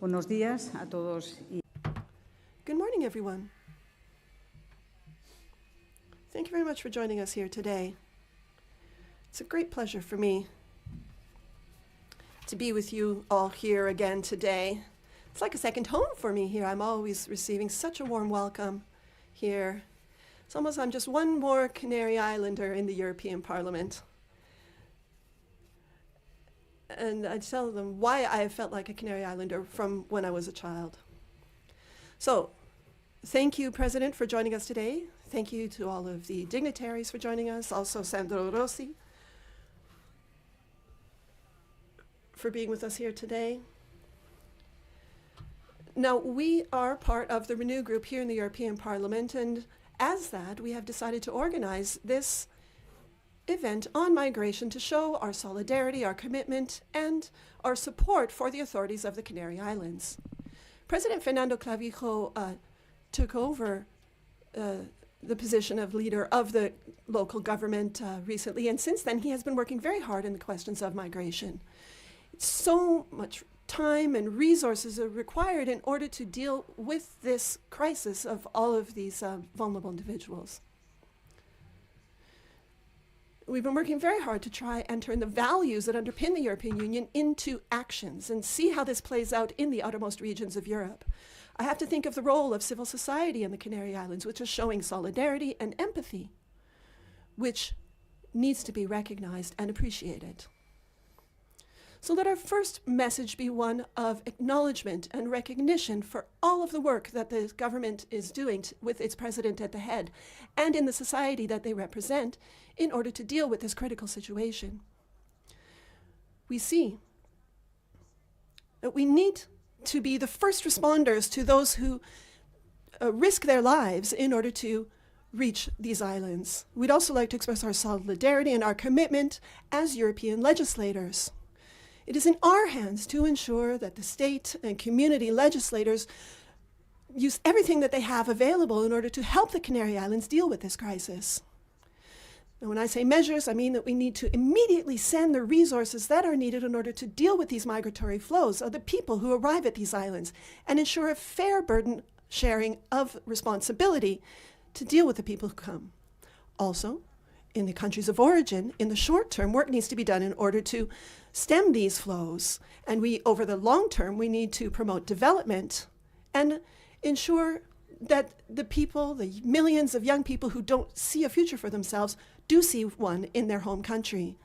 Buenos días a todos. Good morning, everyone. Thank you very much for joining us here today. It's a great pleasure for me to be with you all here again today. It's like a second home for me here. I'm always receiving such a warm welcome here. It's almost I'm just one more Canary Islander in the European Parliament. And I tell them why I felt like a Canary Islander from when I was a child. So, thank you, President, for joining us today. Thank you to all of the dignitaries for joining us, also Sandro Rossi for being with us here today. Now, we are part of the Renew Group here in the European Parliament, and as that, we have decided to organize this event on migration to show our solidarity, our commitment, and our support for the authorities of the Canary Islands. President Fernando Clavijo took over the position of leader of the local government recently, and since then he has been working very hard in the questions of migration. So much time and resources are required in order to deal with this crisis of all of these vulnerable individuals. We've been working very hard to try and turn the values that underpin the European Union into actions and see how this plays out in the outermost regions of Europe. I have to think of the role of civil society in the Canary Islands, which is showing solidarity and empathy, which needs to be recognized and appreciated. So let our first message be one of acknowledgement and recognition for all of the work that the government is doing with its president at the head and in the society that they represent in order to deal with this critical situation. We see that we need to be the first responders to those who risk their lives in order to reach these islands. We'd also like to express our solidarity and our commitment as European legislators. It is in our hands to ensure that the state and community legislators use everything that they have available in order to help the Canary Islands deal with this crisis. And when I say measures, I mean that we need to immediately send the resources that are needed in order to deal with these migratory flows of the people who arrive at these islands and ensure a fair burden sharing of responsibility to deal with the people who come. Also, in the countries of origin, in the short term, work needs to be done in order to stem these flows. And over the long term, we need to promote development and ensure that the people, the millions of young people who don't see a future for themselves, do see one in their home country.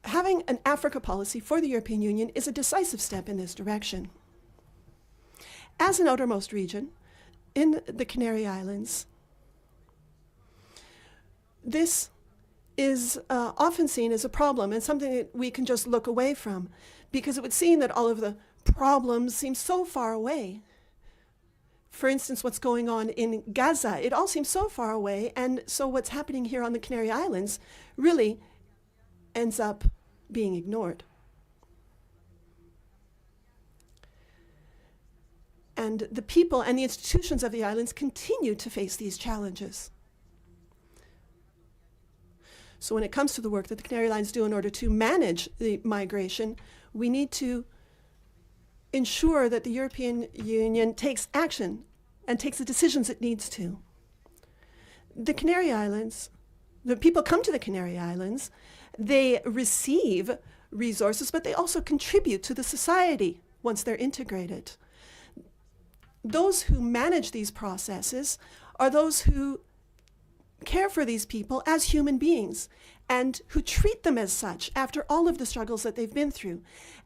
Having an Africa policy for the European Union is a decisive step in this direction. As an outermost region in the Canary Islands, this is often seen as a problem and something that we can just look away from because it would seem that all of the problems seem so far away. For instance, what's going on in Gaza, it all seems so far away, and so what's happening here on the Canary Islands really ends up being ignored. And the people and the institutions of the islands continue to face these challenges. So when it comes to the work that the Canary Islands do in order to manage the migration, we need to ensure that the European Union takes action and takes the decisions it needs to. The Canary Islands, the people come to the Canary Islands, they receive resources, but they also contribute to the society once they're integrated. Those who manage these processes are those who care for these people as human beings and who treat them as such after all of the struggles that they've been through.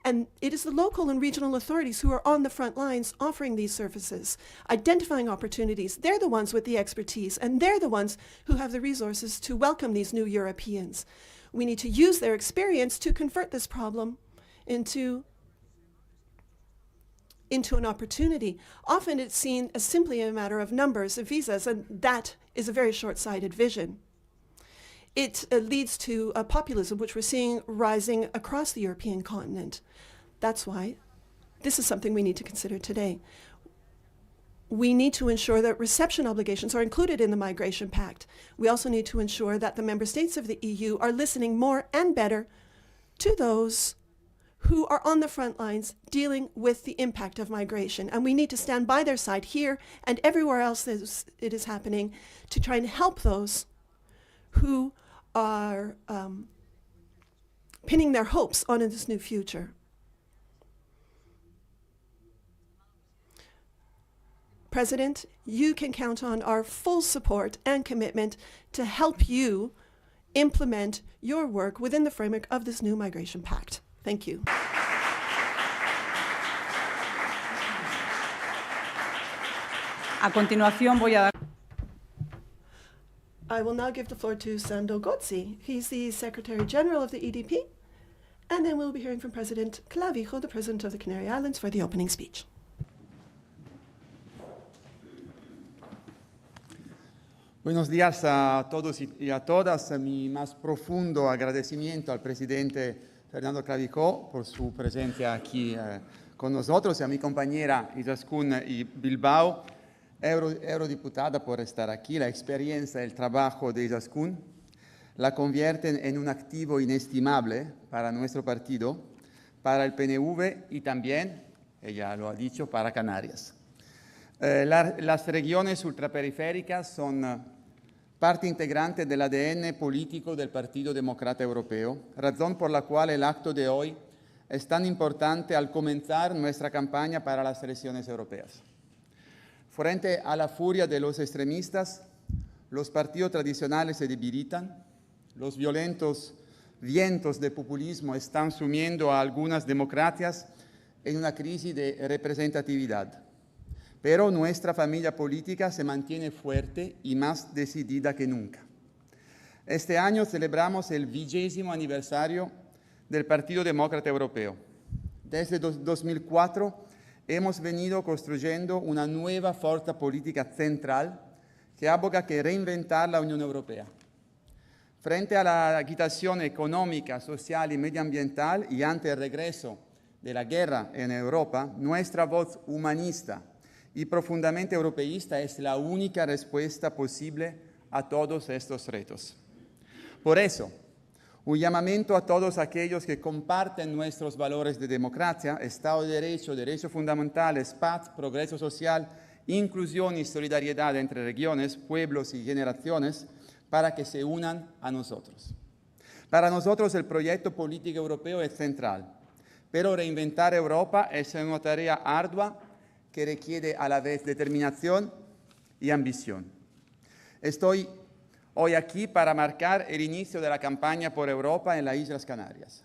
And it is the local and regional authorities who are on the front lines offering these services, identifying opportunities. They're the ones with the expertise, and they're the ones who have the resources to welcome these new Europeans. We need to use their experience to convert this problem into an opportunity. Often it's seen as simply a matter of numbers of visas, and that is a very short-sighted vision. It leads to a populism which we're seeing rising across the European continent. That's why this is something we need to consider today. We need to ensure that reception obligations are included in the Migration Pact. We also need to ensure that the member states of the EU are listening more and better to those who are on the front lines dealing with the impact of migration. And we need to stand by their side here and everywhere else it is happening to try and help those who are pinning their hopes on this new future. President, you can count on our full support and commitment to help you implement your work within the framework of this new migration pact. Thank you. A continuación voy a dar... I will now give the floor to Sando Gozzi. He's the Secretary General of the EDP. And then we'll be hearing from President Clavijo, the President of the Canary Islands, for the opening speech. Buenos días a todos y a todas. Mi más profundo agradecimiento al presidente Fernando Clavijo por su presencia aquí con nosotros y a mi compañera Izaskun y Bilbao, eurodiputada, por estar aquí. La experiencia y el trabajo de Izaskun la convierten en un activo inestimable para nuestro partido, para el PNV y también, ella lo ha dicho, para Canarias. Las regiones ultraperiféricas son parte integrante del ADN político del Partido Demócrata Europeo, razón por la cual el acto de hoy es tan importante al comenzar nuestra campaña para las elecciones europeas. Frente a la furia de los extremistas, los partidos tradicionales se debilitan, los violentos vientos de populismo están sumiendo a algunas democracias en una crisis de representatividad. Pero nuestra familia política se mantiene fuerte y más decidida que nunca. Este año celebramos el 20º aniversario del Partido Demócrata Europeo. Desde 2004 hemos venido construyendo una nueva fuerza política central que aboga que reinventar la Unión Europea. Frente a la agitación económica, social y medioambiental y ante el regreso de la guerra en Europa, nuestra voz humanista y profundamente europeísta es la única respuesta posible a todos estos retos. Por eso, un llamamiento a todos aquellos que comparten nuestros valores de democracia, Estado de Derecho, derechos fundamentales, paz, progreso social, inclusión y solidaridad entre regiones, pueblos y generaciones, para que se unan a nosotros. Para nosotros el proyecto político europeo es central, pero reinventar Europa es una tarea ardua que requiere a la vez determinación y ambición. Estoy hoy aquí para marcar el inicio de la campaña por Europa en las Islas Canarias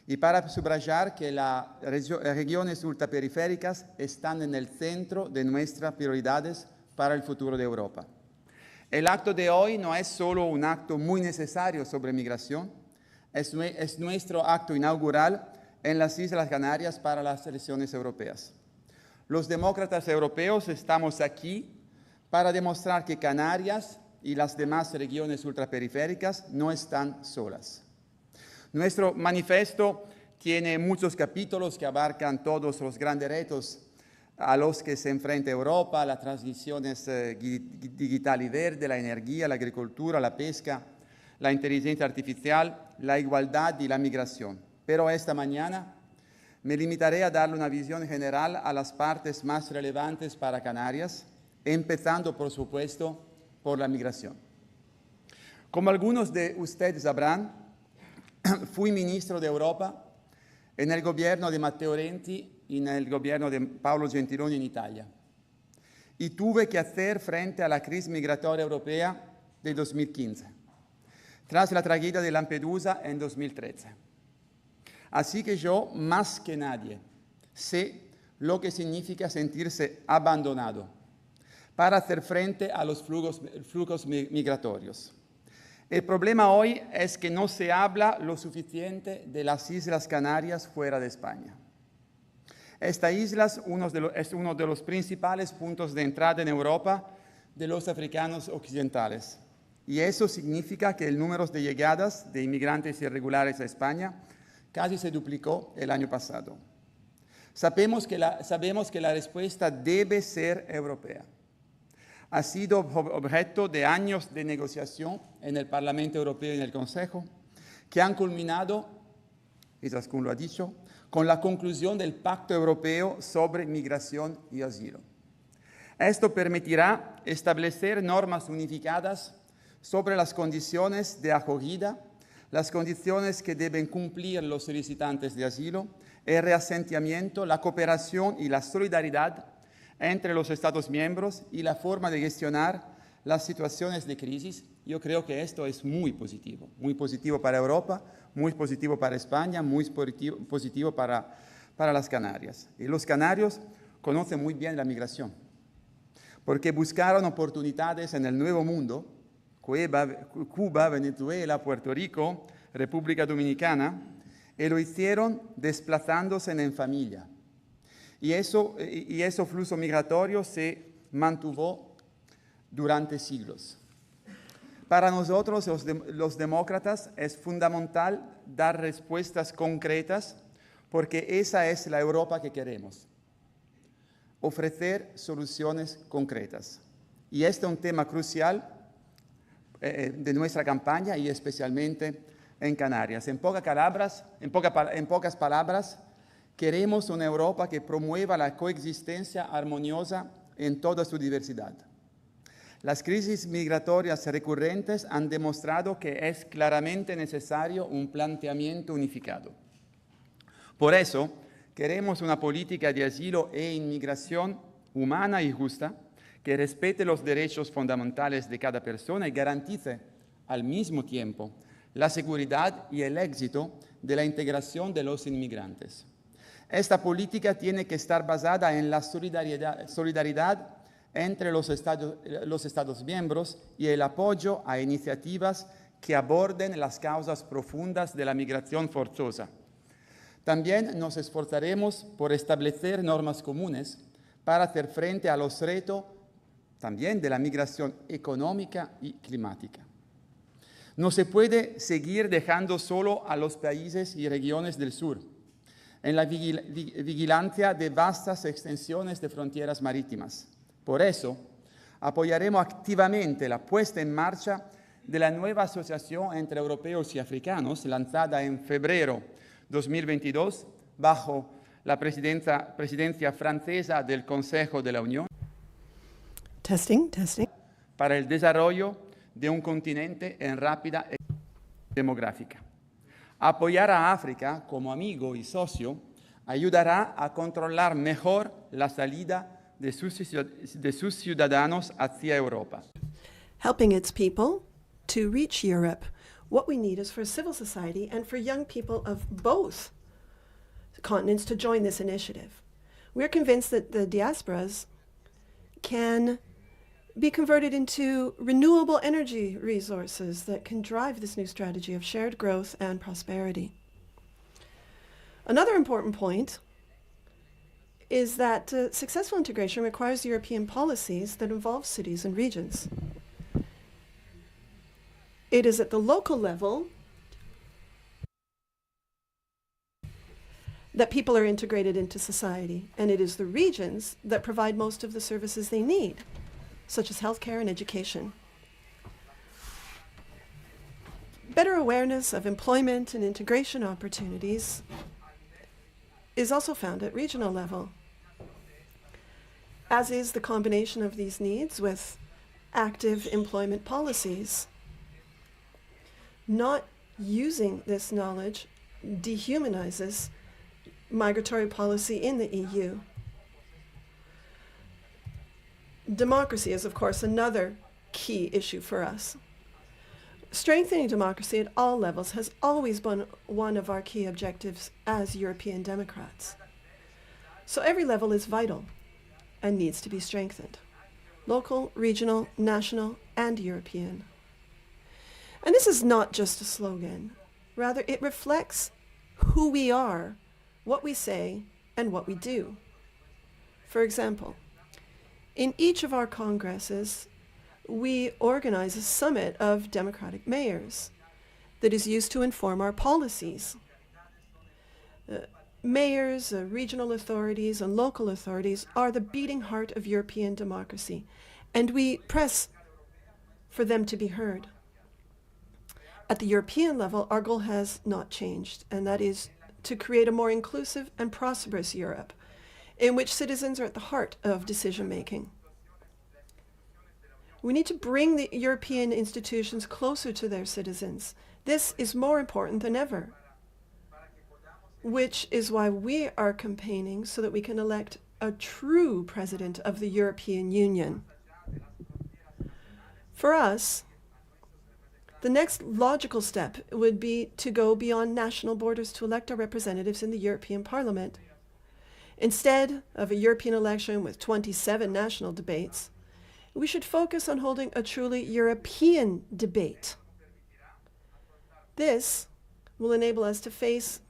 y para subrayar que las regiones ultraperiféricas están en el centro de nuestras prioridades para el futuro de Europa. El acto de hoy no es solo un acto muy necesario sobre migración, es nuestro acto inaugural en las Islas Canarias para las elecciones europeas. Los demócratas europeos estamos aquí para demostrar que Canarias y las demás regiones ultraperiféricas no están solas. Nuestro manifiesto tiene muchos capítulos que abarcan todos los grandes retos a los que se enfrenta Europa, las transiciones digital y verde, la energía, la agricultura, la pesca, la inteligencia artificial, la igualdad y la migración. Pero esta mañana me limitaré a darle una visión general a las partes más relevantes para Canarias, empezando, por supuesto, por la migración. Como algunos de ustedes sabrán, fui ministro de Europa en el gobierno de Matteo Renzi y en el gobierno de Paolo Gentiloni en Italia. Y tuve que hacer frente a la crisis migratoria europea de 2015, tras la tragedia de Lampedusa en 2013. Así que yo, más que nadie, sé lo que significa sentirse abandonado para hacer frente a los flujos migratorios. El problema hoy es que no se habla lo suficiente de las Islas Canarias fuera de España. Esta isla es uno de los principales puntos de entrada en Europa de los africanos occidentales. Y eso significa que el número de llegadas de inmigrantes irregulares a España casi se duplicó el año pasado. Sabemos que la respuesta debe ser europea. Ha sido objeto de años de negociación en el Parlamento Europeo y en el Consejo, que han culminado, Izaskun lo ha dicho, con la conclusión del Pacto Europeo sobre Migración y Asilo. Esto permitirá establecer normas unificadas sobre las condiciones de acogida, las condiciones que deben cumplir los solicitantes de asilo, el reasentamiento, la cooperación y la solidaridad entre los Estados miembros y la forma de gestionar las situaciones de crisis. Yo creo que esto es muy positivo para Europa, muy positivo para España, muy positivo para las Canarias. Y los canarios conocen muy bien la migración, porque buscaron oportunidades en el Nuevo Mundo, Cuba, Venezuela, Puerto Rico, República Dominicana, y lo hicieron desplazándose en familia. Y ese flujo migratorio se mantuvo durante siglos. Para nosotros, los demócratas, es fundamental dar respuestas concretas porque esa es la Europa que queremos. Ofrecer soluciones concretas. Y este es un tema crucial de nuestra campaña y especialmente en Canarias. En pocas palabras, queremos una Europa que promueva la coexistencia armoniosa en toda su diversidad. Las crisis migratorias recurrentes han demostrado que es claramente necesario un planteamiento unificado. Por eso, queremos una política de asilo e inmigración humana y justa que respete los derechos fundamentales de cada persona y garantice al mismo tiempo la seguridad y el éxito de la integración de los inmigrantes. Esta política tiene que estar basada en la solidaridad entre los Estados miembros y el apoyo a iniciativas que aborden las causas profundas de la migración forzosa. También nos esforzaremos por establecer normas comunes para hacer frente a los retos también de la migración económica y climática. No se puede seguir dejando solo a los países y regiones del sur en la vigilancia de vastas extensiones de fronteras marítimas. Por eso, apoyaremos activamente la puesta en marcha de la nueva asociación entre europeos y africanos, lanzada en febrero 2022, bajo la presidencia francesa del Consejo de la Unión, Testing. para el desarrollo de un continente en rápida demográfica. Apoyar a África como amigo y socio ayudará a controlar mejor la salida de sus ciudadanos hacia Europa. Helping its people to reach Europe. What we need is for civil society and for young people of both continents to join this initiative. We're convinced that the diasporas can be converted into renewable energy resources that can drive this new strategy of shared growth and prosperity. Another important point is that successful integration requires European policies that involve cities and regions. It is at the local level that people are integrated into society, and it is the regions that provide most of the services they need, such as healthcare and education. Better awareness of employment and integration opportunities is also found at regional level, as is the combination of these needs with active employment policies. Not using this knowledge dehumanizes migratory policy in the EU. Democracy is, of course, another key issue for us. Strengthening democracy at all levels has always been one of our key objectives as European Democrats. So every level is vital and needs to be strengthened. Local, regional, national, and European. And this is not just a slogan. Rather, it reflects who we are, what we say, and what we do. For example, in each of our congresses, we organize a summit of democratic mayors that is used to inform our policies. Mayors, regional authorities, and local authorities are the beating heart of European democracy, and we press for them to be heard. At the European level, our goal has not changed, and that is to create a more inclusive and prosperous Europe, in which citizens are at the heart of decision-making. We need to bring the European institutions closer to their citizens. This is more important than ever, which is why we are campaigning so that we can elect a true president of the European Union. For us, the next logical step would be to go beyond national borders to elect our representatives in the European Parliament. Instead of a European election with 27 national debates, we should focus on holding a truly European debate. This will enable us to face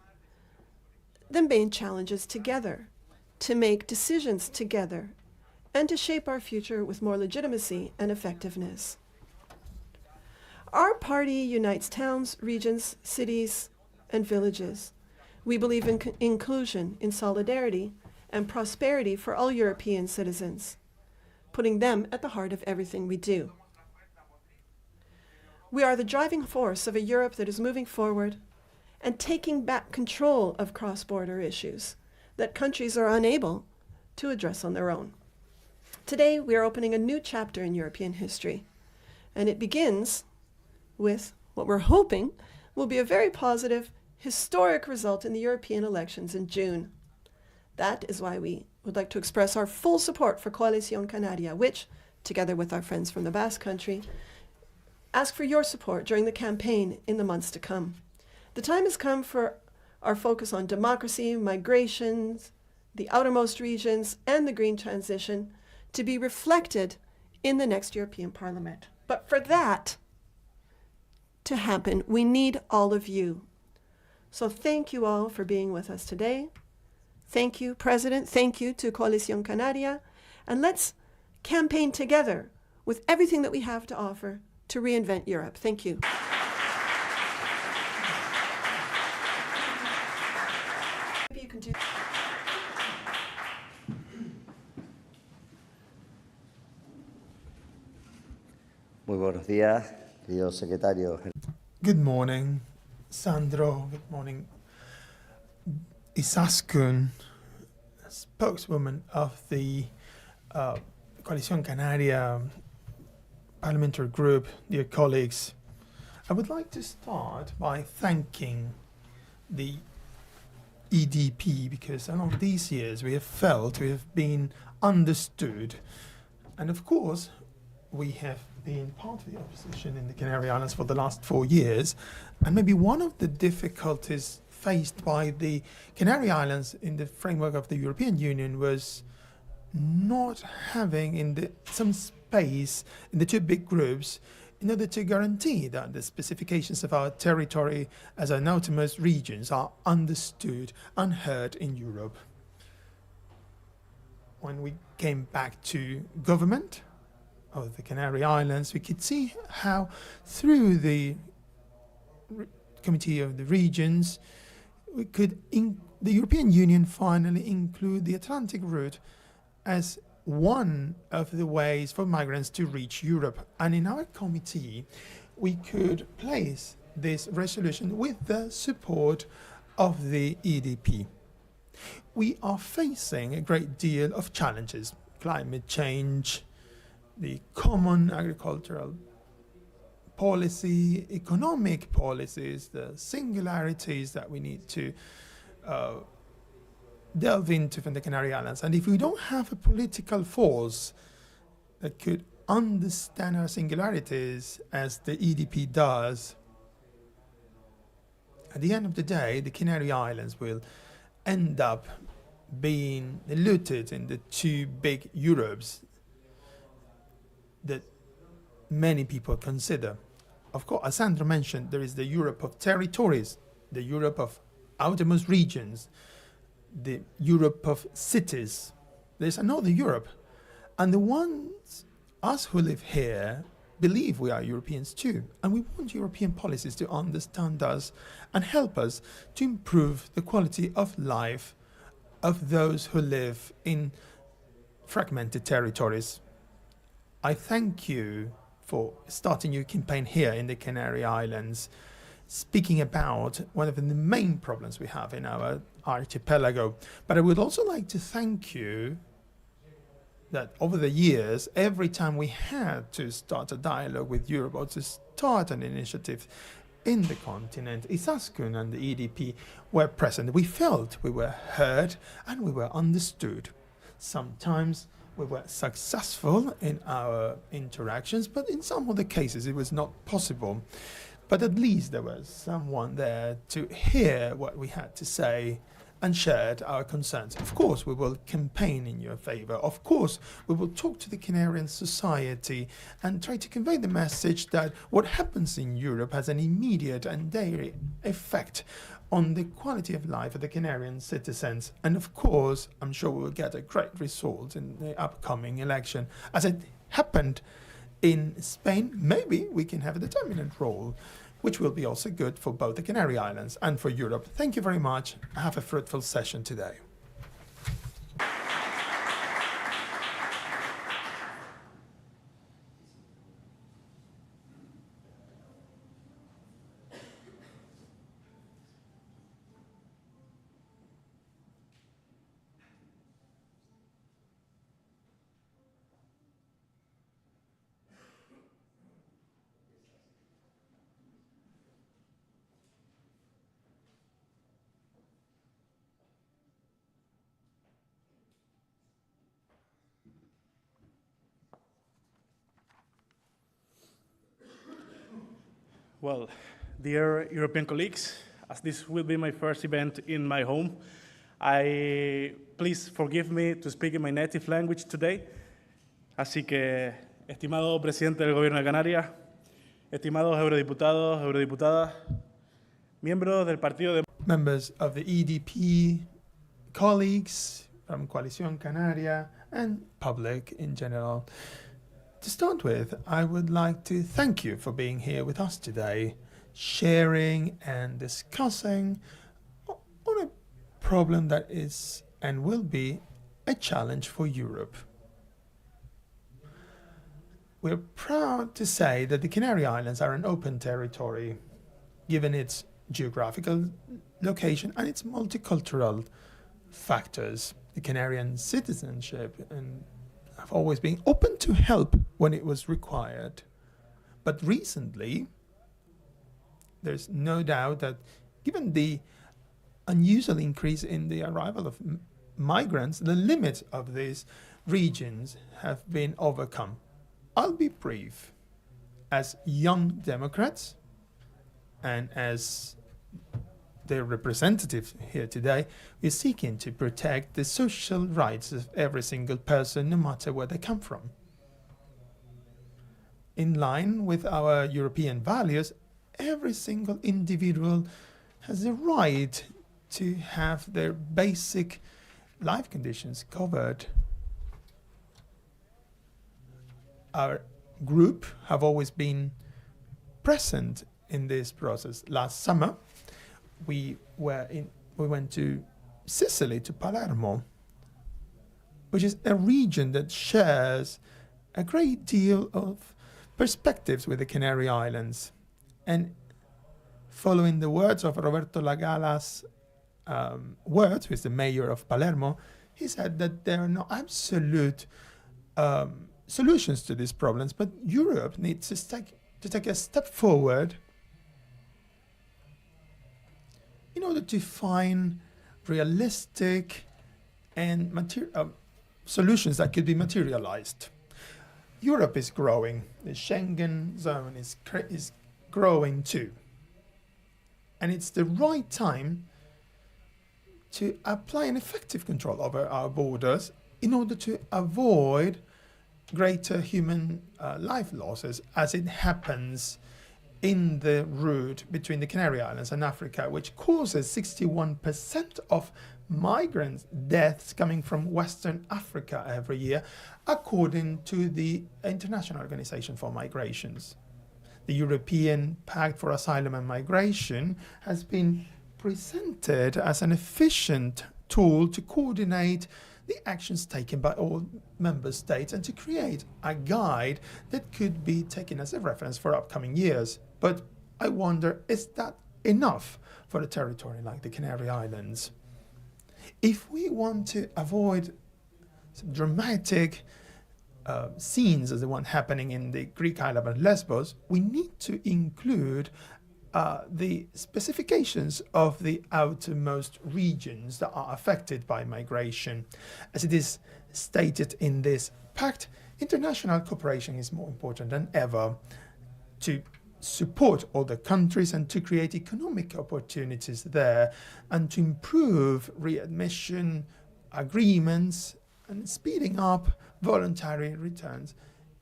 the main challenges together, to make decisions together, and to shape our future with more legitimacy and effectiveness. Our party unites towns, regions, cities, and villages. We believe in inclusion, in solidarity, and prosperity for all European citizens, putting them at the heart of everything we do. We are the driving force of a Europe that is moving forward and taking back control of cross-border issues that countries are unable to address on their own. Today, we are opening a new chapter in European history, and it begins with what we're hoping will be a very positive, historic result in the European elections in June. That is why we would like to express our full support for Coalición Canaria, which, together with our friends from the Basque Country, ask for your support during the campaign in the months to come. The time has come for our focus on democracy, migrations, the outermost regions, and the green transition to be reflected in the next European Parliament. But for that to happen, we need all of you. So thank you all for being with us today. Thank you, President. Thank you to Coalición Canaria. And let's campaign together with everything that we have to offer to reinvent Europe. Thank you. Maybe you can do. Muy buenos días, querido secretario. Good morning, Sandro. Good morning, Isaskun, spokeswoman of the Coalición Canaria parliamentary group, dear colleagues. I would like to start by thanking the EDP because along these years we have felt we have been understood, and of course we have been part of the opposition in the Canary Islands for the last 4 years, and maybe one of the difficulties faced by the Canary Islands in the framework of the European Union was not having some space in the two big groups in order to guarantee that the specifications of our territory as our outermost regions are understood and heard in Europe. When we came back to government of the Canary Islands, we could see how through the Committee of the Regions, the European Union finally include the Atlantic route as one of the ways for migrants to reach Europe. And in our committee, we could place this resolution with the support of the EDP. We are facing a great deal of challenges: climate change, the common agricultural policy, economic policies, the singularities that we need to delve into from the Canary Islands. And if we don't have a political force that could understand our singularities as the EDP does, at the end of the day, the Canary Islands will end up being diluted in the two big Europes that many people consider. Of course, as Sandra mentioned, there is the Europe of territories, the Europe of outermost regions, the Europe of cities. There's another Europe. And the ones, us who live here, believe we are Europeans too. And we want European policies to understand us and help us to improve the quality of life of those who live in fragmented territories. I thank you for starting your campaign here in the Canary Islands. speaking about one of the main problems we have in our archipelago. But I would also like to thank you that over the years, every time we had to start a dialogue with Europe or to start an initiative in the continent, Izaskun and the EDP were present. We felt we were heard and we were understood. Sometimes we were successful in our interactions, but in some other cases it was not possible. But at least there was someone there to hear what we had to say and shared our concerns. Of course, we will campaign in your favor. Of course, we will talk to the Canarian society and try to convey the message that what happens in Europe has an immediate and daily effect on the quality of life of the Canarian citizens. And of course, I'm sure we will get a great result in the upcoming election. As it happened in Spain, maybe we can have a determinant role, which will be also good for both the Canary Islands and for Europe. Thank you very much. Have a fruitful session today. Well, dear European colleagues, as this will be my first event in my home, please forgive me to speak in my native language today. Así que, estimado presidente del Gobierno de Canarias, estimados eurodiputados, eurodiputadas, miembros del Partido de... Members of the EDP, colleagues from Coalición Canaria, and public in general. To start with, I would like to thank you for being here with us today, sharing and discussing on a problem that is and will be a challenge for Europe. We're proud to say that the Canary Islands are an open territory, given its geographical location and its multicultural factors. The Canarian citizenship and have always been open to help when it was required. But recently, there's no doubt that given the unusual increase in the arrival of migrants, the limits of these regions have been overcome. I'll be brief. As young Democrats and as their representative here today, we're seeking to protect the social rights of every single person, no matter where they come from. In line with our European values, every single individual has the right to have their basic life conditions covered. Our group have always been present in this process. Last summer, we went to Sicily, to Palermo, which is a region that shares a great deal of perspectives with the Canary Islands. And following the words of Roberto Lagala's words, who is the mayor of Palermo, he said that there are no absolute solutions to these problems, but Europe needs to take a step forward in order to find realistic and solutions that could be materialized. Europe is growing. The Schengen zone is growing too. And it's the right time to apply an effective control over our borders in order to avoid greater human life losses, as it happens in the route between the Canary Islands and Africa, which causes 61% of migrant deaths coming from Western Africa every year, according to the International Organization for Migrations. The European Pact for Asylum and Migration has been presented as an efficient tool to coordinate the actions taken by all member states and to create a guide that could be taken as a reference for upcoming years. But I wonder, is that enough for a territory like the Canary Islands. If we want to avoid some dramatic scenes as the one happening in the Greek island of Lesbos, we need to include the specifications of the outermost regions that are affected by migration. As it is stated in this pact, international cooperation is more important than ever to support all the countries and to create economic opportunities there and to improve readmission agreements and speeding up voluntary returns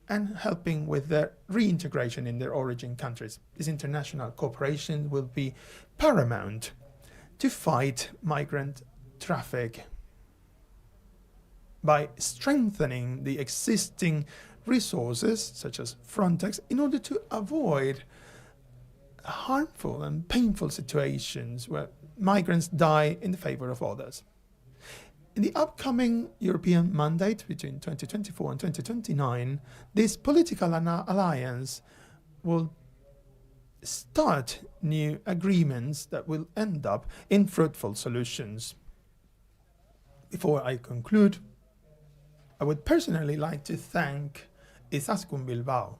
and helping with their reintegration in their origin countries. This international cooperation will be paramount to fight migrant traffic by strengthening the existing resources, such as Frontex, in order to avoid harmful and painful situations where migrants die in the favor of others. In the upcoming European mandate between 2024 and 2029, this political alliance will start new agreements that will end up in fruitful solutions. Before I conclude, I would personally like to thank Izaskun Bilbao,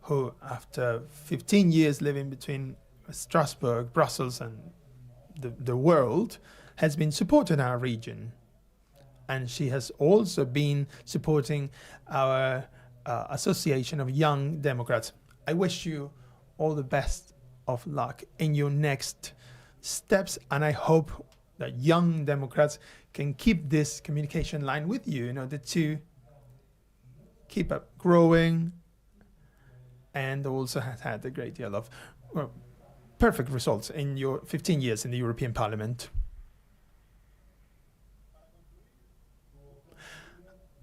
who after 15 years living between Strasbourg, Brussels and the world, has been supporting our region. And she has also been supporting our Association of Young Democrats. I wish you all the best of luck in your next steps, and I hope that Young Democrats can keep this communication line with you in order to keep up growing, and also has had a great deal of perfect results in your 15 years in the European Parliament.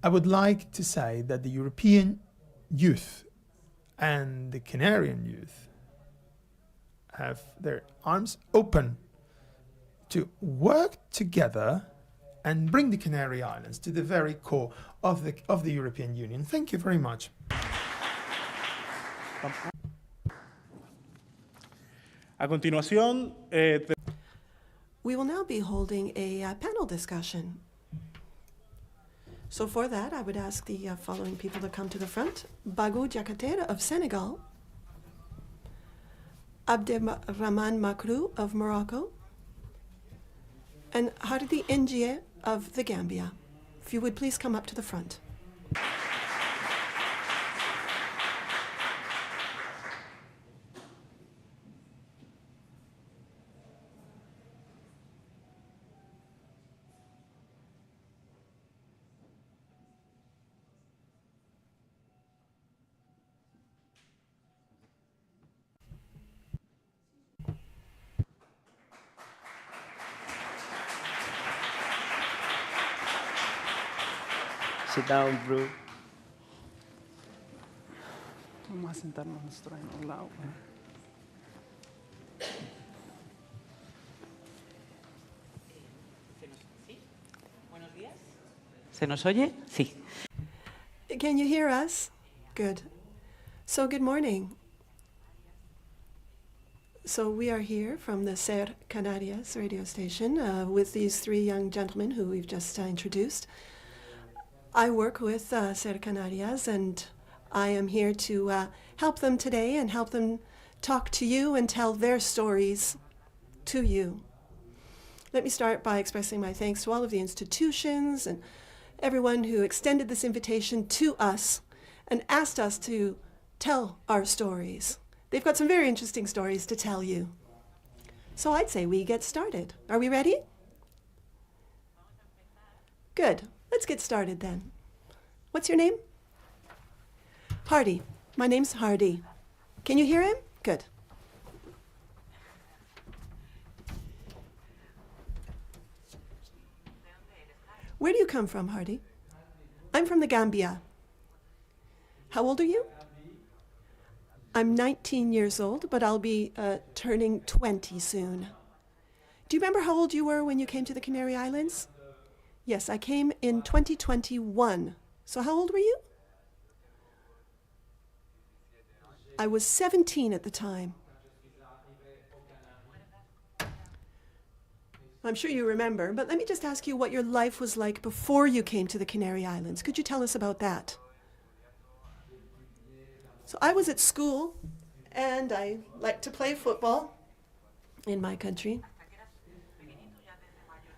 I would like to say that the European youth and the Canarian youth have their arms open to work together and bring the Canary Islands to the very core of the European Union. Thank you very much. A continuación, We will now be holding a panel discussion. So for that, I would ask the following people to come to the front. Bagou Diakatera of Senegal, Abderrahman Makrou of Morocco, and Hardi Ndjie of the Gambia. If you would please come up to the front. Sit down, bro. Vamos a sentarnos nosotros en un lado. ¿Se nos oye? Sí. Can you hear us? Good. So good morning. So we are here from the Ser Canarias radio station with these three young gentlemen who we've just introduced. I work with Ser Canarias, and I am here to help them today and help them talk to you and tell their stories to you. Let me start by expressing my thanks to all of the institutions and everyone who extended this invitation to us and asked us to tell our stories. They've got some very interesting stories to tell you. So I'd say we get started. Are we ready? Good. Let's get started then. What's your name? Hardy. My name's Hardy. Can you hear him? Good. Where do you come from, Hardy? I'm from the Gambia. How old are you? I'm 19 years old, but I'll be turning 20 soon. Do you remember how old you were when you came to the Canary Islands? Yes, I came in 2021. So how old were you? I was 17 at the time. I'm sure you remember, but let me just ask you what your life was like before you came to the Canary Islands. Could you tell us about that? So I was at school, and I liked to play football in my country.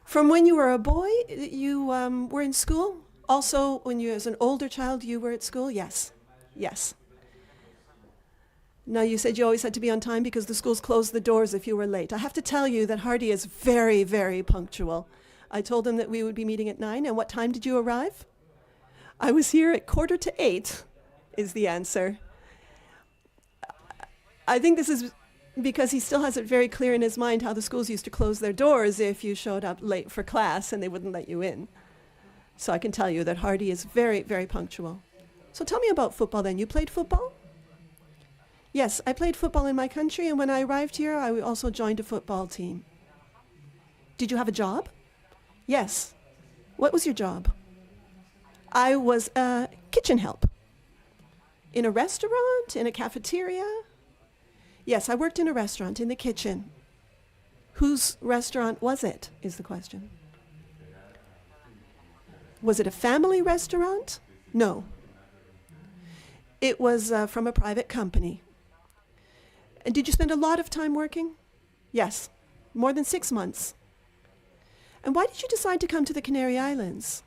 From when you were a boy, you were in school? Also, when you, as an older child, you were at school? Yes. Yes. Now, you said you always had to be on time because the schools closed the doors if you were late. I have to tell you that Hardy is very, very punctual. I told him that we would be meeting at 9, and what time did you arrive? I was here at 7:45, is the answer. I think this is because he still has it very clear in his mind how the schools used to close their doors if you showed up late for class and they wouldn't let you in. So I can tell you that Hardy is very, very punctual. So tell me about football then. You played football? Yes, I played football in my country, and when I arrived here, I also joined a football team. Did you have a job? Yes. What was your job? I was a kitchen help. In a restaurant? In a cafeteria? Yes, I worked in a restaurant, in the kitchen. Whose restaurant was it, is the question. Was it a family restaurant? No. It was from a private company. And did you spend a lot of time working? Yes, more than 6 months. And why did you decide to come to the Canary Islands?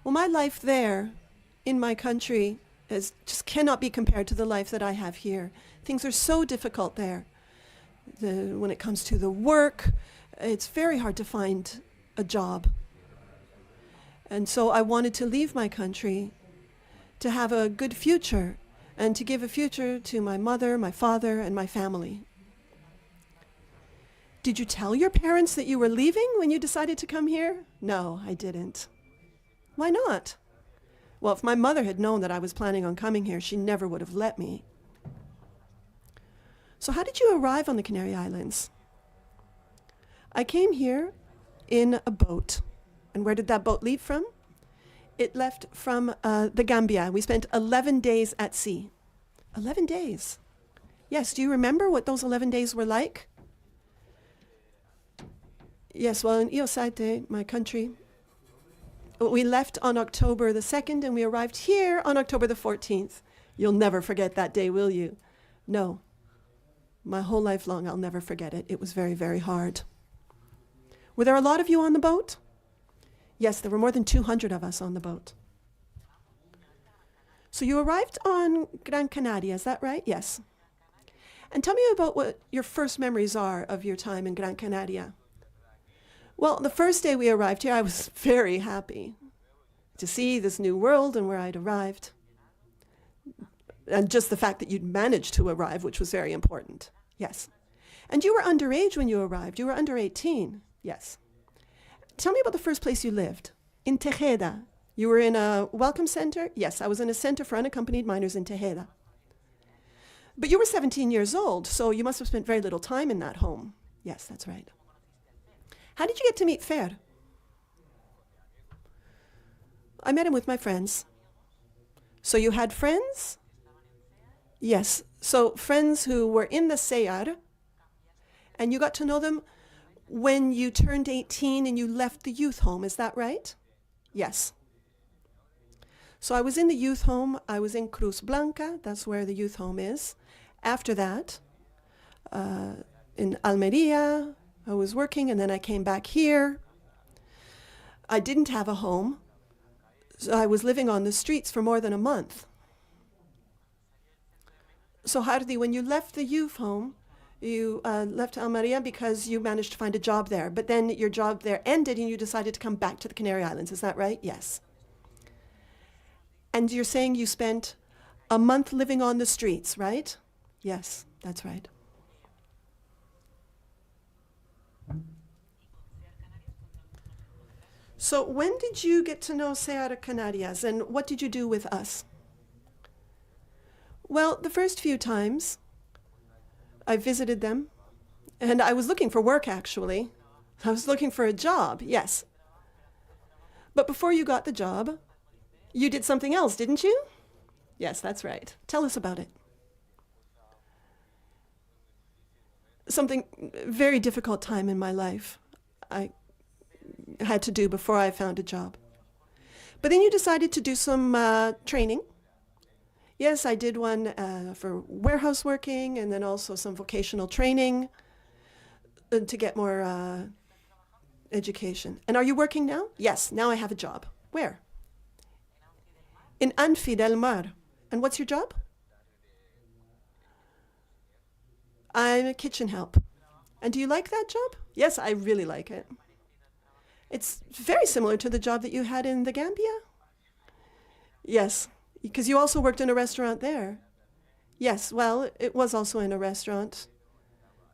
Well, my life there, in my country, just cannot be compared to the life that I have here. Things are so difficult there. When it comes to the work, it's very hard to find a job. And so I wanted to leave my country to have a good future and to give a future to my mother, my father, and my family. Did you tell your parents that you were leaving when you decided to come here? No, I didn't. Why not? Well, if my mother had known that I was planning on coming here, she never would have let me. So how did you arrive on the Canary Islands? I came here in a boat. And where did that boat leave from? It left from the Gambia. We spent 11 days at sea. 11 days. Yes, do you remember what those 11 days were like? Yes, well, in Iosite, my country, we left on October the 2nd and we arrived here on October the 14th. You'll never forget that day, will you? No. My whole life long, I'll never forget it. It was very, very hard. Were there a lot of you on the boat? Yes, there were more than 200 of us on the boat. So you arrived on Gran Canaria, is that right? Yes. And tell me about what your first memories are of your time in Gran Canaria. Well, the first day we arrived here, I was very happy to see this new world and where I'd arrived. And just the fact that you'd managed to arrive, which was very important. Yes. And you were underage when you arrived. You were under 18. Yes. Tell me about the first place you lived. In Tejeda. You were in a welcome center? Yes, I was in a center for unaccompanied minors in Tejeda. But you were 17 years old, so you must have spent very little time in that home. Yes, that's right. How did you get to meet Fer? I met him with my friends. So you had friends? Yes. So friends who were in the SEAR, and you got to know them when you turned 18 and you left the youth home, is that right? Yes. So I was in the youth home. I was in Cruz Blanca. That's where the youth home is. After that, in Almeria, I was working, and then I came back here. I didn't have a home, so I was living on the streets for more than a month. So Hardy, when you left the youth home, you left Almeria because you managed to find a job there, but then your job there ended and you decided to come back to the Canary Islands. Is that right? Yes. And you're saying you spent a month living on the streets, right? Yes, that's right. So when did you get to know Seara Canarias, and what did you do with us? Well, the first few times I visited them, and I was looking for work, actually. I was looking for a job, yes. But before you got the job, you did something else, didn't you? Yes, that's right. Tell us about it. something very difficult time in my life I had to do before I found a job. But then you decided to do some training. Yes, I did one for warehouse working and then also some vocational training to get more education. And are you working now? Yes, now I have a job. Where? In Anfi del Mar. And what's your job? I'm a kitchen help. And do you like that job? Yes, I really like it. It's very similar to the job that you had in the Gambia. Yes, because you also worked in a restaurant there. Yes, well, it was also in a restaurant.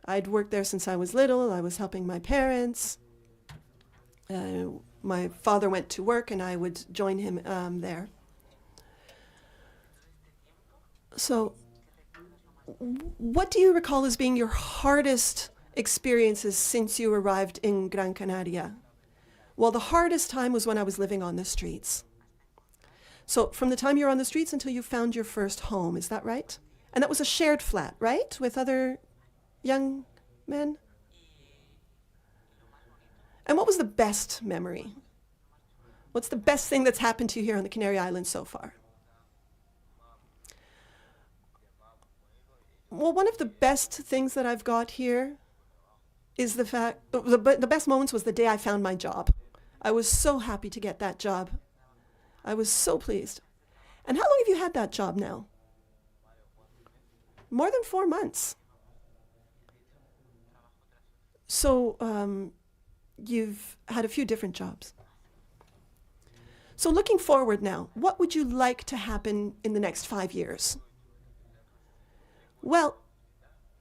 I'd worked there since I was little. I was helping my parents. My father went to work and I would join him there. So, what do you recall as being your hardest experiences since you arrived in Gran Canaria? Well, the hardest time was when I was living on the streets. So from the time you were on the streets until you found your first home, is that right? And that was a shared flat, right? With other young men? And what was the best memory? What's the best thing that's happened to you here on the Canary Islands so far? Well, one of the best things that I've got here is the fact, the best moments was the day I found my job. I was so happy to get that job. I was so pleased. And how long have you had that job now? More than 4 months. So you've had a few different jobs. So looking forward now, what would you like to happen in the next 5 years? Well,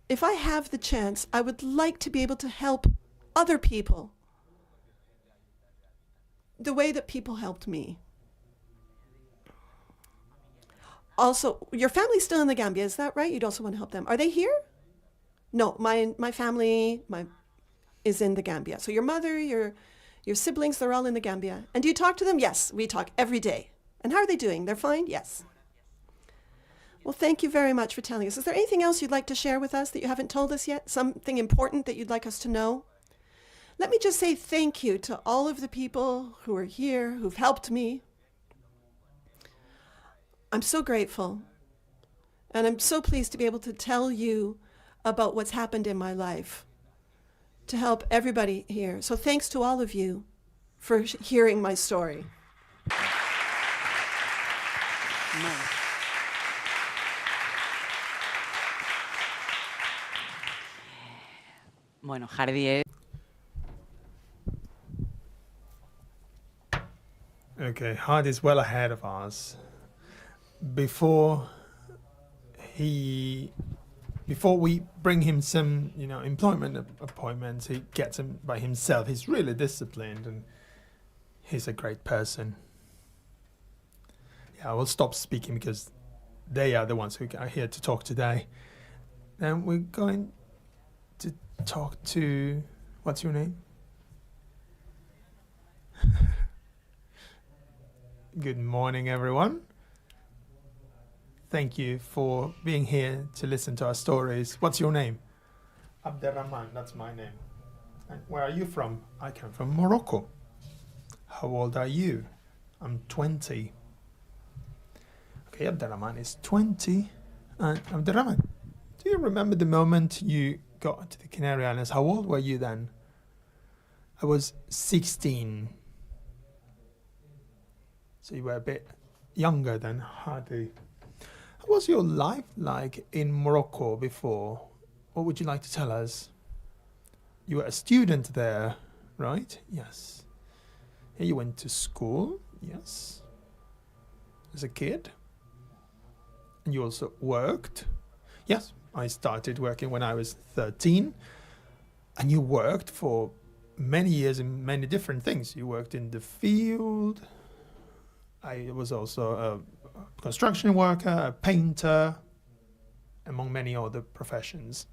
if I have the chance, I would like to be able to help other people the way that people helped me. Also, your family's still in the Gambia, is that right? You'd also want to help them. Are they here? No, my family is in the Gambia. So your mother, your siblings, they're all in the Gambia. And do you talk to them? Yes, we talk every day. And how are they doing? They're fine? Yes. Well, thank you very much for telling us. Is there anything else you'd like to share with us that you haven't told us yet? Something important that you'd like us to know? Let me just say thank you to all of the people who are here, who've helped me. I'm so grateful. And I'm so pleased to be able to tell you about what's happened in my life, to help everybody here. So thanks to all of you for hearing my story. Bueno, Hardy. Okay, Hardy's well ahead of us. Before we bring him some, employment appointments, he gets them by himself. He's really disciplined and he's a great person. Yeah, I will stop speaking because they are the ones who are here to talk today. And we're going to talk to, what's your name? Good morning, everyone. Thank you for being here to listen to our stories. What's your name? Abderrahman, that's my name. And where are you from? I come from Morocco. How old are you? I'm 20. Okay, Abderrahman is 20. And Abderrahman, do you remember the moment you got to the Canary Islands? How old were you then? I was 16. So you were a bit younger than Hardy. What was your life like in Morocco before? What would you like to tell us? You were a student there, right? Yes. And you went to school, yes, as a kid. And you also worked. Yes, I started working when I was 13. And you worked for many years in many different things. You worked in the field. I was also a construction worker, a painter, among many other professions.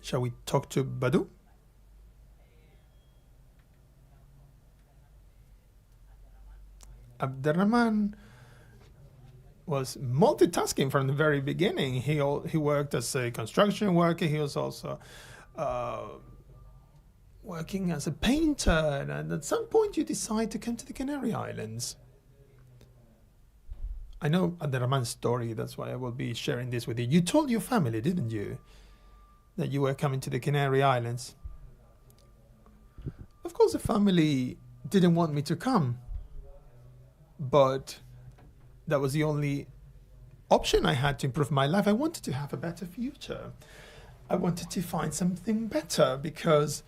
Shall we talk to Badu? Abderrahman was multitasking from the very beginning. He worked as a construction worker. He was also working as a painter. And at some point, you decide to come to the Canary Islands. I know Abderrahman's story. That's why I will be sharing this with you. You told your family, didn't you, that you were coming to the Canary Islands? Of course, the family didn't want me to come, but that was the only option I had to improve my life. I wanted to have a better future. I wanted to find something better because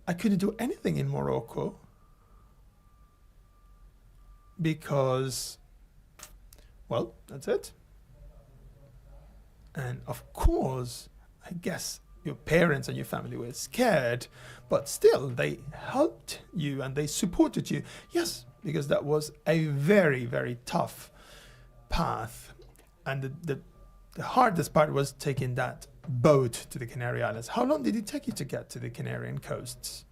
I couldn't do anything in Morocco because, well, that's it. And of course, I guess your parents and your family were scared, but still they helped you and they supported you. Yes, because that was a very, very tough path. And the hardest part was taking that boat to the Canary Islands. How long did it take you to get to the Canarian coasts?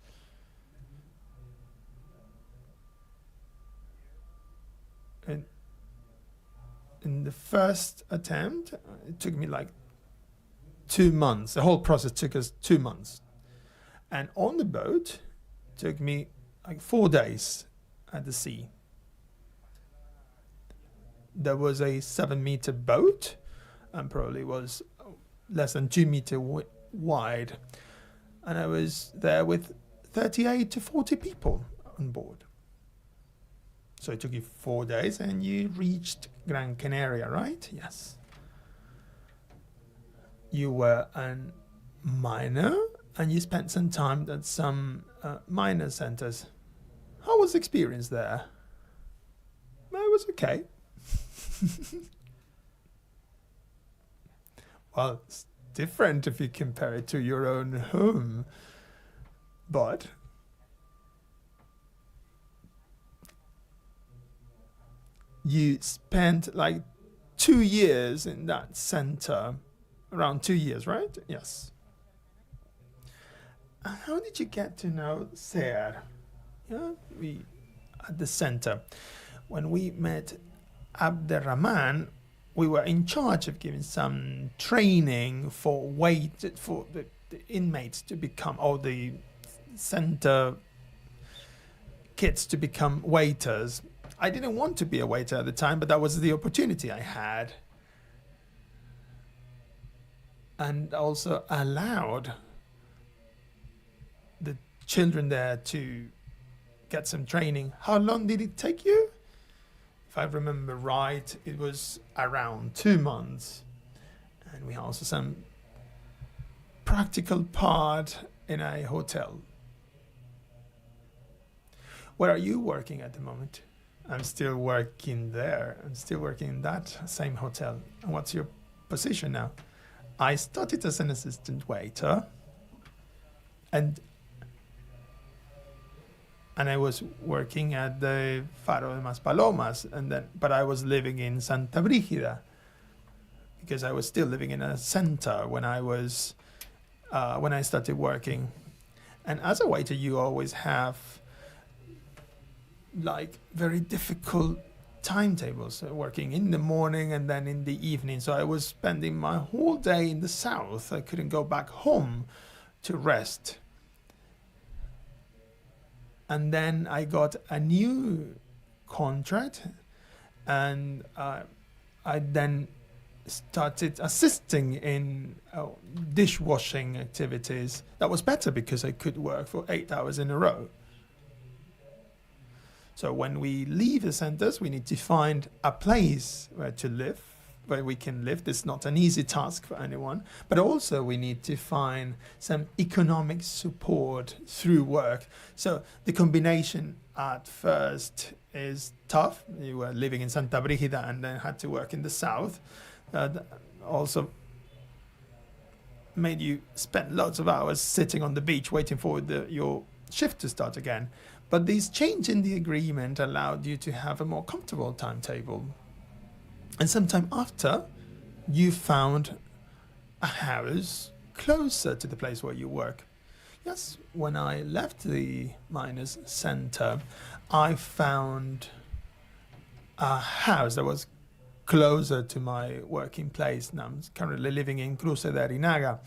And in the first attempt, it took me like 2 months. The whole process took us 2 months. And on the boat, it took me like 4 days at the sea. There was a 7-meter boat and probably was less than 2 meters wide. And I was there with 38 to 40 people on board. So it took you 4 days and you reached Gran Canaria, right? Yes. You were a miner and you spent some time at some miner centers. How was the experience there? It was okay. Well, it's different if you compare it to your own home. But you spent like 2 years in that center. Around 2 years, right? Yes. How did you get to know Ser? Yeah, we at the center. When we met Abderrahman, we were in charge of giving some training for the inmates to become, or the center kids to become waiters. I didn't want to be a waiter at the time, but that was the opportunity I had. And also allowed the children there to get some training. How long did it take you? If I remember right, it was around 2 months. And we had also some practical part in a hotel. Where are you working at the moment? I'm still working there. I'm still working in that same hotel. And what's your position now? I started as an assistant waiter, and I was working at the Faro de Maspalomas, but I was living in Santa Brígida because I was still living in a center when I started working. And as a waiter, you always have like very difficult timetables, working in the morning and then in the evening. So I was spending my whole day in the south. I couldn't go back home to rest. And then I got a new contract, and I then started assisting in dishwashing activities. That was better because I could work for 8 hours in a row. So when we leave the centers, we need to find a place where to live, where we can live. This is not an easy task for anyone. But also we need to find some economic support through work. So the combination at first is tough. You were living in Santa Brígida and then had to work in the south. Also made you spend lots of hours sitting on the beach waiting for your shift to start again. But this change in the agreement allowed you to have a more comfortable timetable. And sometime after, you found a house closer to the place where you work. Yes, when I left the miners' center, I found a house that was closer to my working place. Now I'm currently living in Cruce de Arinaga.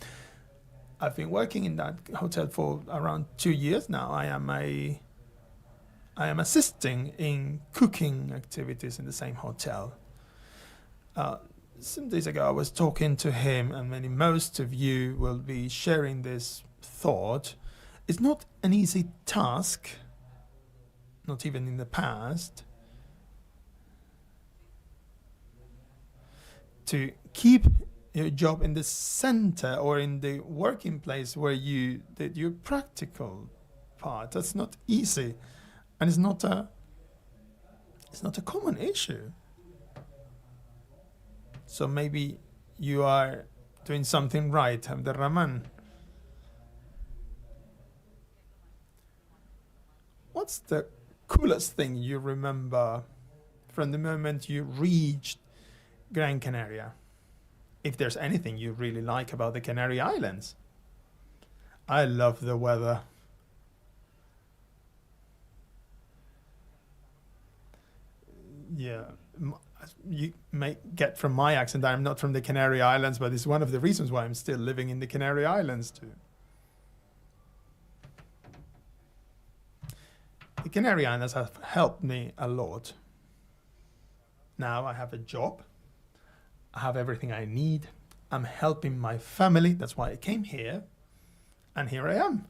I've been working in that hotel for around 2 years now. I am assisting in cooking activities in the same hotel. Some days ago I was talking to him, and most of you will be sharing this thought. It's not an easy task, not even in the past, to keep your job in the center or in the working place where you did your practical part. That's not easy, and it's not a common issue. So maybe you are doing something right, Abderrahman. What's the coolest thing you remember from the moment you reached Gran Canaria? If there's anything you really like about the Canary Islands. I love the weather. Yeah, you may get from my accent I'm not from the Canary Islands, but it's one of the reasons why I'm still living in the Canary Islands too. The Canary Islands have helped me a lot. Now I have a job. I have everything I need. I'm helping my family. That's why I came here. And here I am.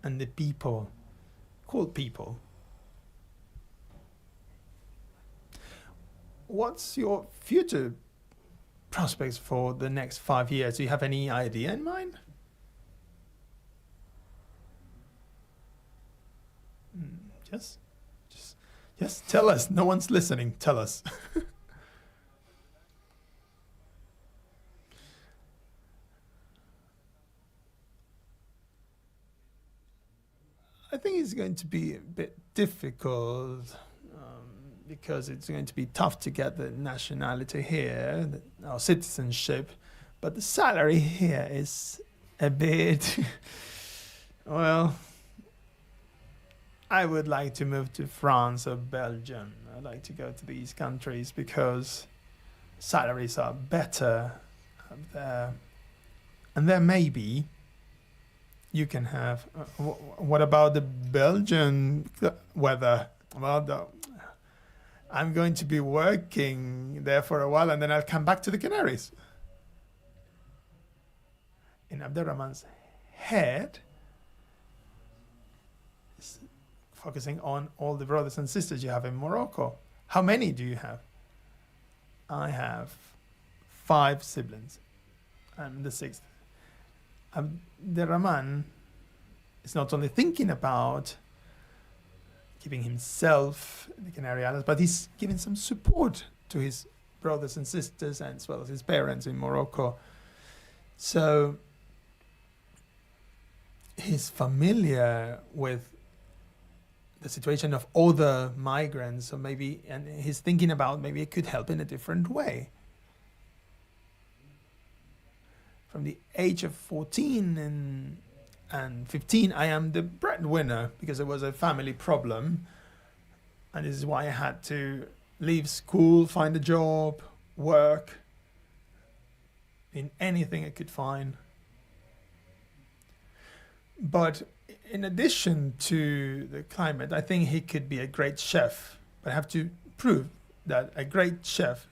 And the people, cool people. What's your future prospects for the next 5 years? Do you have any idea in mind? Just tell us. No one's listening. Tell us. I think it's going to be a bit difficult because it's going to be tough to get the nationality here, our citizenship, but the salary here is a bit, well, I would like to move to France or Belgium. I'd like to go to these countries because salaries are better up there. And there maybe you can have, what about the Belgian weather? Well, I'm going to be working there for a while and then I'll come back to the Canaries. In Abderrahman's head, is focusing on all the brothers and sisters you have in Morocco. How many do you have? I have 5 siblings. I'm the 6th. Abderrahman is not only thinking about keeping himself in the Canary Islands, but he's giving some support to his brothers and sisters and as well as his parents in Morocco. So he's familiar with the situation of other migrants, so maybe, and he's thinking about maybe it could help in a different way. From the age of 14 and 15, I am the breadwinner because it was a family problem. And this is why I had to leave school, find a job, work in anything I could find. But in addition to the climate, I think he could be a great chef. But I have to prove that a great chef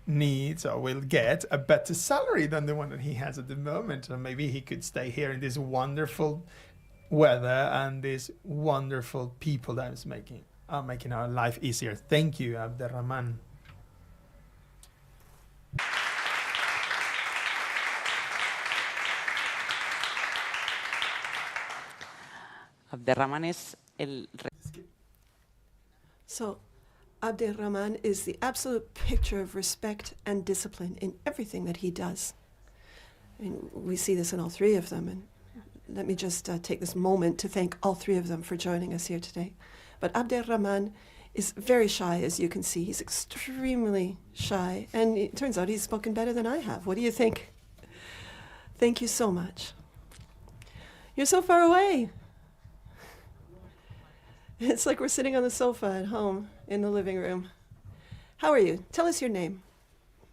needs or will get a better salary than the one that he has at the moment. Or maybe he could stay here in this wonderful weather and these wonderful people that are making our life easier. Thank you, Abderrahman. Abderrahman es el... So, Abderrahman is the absolute picture of respect and discipline in everything that he does. I mean, we see this in all 3 of them, and let me just take this moment to thank all 3 of them for joining us here today. But Abderrahman is very shy, as you can see. He's extremely shy, and it turns out he's spoken better than I have. What do you think? Thank you so much. You're so far away. It's like we're sitting on the sofa at home in the living room. How are you? Tell us your name.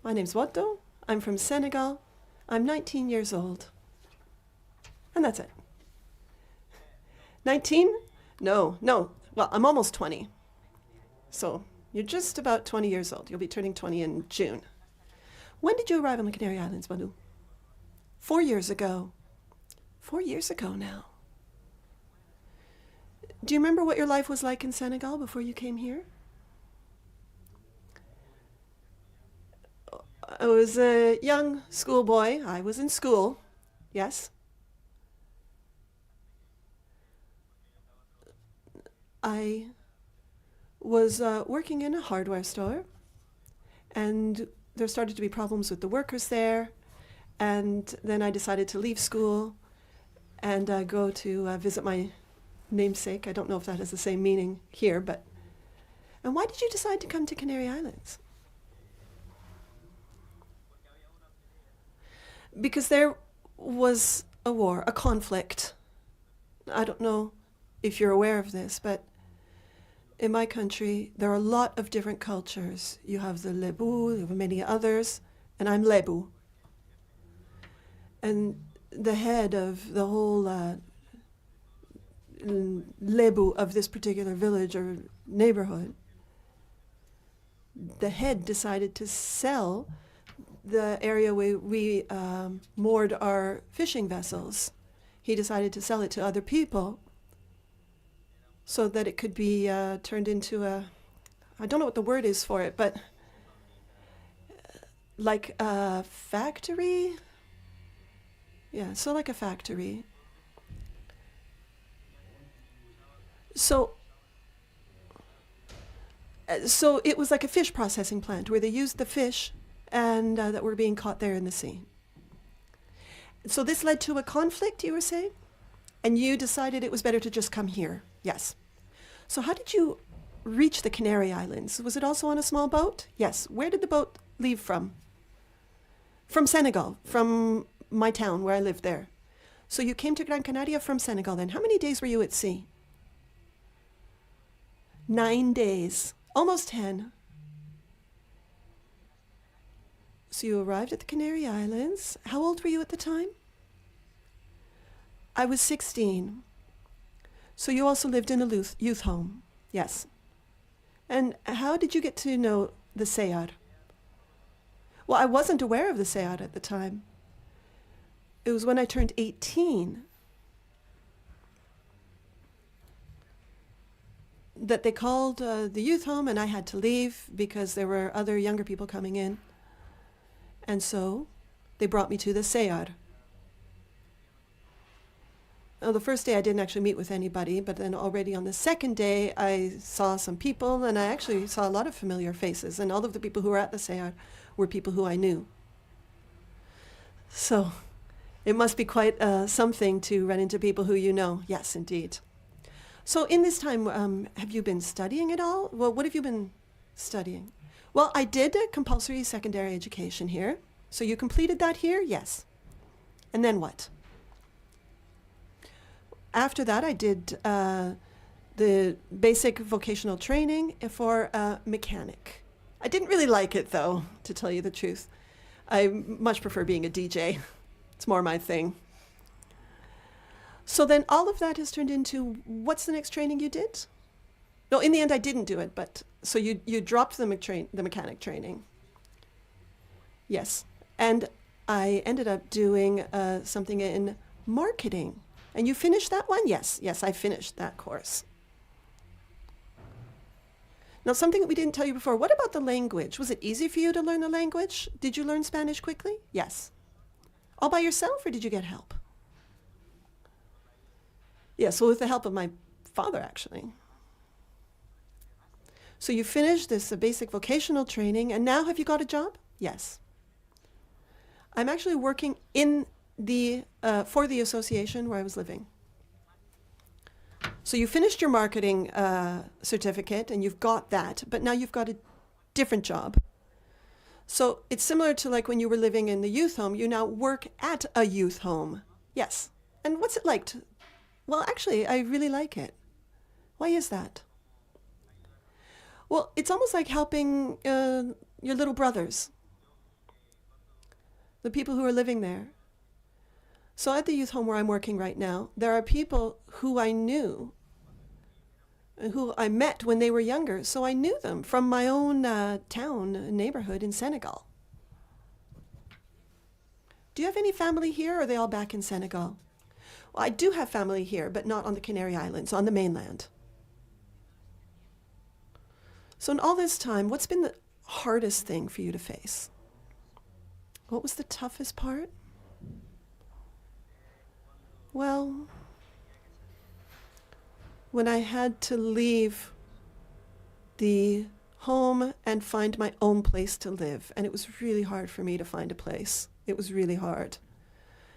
My name's Watto. I'm from Senegal. I'm 19 years old. And that's it. 19? No. Well, I'm almost 20. So you're just about 20 years old. You'll be turning 20 in June. When did you arrive on the Canary Islands, Manu? 4 years ago. 4 years ago now. Do you remember what your life was like in Senegal before you came here? I was a young schoolboy. I was in school. Yes. I was working in a hardware store, and there started to be problems with the workers there, and then I decided to leave school and go to visit my namesake. I don't know if that has the same meaning here, but... And why did you decide to come to Canary Islands? Because there was a war, a conflict. I don't know if you're aware of this, but in my country, there are a lot of different cultures. You have the Lebu, you have many others, and I'm Lebu. And the head of the whole Lebu of this particular village or neighborhood, the head decided to sell the area where we moored our fishing vessels. He decided to sell it to other people so that it could be turned into I don't know what the word is for it, but like a factory? Yeah, so like a factory. So it was like a fish processing plant where they used the fish and that were being caught there in the sea. So this led to a conflict, you were saying? And you decided it was better to just come here. Yes. So how did you reach the Canary Islands? Was it also on a small boat? Yes. Where did the boat leave from? From Senegal, from my town where I lived there. So you came to Gran Canaria from Senegal then. How many days were you at sea? 9 days. Almost 10. So you arrived at the Canary Islands. How old were you at the time? I was 16. So you also lived in a youth home? Yes. And how did you get to know the Seyar? Well, I wasn't aware of the Seyar at the time. It was when I turned 18 that they called the youth home, and I had to leave because there were other younger people coming in. And so they brought me to the Seyar. Well, the first day I didn't actually meet with anybody, but then already on the second day I saw some people, and I actually saw a lot of familiar faces, and all of the people who were at the Seyar were people who I knew. So it must be quite something to run into people who you know. Yes, indeed. So in this time, have you been studying at all? Well, what have you been studying? Well, I did a compulsory secondary education here. So you completed that here? Yes. And then what? After that, I did the basic vocational training for a mechanic. I didn't really like it, though, to tell you the truth. I much prefer being a DJ. It's more my thing. So then all of that has turned into, what's the next training you did? No, in the end I didn't do it, but so you dropped the mechanic training. Yes. And I ended up doing something in marketing. And you finished that one? Yes, I finished that course. Now, something that we didn't tell you before, what about the language? Was it easy for you to learn the language? Did you learn Spanish quickly? Yes. All by yourself, or did you get help? Yeah, so with the help of my father, actually. So you finished this basic vocational training, and now have you got a job? Yes. I'm actually working in the for the association where I was living. So you finished your marketing certificate, and you've got that, but now you've got a different job. So it's similar to like when you were living in the youth home, you now work at a youth home. Yes. And what's it like to... Well, actually, I really like it. Why is that? Well, it's almost like helping your little brothers, the people who are living there. So at the youth home where I'm working right now, there are people who I knew and who I met when they were younger. So I knew them from my own town, neighborhood in Senegal. Do you have any family here, or are they all back in Senegal? Well, I do have family here, but not on the Canary Islands, on the mainland. So in all this time, what's been the hardest thing for you to face? What was the toughest part? Well, when I had to leave the home and find my own place to live, and it was really hard for me to find a place. It was really hard.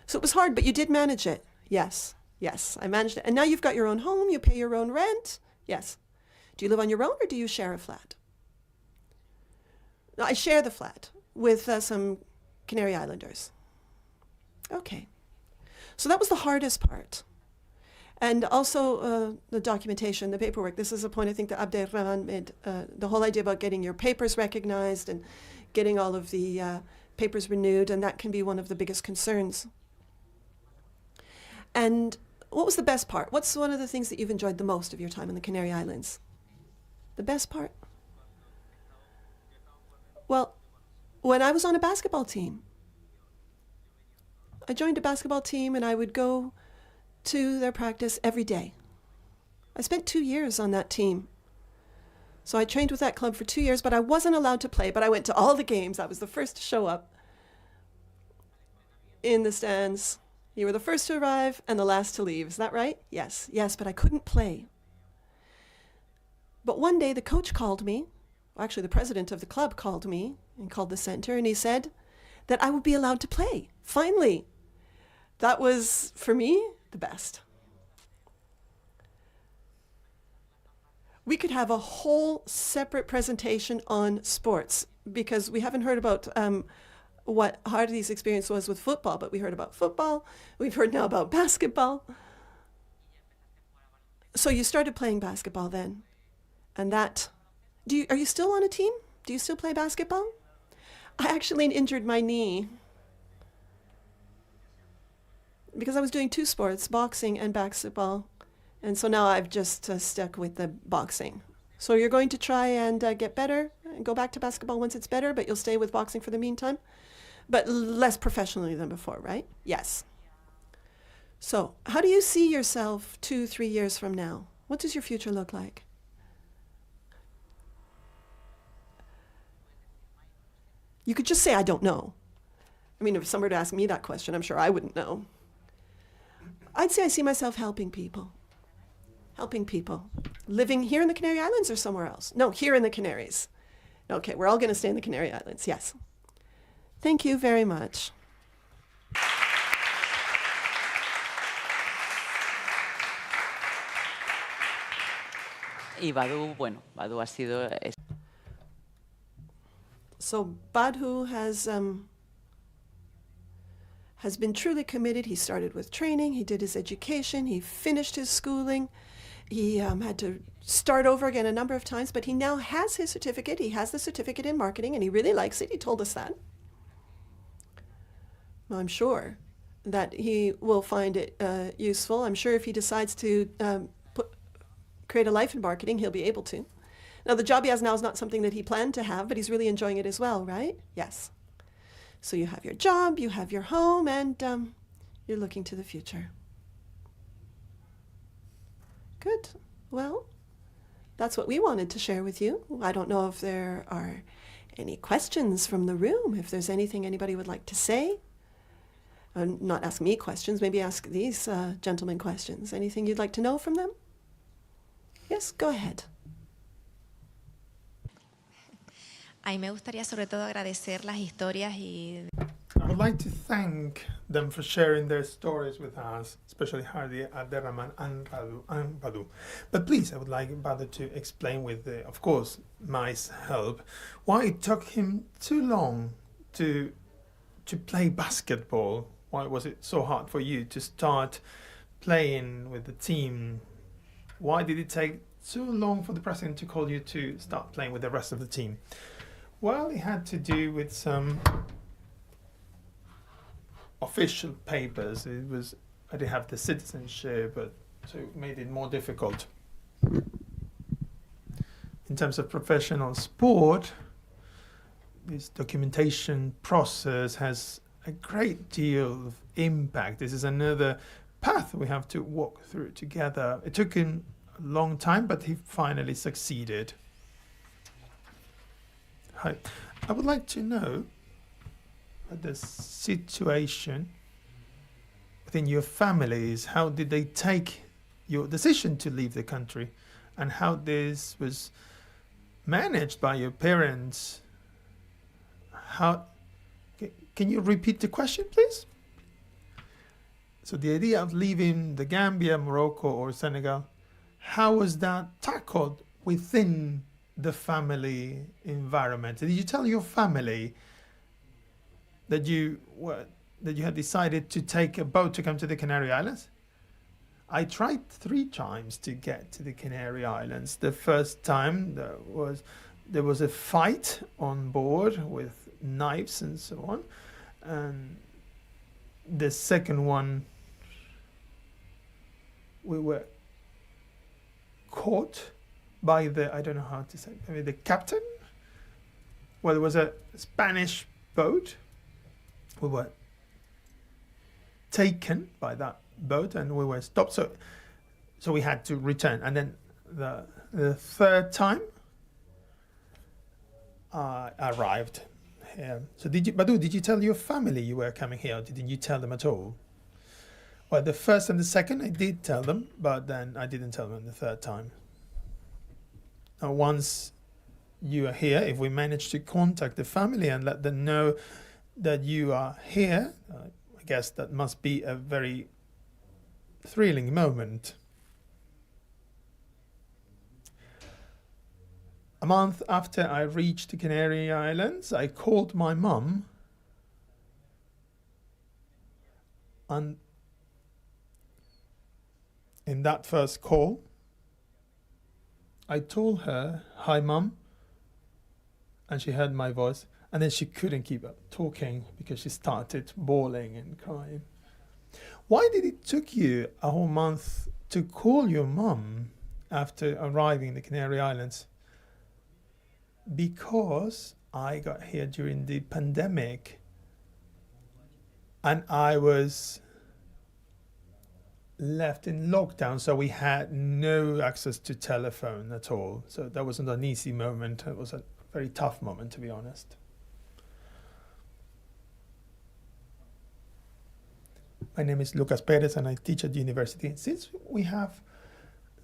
So it was hard, but you did manage it. Yes, yes, I managed it. And now you've got your own home, you pay your own rent. Yes. Do you live on your own, or do you share a flat? No, I share the flat with some Canary Islanders. Okay. So that was the hardest part. And also the documentation, the paperwork. This is a point I think that Abderrahman made. The whole idea about getting your papers recognized and getting all of the papers renewed, and that can be one of the biggest concerns. And what was the best part? What's one of the things that you've enjoyed the most of your time in the Canary Islands? The best part? Well, when I was on a basketball team, I joined a basketball team and I would go to their practice every day. I spent 2 years on that team. So I trained with that club for 2 years, but I wasn't allowed to play, but I went to all the games. I was the first to show up in the stands. You were the first to arrive and the last to leave. Is that right? Yes, yes, but I couldn't play. But one day the coach called me, actually the president of the club called me and called the center, and he said that I would be allowed to play. Finally. That was, for me, the best. We could have a whole separate presentation on sports, because we haven't heard about what Hardy's experience was with football, but we heard about football. We've heard now about basketball. So you started playing basketball then. And that, are you still on a team? Do you still play basketball? I actually injured my knee because I was doing 2 sports, boxing and basketball. And so now I've just stuck with the boxing. So you're going to try and get better and go back to basketball once it's better, but you'll stay with boxing for the meantime, but less professionally than before, right? Yes. So how do you see yourself 2-3 years from now? What does your future look like? You could just say, I don't know. I mean, if someone were to ask me that question, I'm sure I wouldn't know. I'd say I see myself helping people. Helping people. Living here in the Canary Islands or somewhere else? No, here in the Canaries. Okay, we're all going to stay in the Canary Islands, yes. Thank you very much. Y Badu, bueno, Badu ha sido... So Badhu has been truly committed. He started with training, he did his education, he finished his schooling. He had to start over again a number of times, but he now has his certificate. He has the certificate in marketing, and he really likes it. He told us that. I'm sure that he will find it useful. I'm sure if he decides to create a life in marketing, he'll be able to. Now, the job he has now is not something that he planned to have, but he's really enjoying it as well, right? Yes. So you have your job, you have your home, and you're looking to the future. Good. Well, that's what we wanted to share with you. I don't know if there are any questions from the room, if there's anything anybody would like to say. Not ask me questions, maybe ask these gentlemen questions. Anything you'd like to know from them? Yes, go ahead. A mí me gustaría sobre todo agradecer las historias y... I would like to thank them for sharing their stories with us, especially Hardy, Abderrahman and Badu. But please, I would like Badu to explain with, of course, my help, why it took him so long to play basketball. Why was it so hard for you to start playing with the team? Why did it take so long for the president to call you to start playing with the rest of the team? Well, it had to do with some official papers. I didn't have the citizenship, but so it made it more difficult. In terms of professional sport, this documentation process has a great deal of impact. This is another path we have to walk through together. It took him a long time, but he finally succeeded. Hi. I would like to know the situation within your families. How did they take your decision to leave the country, and how this was managed by your parents? How can you repeat the question, please? So the idea of leaving the Gambia, Morocco, or Senegal, how was that tackled within the family environment? Did you tell your family that you had decided to take a boat to come to the Canary Islands? I tried 3 times to get to the Canary Islands. The first time there was a fight on board with knives and so on, and the second one we were caught by the, I don't know how to say, maybe the captain. Well, it was a Spanish boat. We were taken by that boat and we were stopped, so we had to return. And then the third time I arrived here. So Badu, did you tell your family you were coming here, or didn't you tell them at all? Well, the first and the second I did tell them, but then I didn't tell them the third time. Now, once you are here, if we manage to contact the family and let them know that you are here, I guess that must be a very thrilling moment. A month after I reached the Canary Islands, I called my mum, and in that first call, I told her, "Hi, Mum," and she heard my voice, and then she couldn't keep up talking because she started bawling and crying. Why did it took you a whole month to call your mum after arriving in the Canary Islands? Because I got here during the pandemic and I was left in lockdown, so we had no access to telephone at all. So that wasn't an easy moment. It was a very tough moment, to be honest. My name is Lucas Perez and I teach at the university. Since we have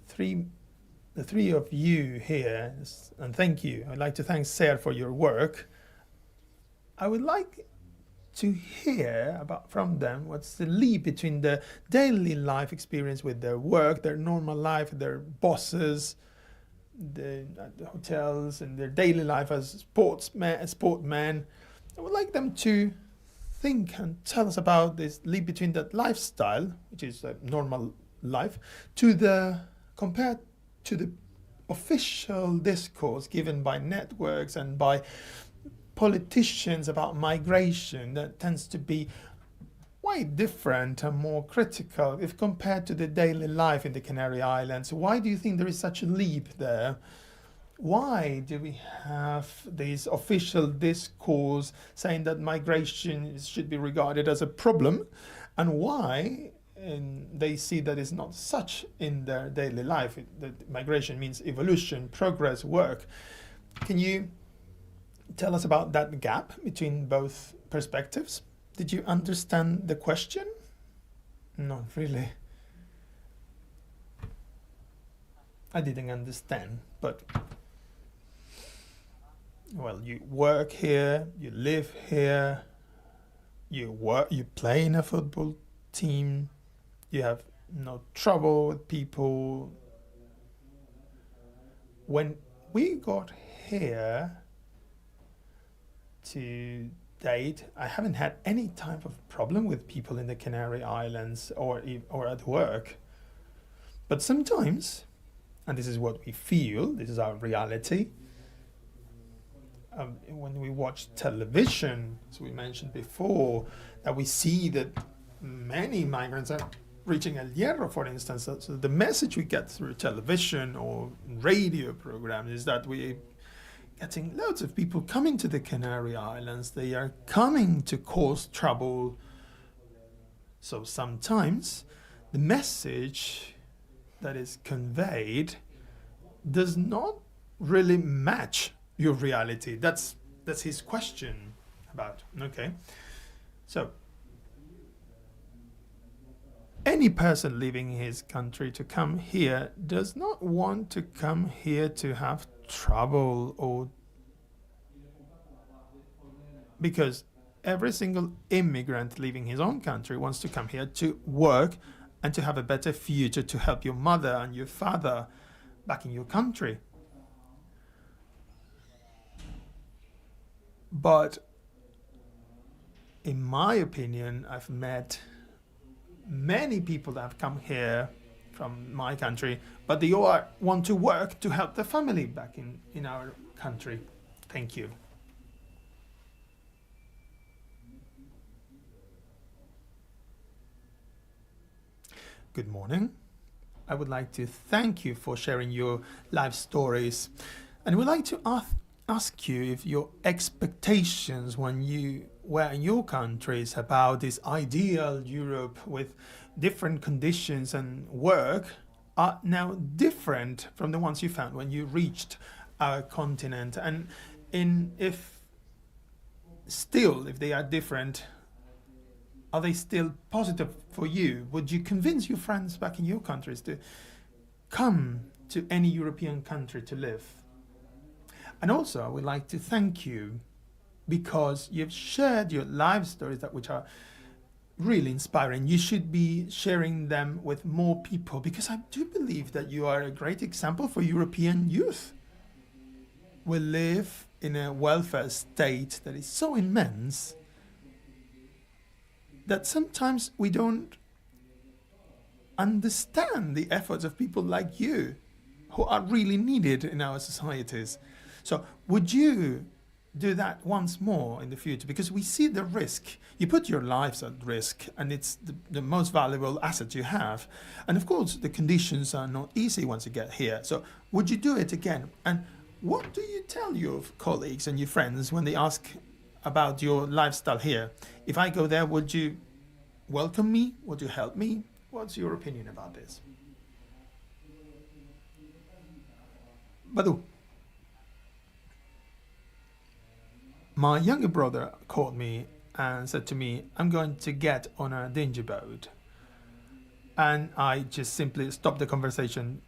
the three of you here, and thank you, I'd like to thank Ser for your work. I would like to hear from them what's the leap between the daily life experience with their work, their normal life, their bosses, the hotels, and their daily life as sportmen. I would like them to think and tell us about this leap between that lifestyle, which is a normal life, compared to the official discourse given by networks and by politicians about migration that tends to be quite different and more critical if compared to the daily life in the Canary Islands. Why do you think there is such a leap there? Why do we have this official discourse saying that migration should be regarded as a problem, and why they see that it's not such in their daily life? That migration means evolution, progress, work. Can you tell us about that gap between both perspectives? Did you understand the question? Not really. I didn't understand, but well, you work here, you live here, you play in a football team, you have no trouble with people. When we got here to date, I haven't had any type of problem with people in the Canary Islands or at work. But sometimes and this is what we feel, this is our reality. When we watch television, as we mentioned before, that we see that many migrants are reaching El Hierro, for instance. So the message we get through television or radio programs is that we're getting loads of people coming to the Canary Islands. They are coming to cause trouble. So sometimes the message that is conveyed does not really match your reality. That's his question about. Okay. So any person leaving his country to come here does not want to come here to have trouble, or because every single immigrant leaving his own country wants to come here to work and to have a better future, to help your mother and your father back in your country. But in my opinion, I've met many people that have come here from my country, but they all want to work to help their family back in our country. Thank you. Good morning. I would like to thank you for sharing your life stories, and I would like to ask you if your expectations when you were in your countries about this ideal Europe with different conditions and work are now different from the ones you found when you reached our continent, and if they are different, are they still positive for you? Would you convince your friends back in your countries to come to any European country to live? And also, I would like to thank you because you've shared your life stories which are really inspiring. You should be sharing them with more people, because I do believe that you are a great example for European youth. We live in a welfare state that is so immense that sometimes we don't understand the efforts of people like you who are really needed in our societies. So would you do that once more in the future? Because we see the risk. You put your lives at risk, and it's the most valuable asset you have. And of course, the conditions are not easy once you get here. So would you do it again? And what do you tell your colleagues and your friends when they ask about your lifestyle here? If I go there, would you welcome me? Would you help me? What's your opinion about this? Badu. My younger brother called me and said to me, I'm going to get on a dingy boat. And I just simply stopped the conversation.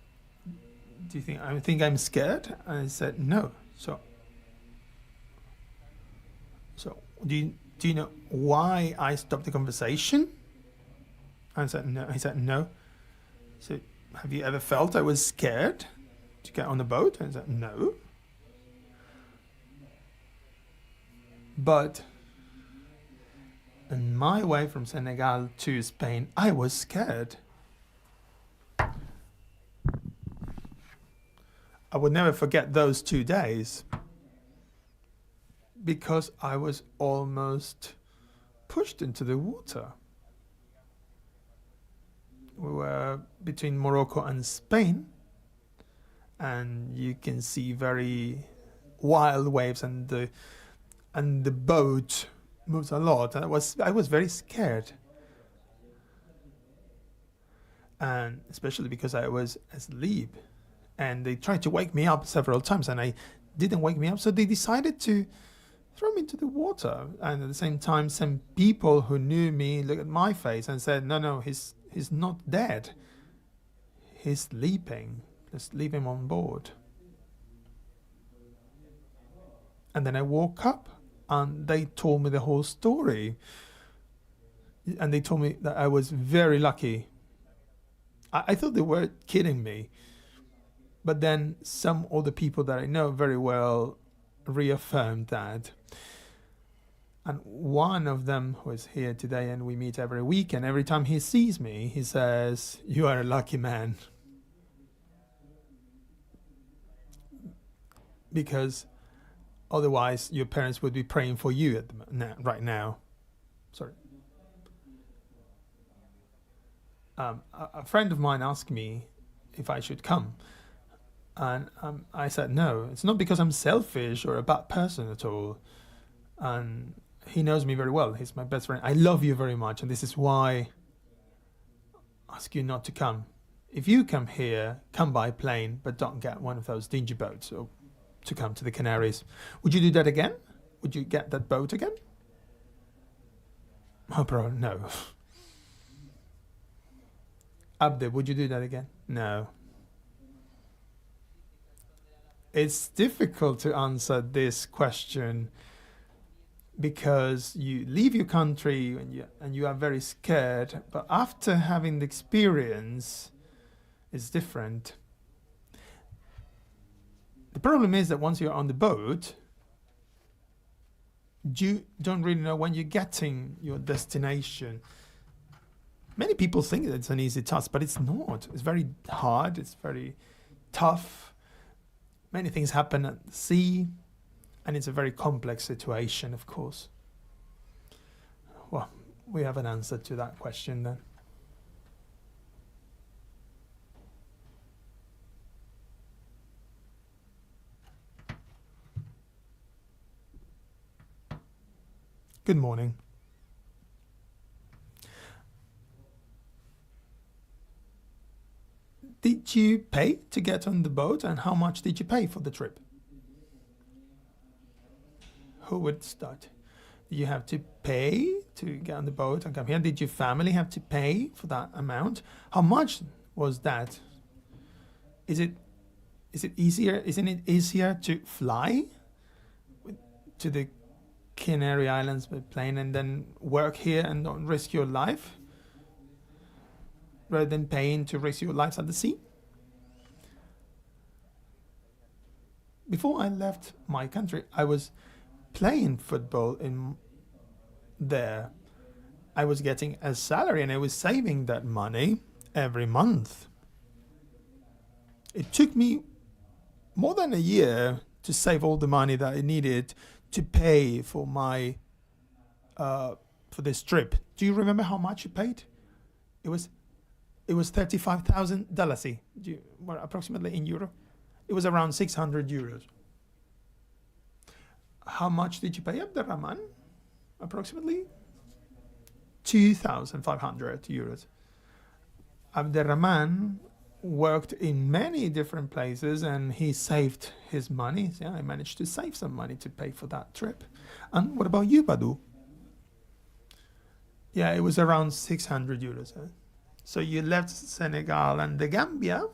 Do you think I'm scared? And I said, no. So do you know why I stopped the conversation? I said, no. He said, no. So have you ever felt I was scared to get on the boat? And I said, no. But on my way from Senegal to Spain, I was scared. I would never forget those 2 days because I was almost pushed into the water. We were between Morocco and Spain, and you can see very wild waves, and the boat moves a lot, and I was very scared, and especially because I was asleep, and they tried to wake me up several times, and I didn't wake me up, so they decided to throw me into the water. And at the same time, some people who knew me looked at my face and said, no, he's not dead, he's sleeping, just leave him on board. And then I woke up, and they told me the whole story. And they told me that I was very lucky. I thought they were kidding me. But then some other people that I know very well reaffirmed that. And one of them was here today, and we meet every week. And every time he sees me, he says, you are a lucky man. because otherwise your parents would be praying for you right now. Sorry. A friend of mine asked me if I should come, and I said no. It's not because I'm selfish or a bad person at all, and he knows me very well. He's my best friend. I love you very much, and this is why I ask you not to come. If you come here, come by plane, but don't get one of those dingy boats or to come to the Canaries. Would you do that again? Would you get that boat again? Oh, bro, no. Abde, would you do that again? No. It's difficult to answer this question because you leave your country and you are very scared, but after having the experience, it's different. The problem is that once you're on the boat, you don't really know when you're getting your destination. Many people think that it's an easy task, but it's not. It's very hard, it's very tough. Many things happen at sea, and it's a very complex situation, of course. Well, we have an answer to that question then. Good morning. Did you pay to get on the boat, and how much did you pay for the trip? Who would start? Did you have to pay to get on the boat and come here? Did your family have to pay for that amount? How much was that? Isn't it easier to fly to the Canary Islands by plane and then work here and not risk your life rather than paying to risk your lives at the sea? Before I left my country, I was playing football in there. I was getting a salary and I was saving that money every month. It took me more than a year to save all the money that I needed to pay for my for this trip. Do you remember how much you paid? It was $35,000. Well, approximately in euro. It was around 600 euros. How much did you pay Abderrahman? Approximately 2,500 euros. Abderrahman worked in many different places and he saved his money. Yeah, I managed to save some money to pay for that trip. And what about you, Badu? Yeah, it was around 600 euros. So you left Senegal and the Gambia,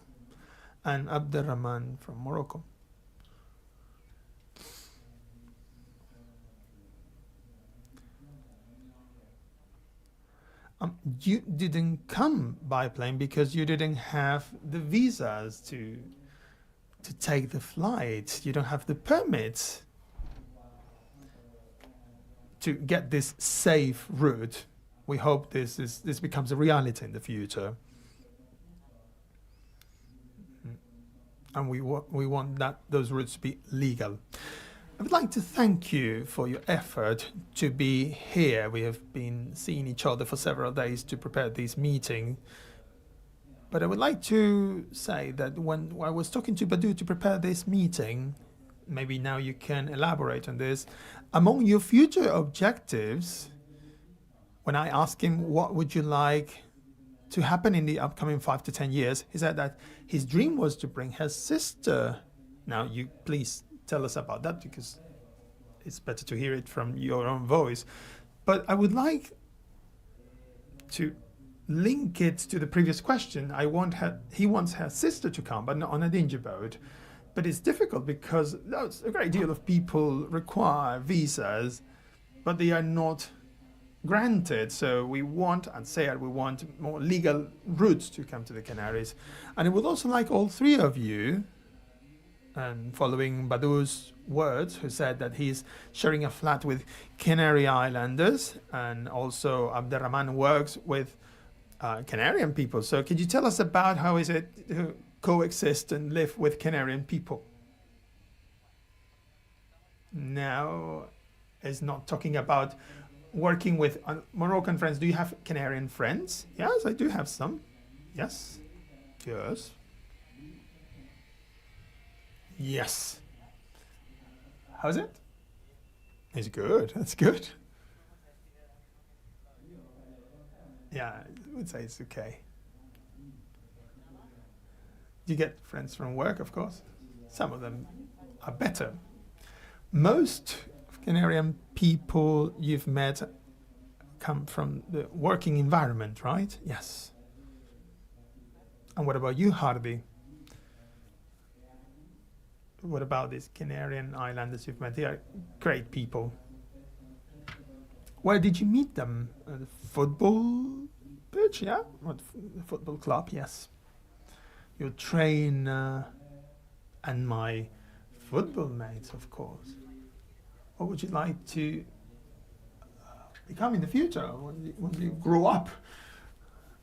and Abderrahman from Morocco. You didn't come by plane because you didn't have the visas to take the flight. You don't have the permits to get this safe route. We hope this becomes a reality in the future, and we want those routes to be legal. I would like to thank you for your effort to be here. We have been seeing each other for several days to prepare this meeting. But I would like to say that when I was talking to Badu to prepare this meeting, maybe now you can elaborate on this, among your future objectives, when I asked him what would you like to happen in the upcoming 5 to 10 years, he said that his dream was to bring his sister. Now, you please tell us about that because it's better to hear it from your own voice. But I would like to link it to the previous question. He wants her sister to come, but not on a dingy boat. But it's difficult because a great deal of people require visas, but they are not granted. So we want more legal routes to come to the Canaries. And I would also like all three of you, and following Badu's words, who said that he's sharing a flat with Canary Islanders, and also Abderrahman works with Canarian people. So could you tell us about how is it to coexist and live with Canarian people? now is not talking about working with Moroccan friends. Do you have Canarian friends? Yes, I do have some. Yes. Yes. Yes. How's it? It's good. That's good. Yeah, I would say it's okay. You get friends from work, of course. Some of them are better. Most of Canarian people you've met come from the working environment, right? Yes. And what about you, Hardy? What about these Canarian islanders you've met? They are great people. Where did you meet them? At the football pitch, yeah? What football club, yes. Your trainer and my football mates, of course. What would you like to become in the future when you grow up?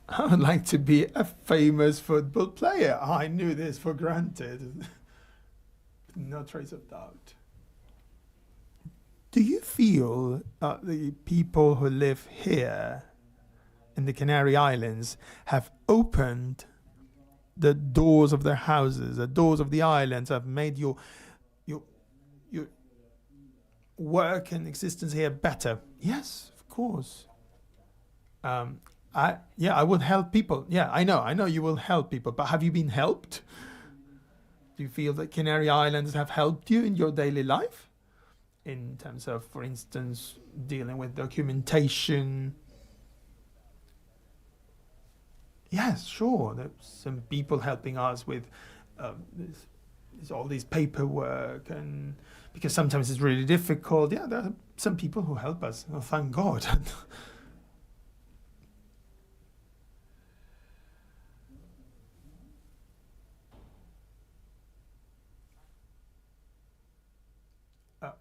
I would like to be a famous football player. I knew this for granted. No trace of doubt. Do you feel that the people who live here in the Canary Islands have opened the doors of their houses, the doors of the islands, have made your work and existence here better? Yes, of course. I would help people. Yeah, I know you will help people, but have you been helped? Do you feel that Canary Islands have helped you in your daily life? In terms of, for instance, dealing with documentation? Yes, sure. There's some people helping us with all these paperwork, and because sometimes it's really difficult. Yeah, there are some people who help us. Oh, thank God.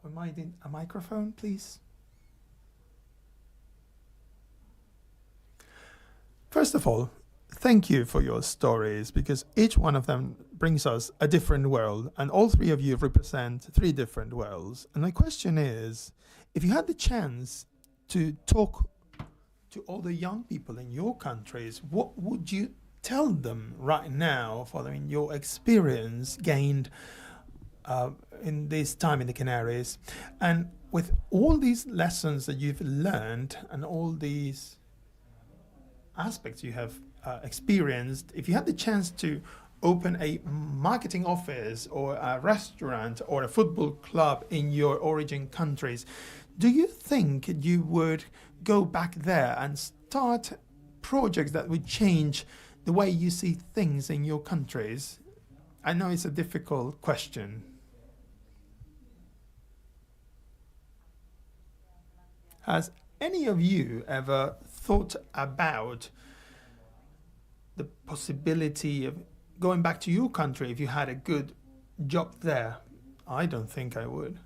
We might need a microphone, please. First of all, thank you for your stories, because each one of them brings us a different world, and all three of you represent three different worlds. And my question is, if you had the chance to talk to all the young people in your countries, what would you tell them right now following your experience gained in this time in the Canaries? And with all these lessons that you've learned and all these aspects you have experienced, if you had the chance to open a marketing office or a restaurant or a football club in your origin countries, do you think you would go back there and start projects that would change the way you see things in your countries? I know it's a difficult question. Has any of you ever thought about the possibility of going back to your country if you had a good job there? I don't think I would.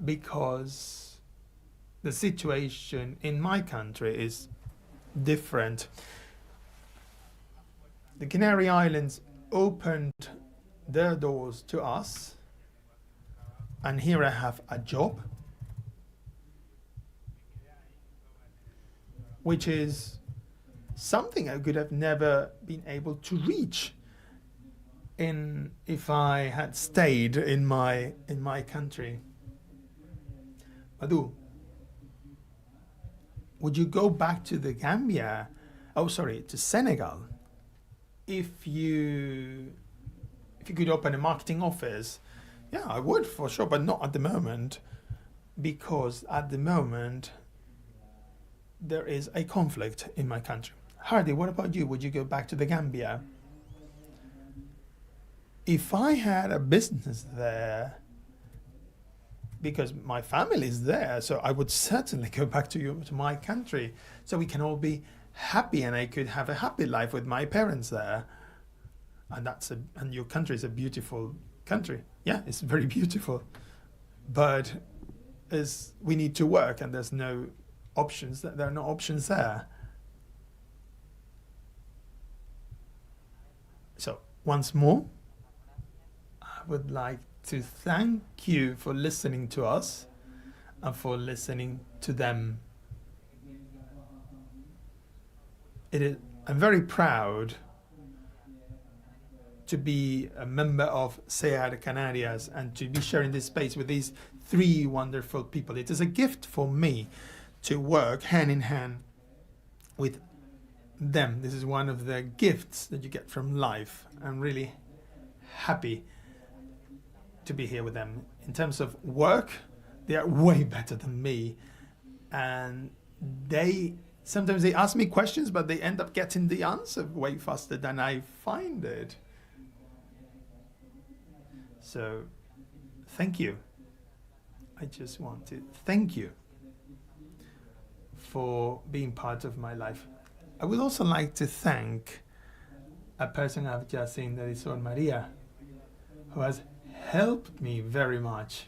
Because the situation in my country is different. The Canary Islands opened their doors to us, and here I have a job, which is something I could have never been able to reach if I had stayed in my country. Madhu, would you go back to the Gambia? To Senegal, if you could open a marketing office? Yeah, I would for sure, but not at the moment, because at the moment there is a conflict in my country. Hardy, what about you? Would you go back to the Gambia? If I had a business there, because my family is there, so I would certainly go back to my country, so we can all be happy, and I could have a happy life with my parents there. And your country is a beautiful country. Yeah, it's very beautiful, but we need to work, and there's no options. There are no options there. So once more, I would like to thank you for listening to us and for listening to them. I'm very proud to be a member of SEAR Canarias and to be sharing this space with these three wonderful people. It is a gift for me to work hand in hand with them. This is one of the gifts that you get from life. I'm really happy to be here with them. In terms of work, they are way better than me, and sometimes they ask me questions, but they end up getting the answer way faster than I find it. So thank you. I just want to thank you for being part of my life. I would also like to thank a person I've just seen, that is Sol Maria, who has helped me very much.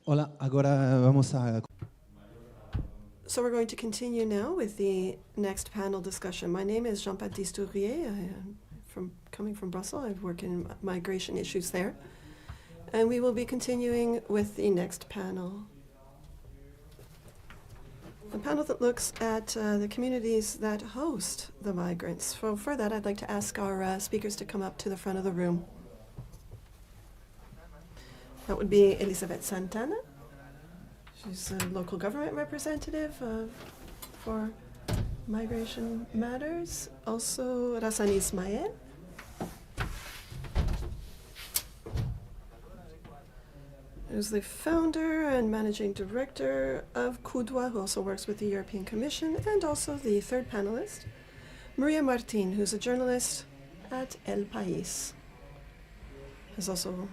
Hola, agora vamos a... So we're going to continue now with the next panel discussion. My name is Jean-Baptiste Ourier. I am coming from Brussels. I work in migration issues there. And we will be continuing with the next panel. A panel that looks at the communities that host the migrants. So for that, I'd like to ask our speakers to come up to the front of the room. That would be Elizabeth Santana. She's a local government representative for migration matters. Also, Rassan Ismail. Who's the founder and managing director of CUDWA, who also works with the European Commission, and also the third panelist, Maria Martin, who's a journalist at El País. Is also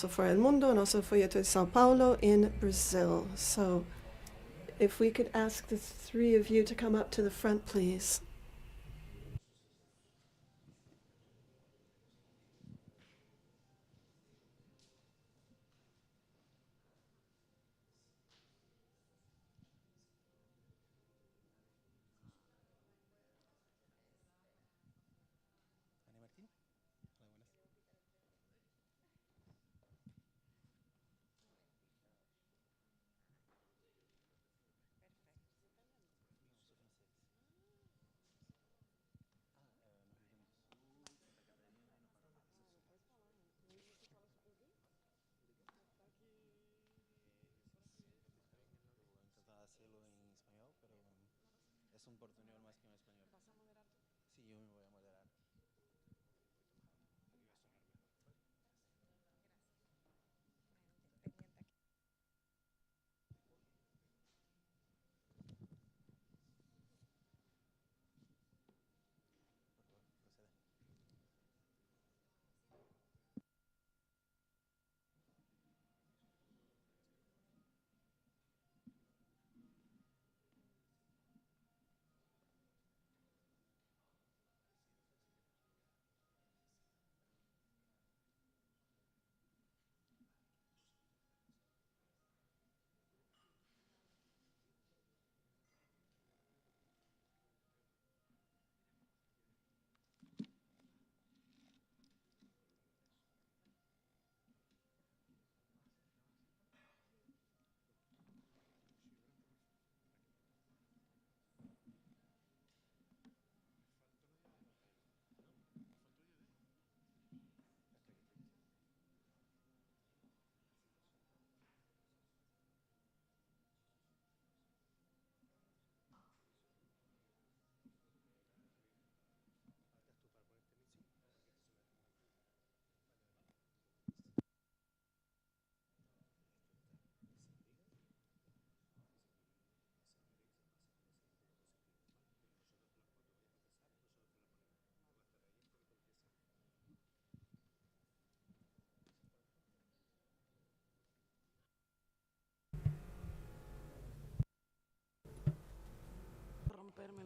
for El Mundo and also for Folleto de Sao Paulo in Brazil. So if we could ask the three of you to come up to the front, please.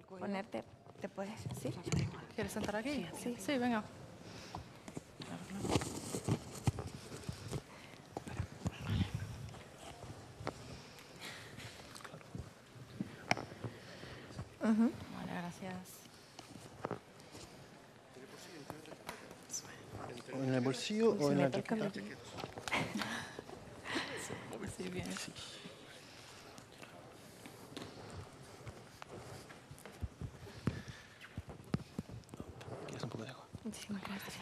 Ponerte, ¿te puedes? ¿Sí? ¿Quieres sentar aquí? Sí. Sí, venga. Vale, gracias. ¿O en el bolsillo o en la chaqueta? Sí, bien. ¿Quieres un poco de agua? Muchísimas gracias.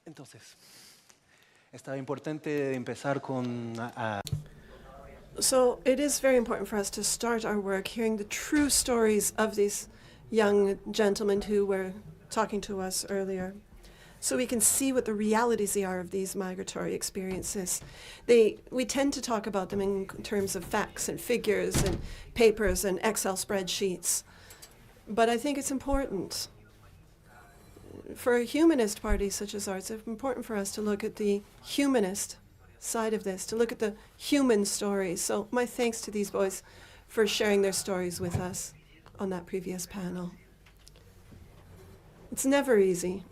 Entonces, estaba importante empezar con So it is very important for us to start our work hearing the true stories of these young gentlemen who were talking to us earlier, so we can see what the realities are of these migratory experiences. We tend to talk about them in terms of facts and figures and papers and Excel spreadsheets, but I think it's important. For a humanist party such as ours, it's important for us to look at the humanist side of this, to look at the human stories. So my thanks to these boys for sharing their stories with us on that previous panel. It's never easy.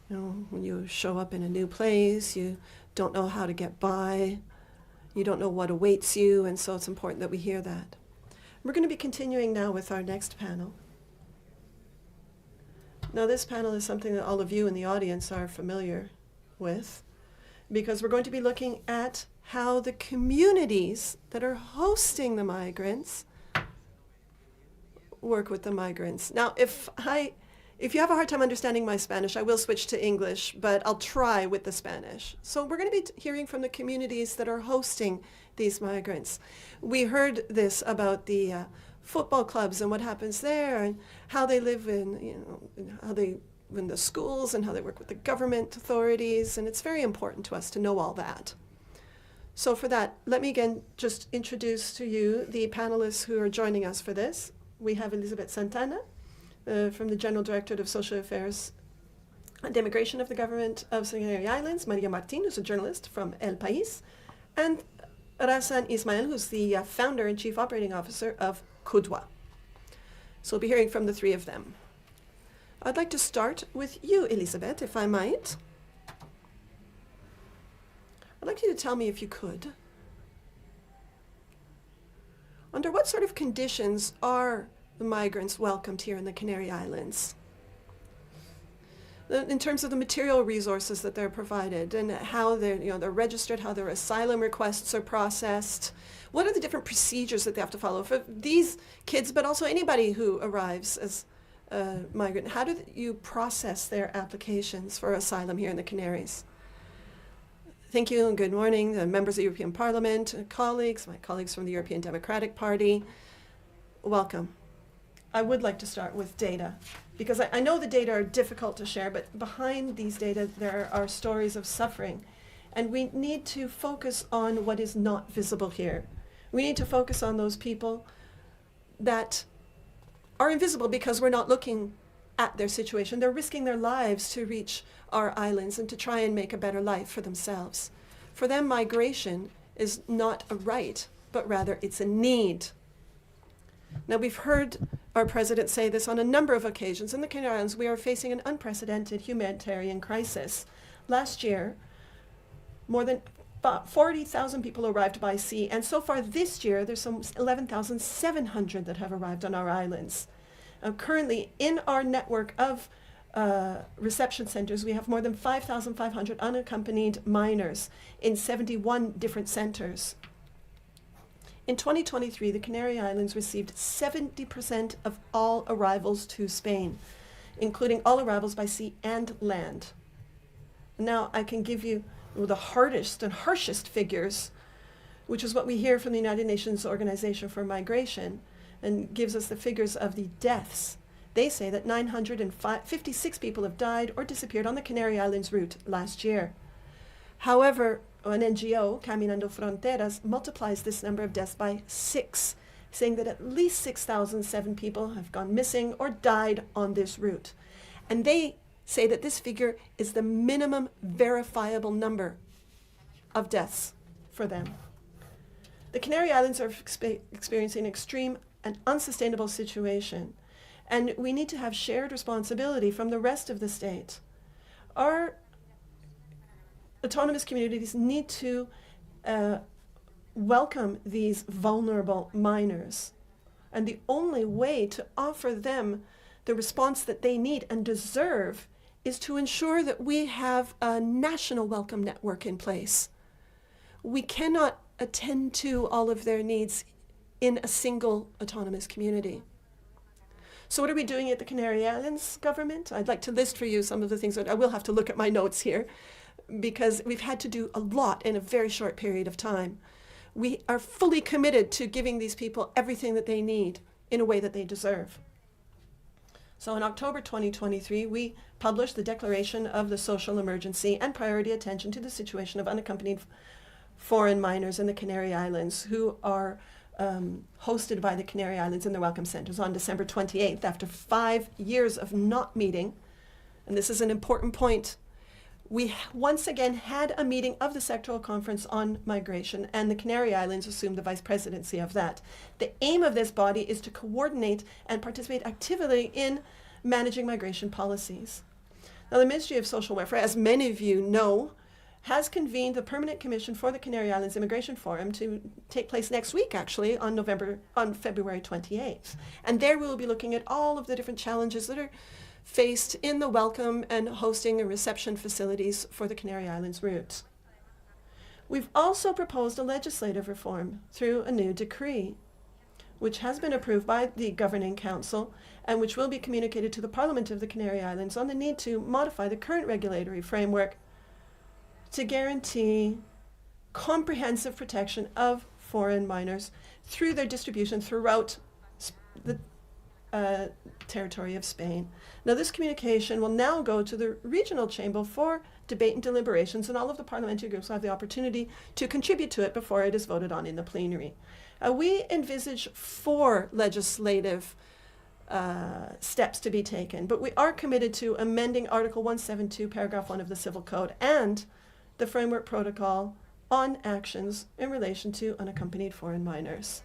You know, when you show up in a new place, you don't know how to get by, you don't know what awaits you, and so it's important that we hear that. We're going to be continuing now with our next panel. Now, this panel is something that all of you in the audience are familiar with, because we're going to be looking at how the communities that are hosting the migrants work with the migrants. Now, if you have a hard time understanding my Spanish, I will switch to English, but I'll try with the Spanish. So we're going to be hearing from the communities that are hosting these migrants. We heard this about the football clubs and what happens there, and how they live in the schools, and how they work with the government authorities, and it's very important to us to know all that. So for that, let me again just introduce to you the panelists who are joining us for this. We have Elizabeth Santana from the General Directorate of Social Affairs and Immigration of the Government of the Canary Islands, Maria Martin, who's a journalist from El País, and Razan Ismail, who's the founder and chief operating officer of Kudwa. So we'll be hearing from the three of them. I'd like to start with you, Elizabeth, if I might. I'd like you to tell me, if you could, under what sort of conditions are the migrants welcomed here in the Canary Islands? In terms of the material resources that they're provided, and how they're registered, how their asylum requests are processed. What are the different procedures that they have to follow for these kids, but also anybody who arrives as a migrant? How do you process their applications for asylum here in the Canaries? Thank you and good morning, the members of the European Parliament, colleagues, my colleagues from the European Democratic Party. Welcome. I would like to start with data, because I know the data are difficult to share, but behind these data there are stories of suffering, and we need to focus on what is not visible here. We need to focus on those people that are invisible because we're not looking at their situation. They're risking their lives to reach our islands and to try and make a better life for themselves. For them, migration is not a right, but rather it's a need. Now, we've heard our president say this on a number of occasions. In the Canary Islands, we are facing an unprecedented humanitarian crisis. Last year, more than 40,000 people arrived by sea, and so far this year, there's some 11,700 that have arrived on our islands. Currently, in our network of reception centers, we have more than 5,500 unaccompanied minors in 71 different centers. In 2023, the Canary Islands received 70% of all arrivals to Spain, including all arrivals by sea and land. Now, I can give you the hardest and harshest figures, which is what we hear from the United Nations Organization for Migration, and gives us the figures of the deaths. They say that 956 people have died or disappeared on the Canary Islands route last year. However, an NGO, Caminando Fronteras, multiplies this number of deaths by 6, saying that at least 6,007 people have gone missing or died on this route. And they say that this figure is the minimum verifiable number of deaths for them. The Canary Islands are experiencing an extreme and unsustainable situation, and we need to have shared responsibility from the rest of the state. Our autonomous communities need to welcome these vulnerable minors, and the only way to offer them the response that they need and deserve is to ensure that we have a national welcome network in place. We cannot attend to all of their needs in a single autonomous community. So what are we doing at the Canary Islands government? I'd like to list for you some of the things that I will have to look at my notes here because we've had to do a lot in a very short period of time. We are fully committed to giving these people everything that they need in a way that they deserve. So in October 2023, we published the Declaration of the Social Emergency and Priority Attention to the Situation of Unaccompanied Foreign Minors in the Canary Islands who are hosted by the Canary Islands in their welcome centers on December 28th, after 5 years of not meeting. And this is an important point. We once again had a meeting of the sectoral conference on migration, and the Canary Islands assumed the vice presidency of that. The aim of this body is to coordinate and participate actively in managing migration policies. Now, the Ministry of Social Welfare, as many of you know, has convened the Permanent Commission for the Canary Islands Immigration Forum to take place next week, actually, on February 28th. And there we will be looking at all of the different challenges that are faced in the welcome and hosting and reception facilities for the Canary Islands route. We've also proposed a legislative reform through a new decree, which has been approved by the Governing Council and which will be communicated to the Parliament of the Canary Islands on the need to modify the current regulatory framework to guarantee comprehensive protection of foreign minors through their distribution throughout the territory of Spain. Now, this communication will now go to the regional chamber for debate and deliberations, and all of the parliamentary groups will have the opportunity to contribute to it before it is voted on in the plenary. We envisage 4 legislative steps to be taken, but we are committed to amending Article 172, Paragraph 1 of the Civil Code and the Framework Protocol on actions in relation to unaccompanied foreign minors.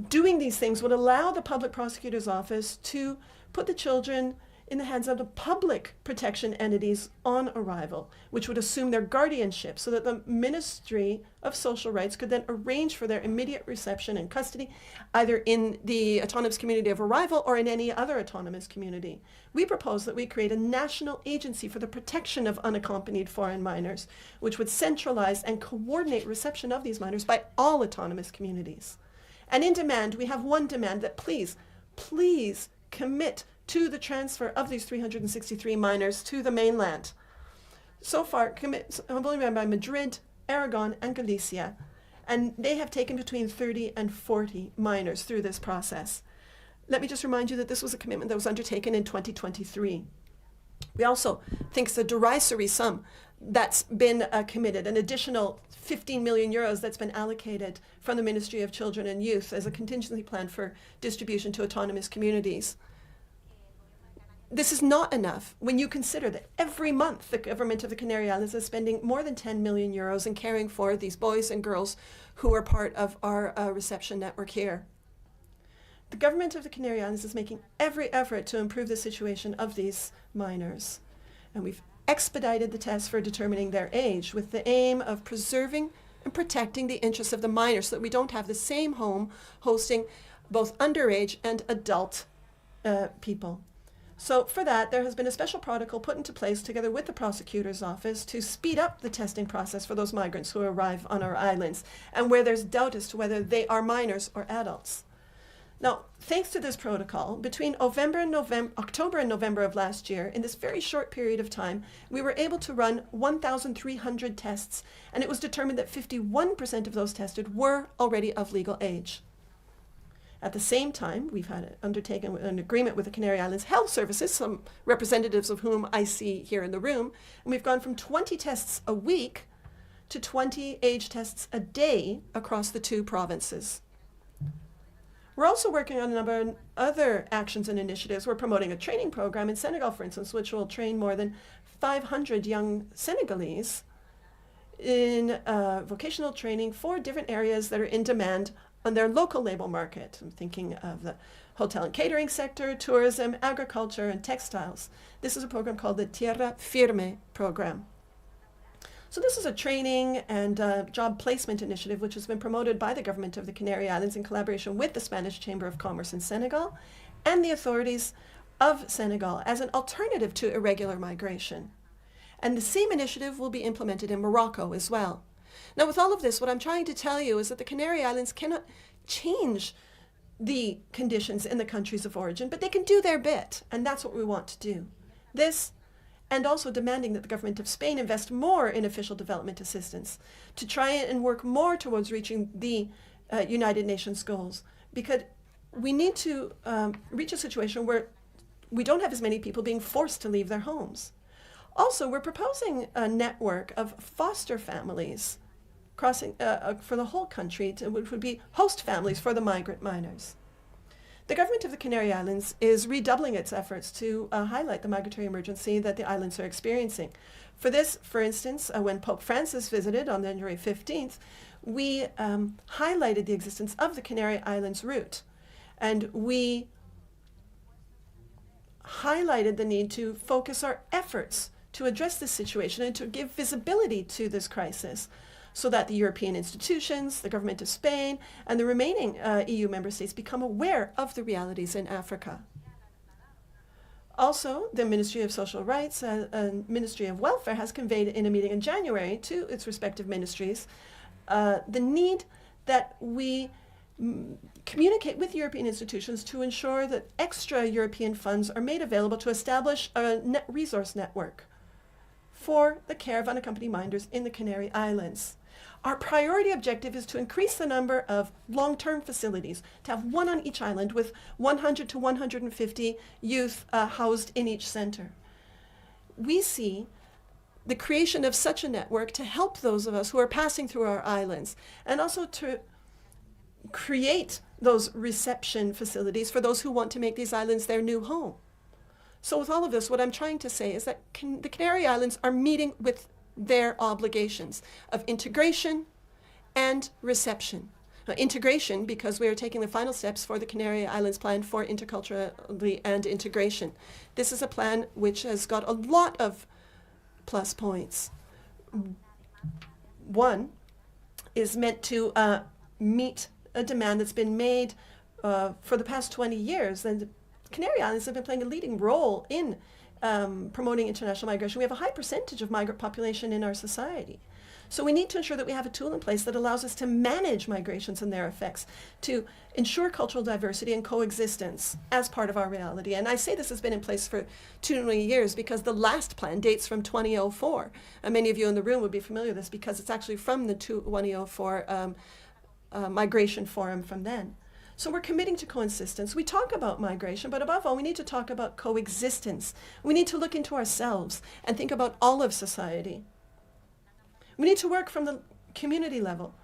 Doing these things would allow the Public Prosecutor's Office to put the children in the hands of the public protection entities on arrival, which would assume their guardianship so that the Ministry of Social Rights could then arrange for their immediate reception and custody, either in the autonomous community of arrival or in any other autonomous community. We propose that we create a national agency for the protection of unaccompanied foreign minors, which would centralize and coordinate reception of these minors by all autonomous communities. And in demand, we have one demand that please commit to the transfer of these 363 minors to the mainland. So far, commits have only been by Madrid, Aragon, and Galicia, and they have taken between 30 and 40 minors through this process. Let me just remind you that this was a commitment that was undertaken in 2023. We also think it's a derisory sum that's been committed, an additional 15 million euros that's been allocated from the Ministry of Children and Youth as a contingency plan for distribution to autonomous communities. This is not enough when you consider that every month the government of the Canary Islands is spending more than 10 million euros in caring for these boys and girls who are part of our reception network here. The government of the Canary Islands is making every effort to improve the situation of these minors, and we've expedited the tests for determining their age with the aim of preserving and protecting the interests of the minors so that we don't have the same home hosting both underage and adult people. So for that, there has been a special protocol put into place together with the prosecutor's office to speed up the testing process for those migrants who arrive on our islands and where there's doubt as to whether they are minors or adults. Now, thanks to this protocol, between October and November of last year, in this very short period of time, we were able to run 1,300 tests, and it was determined that 51% of those tested were already of legal age. At the same time, we've had undertaken an agreement with the Canary Islands Health Services, some representatives of whom I see here in the room, and we've gone from 20 tests a week to 20 age tests a day across the 2 provinces. We're also working on a number of other actions and initiatives. We're promoting a training program in Senegal, for instance, which will train more than 500 young Senegalese in vocational training for different areas that are in demand on their local labor market. I'm thinking of the hotel and catering sector, tourism, agriculture, and textiles. This is a program called the Tierra Firme program. So this is a training and job placement initiative which has been promoted by the government of the Canary Islands in collaboration with the Spanish Chamber of Commerce in Senegal and the authorities of Senegal as an alternative to irregular migration. And the same initiative will be implemented in Morocco as well. Now, with all of this, what I'm trying to tell you is that the Canary Islands cannot change the conditions in the countries of origin, but they can do their bit, and that's what we want to do. This, and also demanding that the government of Spain invest more in official development assistance to try and work more towards reaching the United Nations goals, because we need to reach a situation where we don't have as many people being forced to leave their homes. Also, we're proposing a network of foster families crossing for the whole country, which would be host families for the migrant minors. The government of the Canary Islands is redoubling its efforts to highlight the migratory emergency that the islands are experiencing. For this, for instance, when Pope Francis visited on January 15th, we highlighted the existence of the Canary Islands route, and we highlighted the need to focus our efforts to address this situation and to give visibility to this crisis so that the European institutions, the government of Spain, and the remaining EU member states become aware of the realities in Africa. Also, the Ministry of Social Rights and Ministry of Welfare has conveyed in a meeting in January to its respective ministries the need that we communicate with European institutions to ensure that extra European funds are made available to establish a resource network for the care of unaccompanied minors in the Canary Islands. Our priority objective is to increase the number of long-term facilities, to have one on each island with 100 to 150 youth housed in each center. We see the creation of such a network to help those of us who are passing through our islands, and also to create those reception facilities for those who want to make these islands their new home. So with all of this, what I'm trying to say is that the Canary Islands are meeting with their obligations of integration and reception. Integration, because we are taking the final steps for the Canary Islands plan for interculturality and integration. This is a plan which has got a lot of plus points. One is meant to meet a demand that's been made for the past 20 years. And the Canary Islands have been playing a leading role in promoting international migration. We have a high percentage of migrant population in our society. So we need to ensure that we have a tool in place that allows us to manage migrations and their effects, to ensure cultural diversity and coexistence as part of our reality. And I say this has been in place for 20 years because the last plan dates from 2004. And many of you in the room would be familiar with this because it's actually from the 2004 Migration Forum from then. So we're committing to coexistence. We talk about migration, but above all, we need to talk about coexistence. We need to look into ourselves and think about all of society. We need to work from the community level.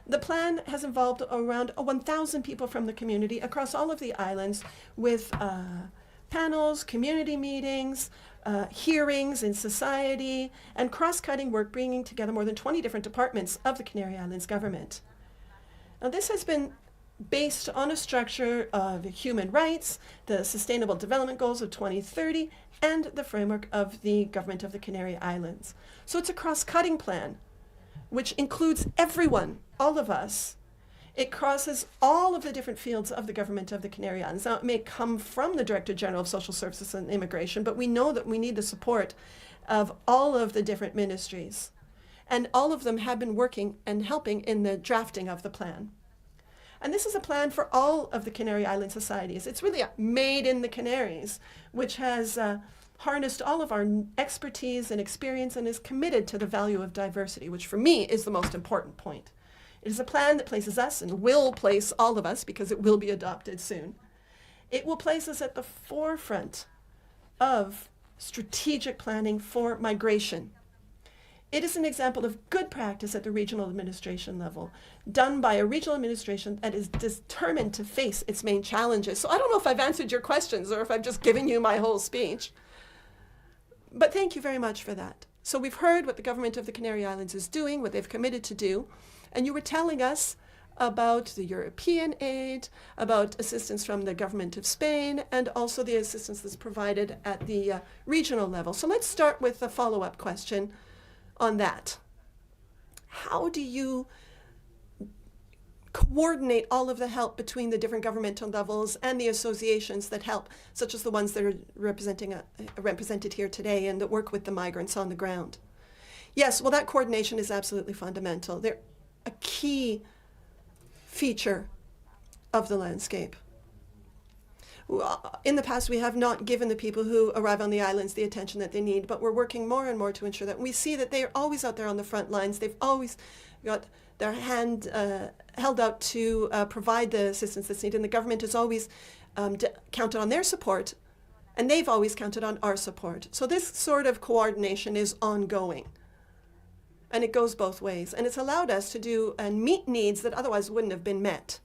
The plan has involved around 1,000 people from the community across all of the islands with panels, community meetings, hearings in society, and cross-cutting work bringing together more than 20 different departments of the Canary Islands government. Now, this has been based on a structure of human rights, the Sustainable Development Goals of 2030, and the framework of the government of the Canary Islands. So it's a cross-cutting plan, which includes everyone, all of us. It crosses all of the different fields of the government of the Canary Islands. Now, it may come from the Director General of Social Services and Immigration, but we know that we need the support of all of the different ministries. And all of them have been working and helping in the drafting of the plan. And this is a plan for all of the Canary Island societies. It's really made in the Canaries, which has harnessed all of our expertise and experience and is committed to the value of diversity, which for me is the most important point. It is a plan that places us, and will place all of us, because it will be adopted soon. It will place us at the forefront of strategic planning for migration. It is an example of good practice at the regional administration level, done by a regional administration that is determined to face its main challenges. So I don't know if I've answered your questions or if I've just given you my whole speech. But thank you very much for that. So we've heard what the government of the Canary Islands is doing, what they've committed to do, and you were telling us about the European aid, about assistance from the government of Spain, and also the assistance that's provided at the regional level. So let's start with a follow-up question on that. How do you coordinate all of the help between the different governmental levels and the associations that help, such as the ones that are represented here today and that work with the migrants on the ground? Yes, well, that coordination is absolutely fundamental. They're a key feature of the landscape. In the past, we have not given the people who arrive on the islands the attention that they need, but we're working more and more to ensure that we see that they are always out there on the front lines. They've always got their hand held out to provide the assistance that's needed, and the government has always counted on their support, and they've always counted on our support. So this sort of coordination is ongoing, and it goes both ways, and it's allowed us to do and meet needs that otherwise wouldn't have been met.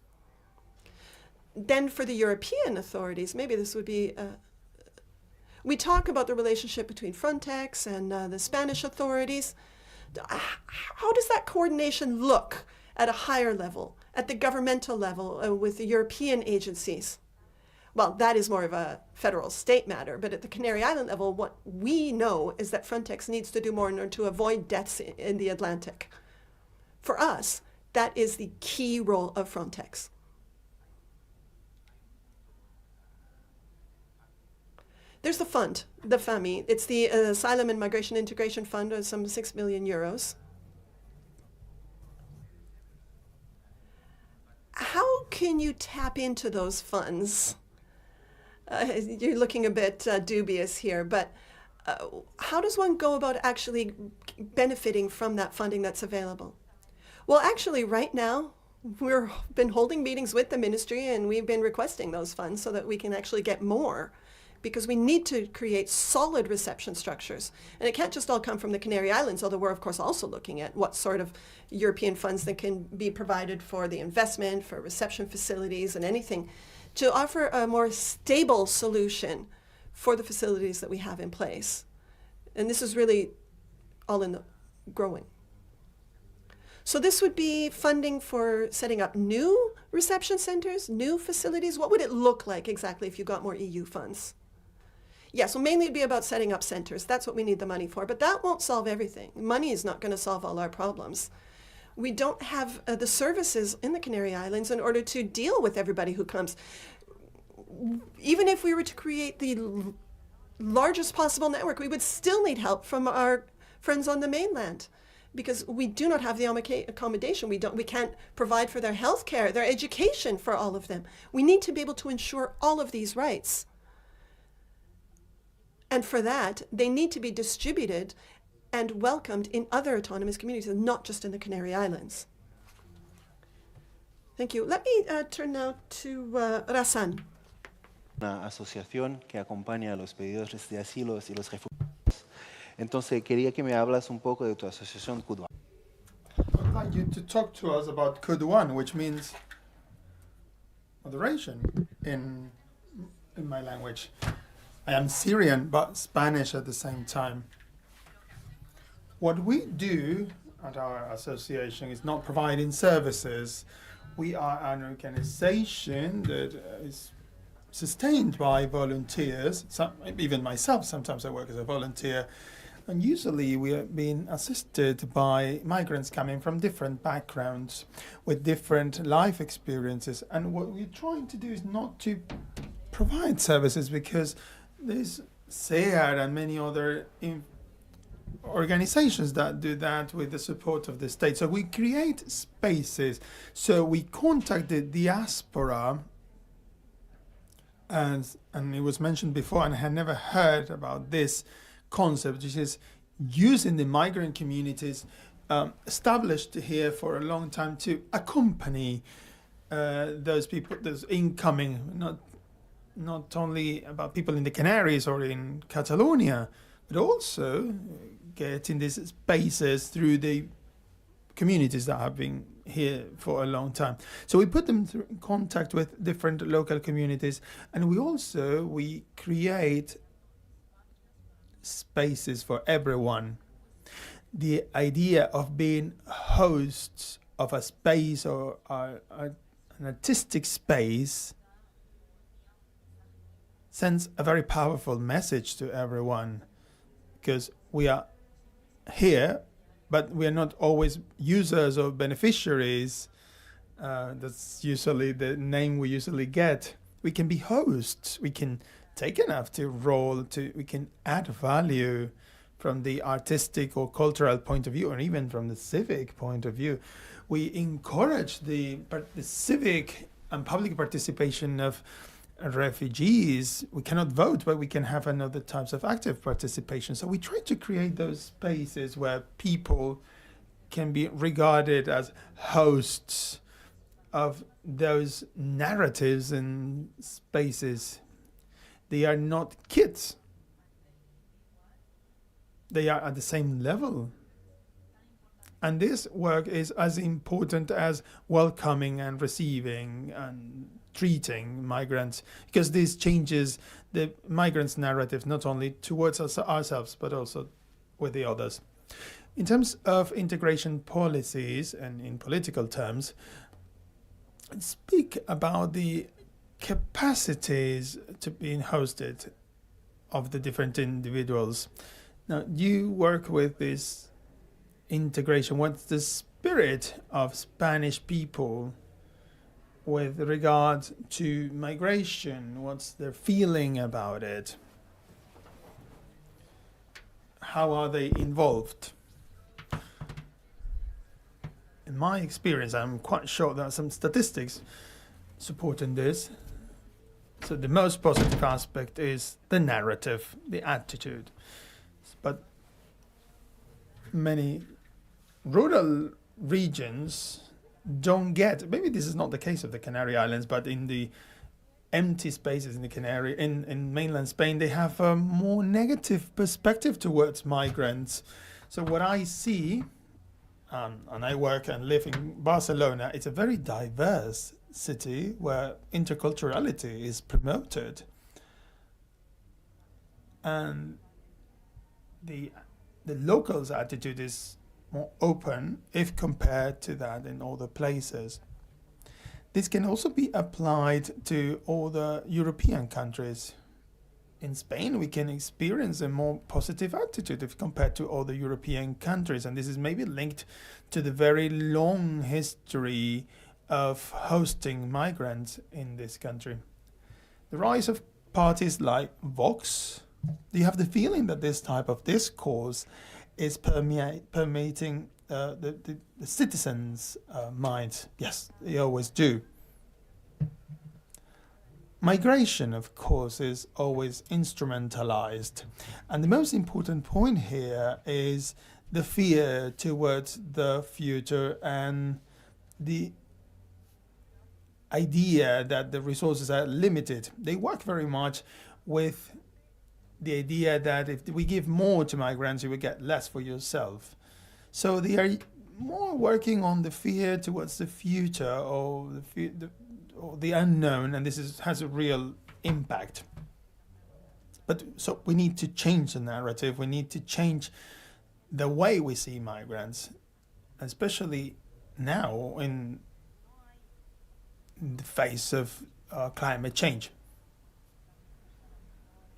Then for the European authorities, maybe this would be, we talk about the relationship between Frontex and the Spanish authorities. How does that coordination look at a higher level, at the governmental level with the European agencies? Well, that is more of a federal state matter, but at the Canary Island level, what we know is that Frontex needs to do more in order to avoid deaths in the Atlantic. For us, that is the key role of Frontex. There's the fund, the FAMI. It's the Asylum and Migration Integration Fund of some 6 million euros. How can you tap into those funds? You're looking a bit dubious here, but how does one go about actually benefiting from that funding that's available? Well, actually, right now, we've been holding meetings with the ministry, and we've been requesting those funds so that we can actually get more, because we need to create solid reception structures. And it can't just all come from the Canary Islands, although we're, of course, also looking at what sort of European funds that can be provided for the investment, for reception facilities, and anything to offer a more stable solution for the facilities that we have in place. And this is really all in the growing. So this would be funding for setting up new reception centers, new facilities. What would it look like exactly if you got more EU funds? Yes, well, mainly it'd be about setting up centers. That's what we need the money for. But that won't solve everything. Money is not going to solve all our problems. We don't have the services in the Canary Islands in order to deal with everybody who comes. Even if we were to create the largest possible network, we would still need help from our friends on the mainland, because we do not have the accommodation. We can't provide for their health care, their education for all of them. We need to be able to ensure all of these rights. And for that, they need to be distributed and welcomed in other autonomous communities, not just in the Canary Islands. Thank you. Let me turn now to Razan. Una asociación que acompaña a los pedidos de asilo y los refugiados. Entonces, quería que me hablas un poco de tu asociación CUD1. I'd like you to talk to us about CUD1, which means moderation in my language. I am Syrian, but Spanish at the same time. What we do at our association is not providing services. We are an organization that is sustained by volunteers. Even myself, sometimes I work as a volunteer. And usually we are being assisted by migrants coming from different backgrounds with different life experiences. And what we're trying to do is not to provide services, because there's SEAR and many other organizations that do that with the support of the state. So we create spaces. So we contacted diaspora, and it was mentioned before, and I had never heard about this concept, which is using the migrant communities established here for a long time to accompany those people, those incoming, not only about people in the Canaries or in Catalonia, but also get in these spaces through the communities that have been here for a long time. So we put them in contact with different local communities, and we create spaces for everyone. The idea of being hosts of a space or an artistic space sends a very powerful message to everyone, because we are here, but we are not always users or beneficiaries. That's usually the name we usually get. We can be hosts. We can take an active role. We can add value from the artistic or cultural point of view, or even from the civic point of view. We encourage the civic and public participation of refugees. We cannot vote, but we can have another types of active participation. So we try to create those spaces where people can be regarded as hosts of those narratives and spaces. They are not kids. They are at the same level. And this work is as important as welcoming and receiving and treating migrants, because this changes the migrants' narrative not only towards ourselves, but also with the others. In terms of integration policies and in political terms, speak about the capacities to be hosted of the different individuals. Now, you work with this integration. What's the spirit of Spanish people with regard to migration? What's their feeling about it? How are they involved? In my experience, I'm quite sure there are some statistics supporting this. So the most positive aspect is the narrative, the attitude. But many rural regions don't get, maybe this is not the case of the Canary Islands, but in the empty spaces in the in mainland Spain, they have a more negative perspective towards migrants. So what I see, and I work and live in Barcelona, it's a very diverse city where interculturality is promoted. And the locals' attitude is more open if compared to that in other places. This can also be applied to other European countries. In Spain, we can experience a more positive attitude if compared to other European countries, and this is maybe linked to the very long history of hosting migrants in this country. The rise of parties like Vox, do you have the feeling that this type of discourse is permeating the citizens' minds? Yes, they always do. Migration, of course, is always instrumentalized. And the most important point here is the fear towards the future and the idea that the resources are limited. They work very much with the idea that if we give more to migrants, you will get less for yourself. So they are more working on the fear towards the future or the unknown, and this has a real impact. But so we need to change the narrative. We need to change the way we see migrants, especially now in the face of climate change.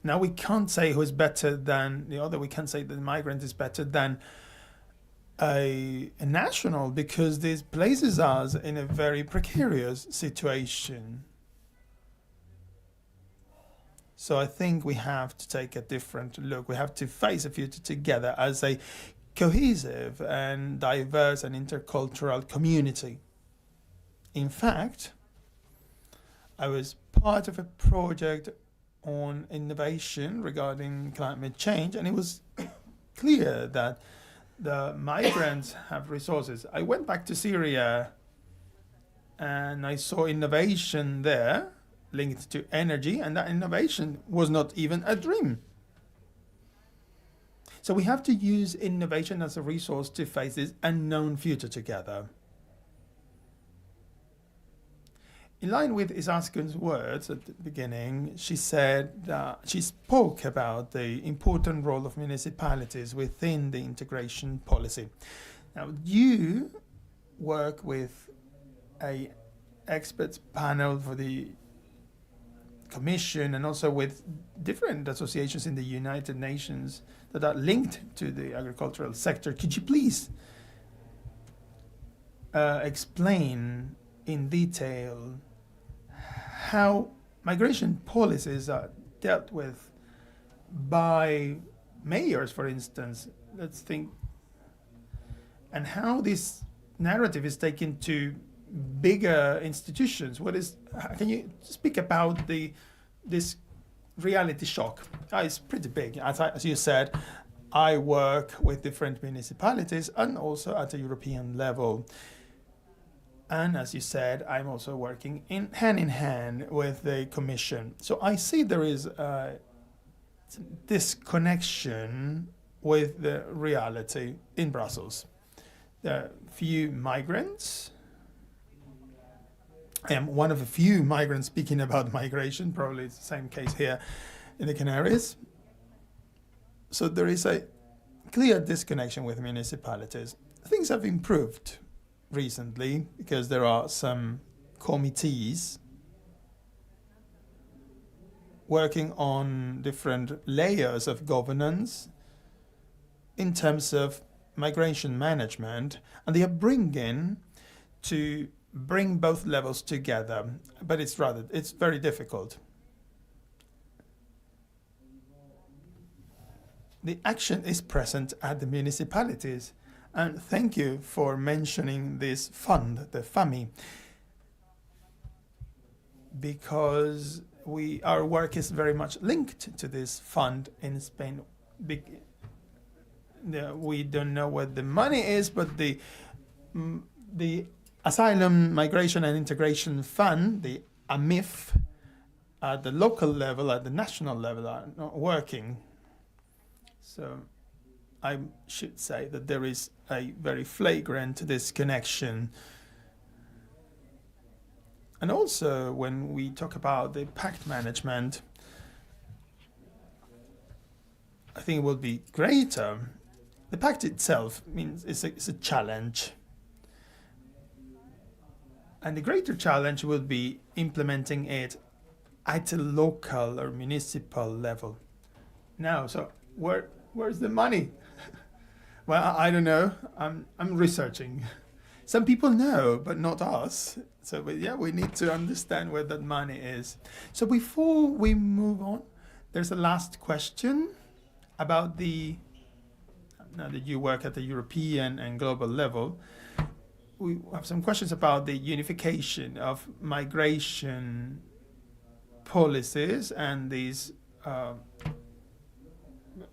Now we can't say who is better than the other. We can't say that the migrant is better than a national, because this places us in a very precarious situation. So I think we have to take a different look. We have to face the future together as a cohesive and diverse and intercultural community. In fact, I was part of a project on innovation regarding climate change, and it was clear that the migrants have resources. I went back to Syria and I saw innovation there linked to energy, and that innovation was not even a dream. So we have to use innovation as a resource to face this unknown future together. In line with Isaskun's words at the beginning, she said she spoke about the important role of municipalities within the integration policy. Now, you work with an experts panel for the Commission and also with different associations in the United Nations that are linked to the agricultural sector. Could you please explain in detail how migration policies are dealt with by mayors, for instance, let's think, and how this narrative is taken to bigger institutions? Can you speak about this reality shock? It's pretty big. As you said, I work with different municipalities and also at a European level. And as you said, I'm also working hand in hand with the Commission. So I see there is this connection with the reality in Brussels. There are few migrants. I am one of a few migrants speaking about migration. Probably it's the same case here in the Canaries. So there is a clear disconnection with municipalities. Things have improved recently because there are some committees working on different layers of governance in terms of migration management, and they are bringing both levels together, but it's very difficult. The action is present at the municipalities, and thank you for mentioning this fund, the FAMI, because our work is very much linked to this fund in Spain. We don't know what the money is, but the Asylum, Migration and Integration Fund, the AMIF, at the local level, at the national level, are not working. So I should say that there is a very flagrant disconnection. And also, when we talk about the Pact management, I think it will be greater. The Pact itself means it's a challenge. And the greater challenge will be implementing it at a local or municipal level. Now, so where's the money? Well, I don't know. I'm researching. Some people know, but not us. So we need to understand where that money is. So before we move on, there's a last question about now that you work at the European and global level. We have some questions about the unification of migration policies and these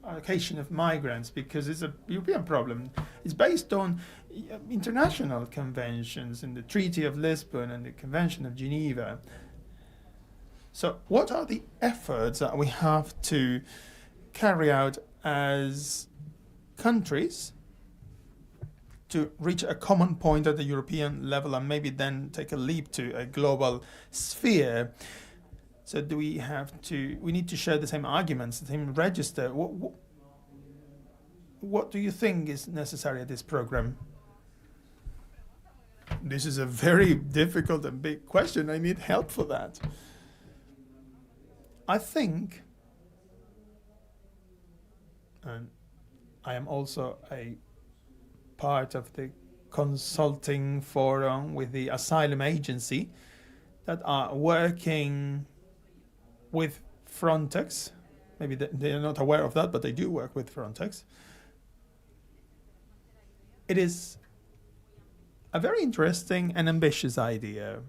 allocation of migrants, because it's a European problem. It's based on international conventions in the Treaty of Lisbon and the Convention of Geneva. So what are the efforts that we have to carry out as countries to reach a common point at the European level and maybe then take a leap to a global sphere? So we need to share the same arguments, the same register. What do you think is necessary at this program? This is a very difficult and big question. I need help for that. I think, and I am also a part of the consulting forum with the Asylum Agency that are working with Frontex. Maybe they are not aware of that, but they do work with Frontex. It is a very interesting and ambitious idea.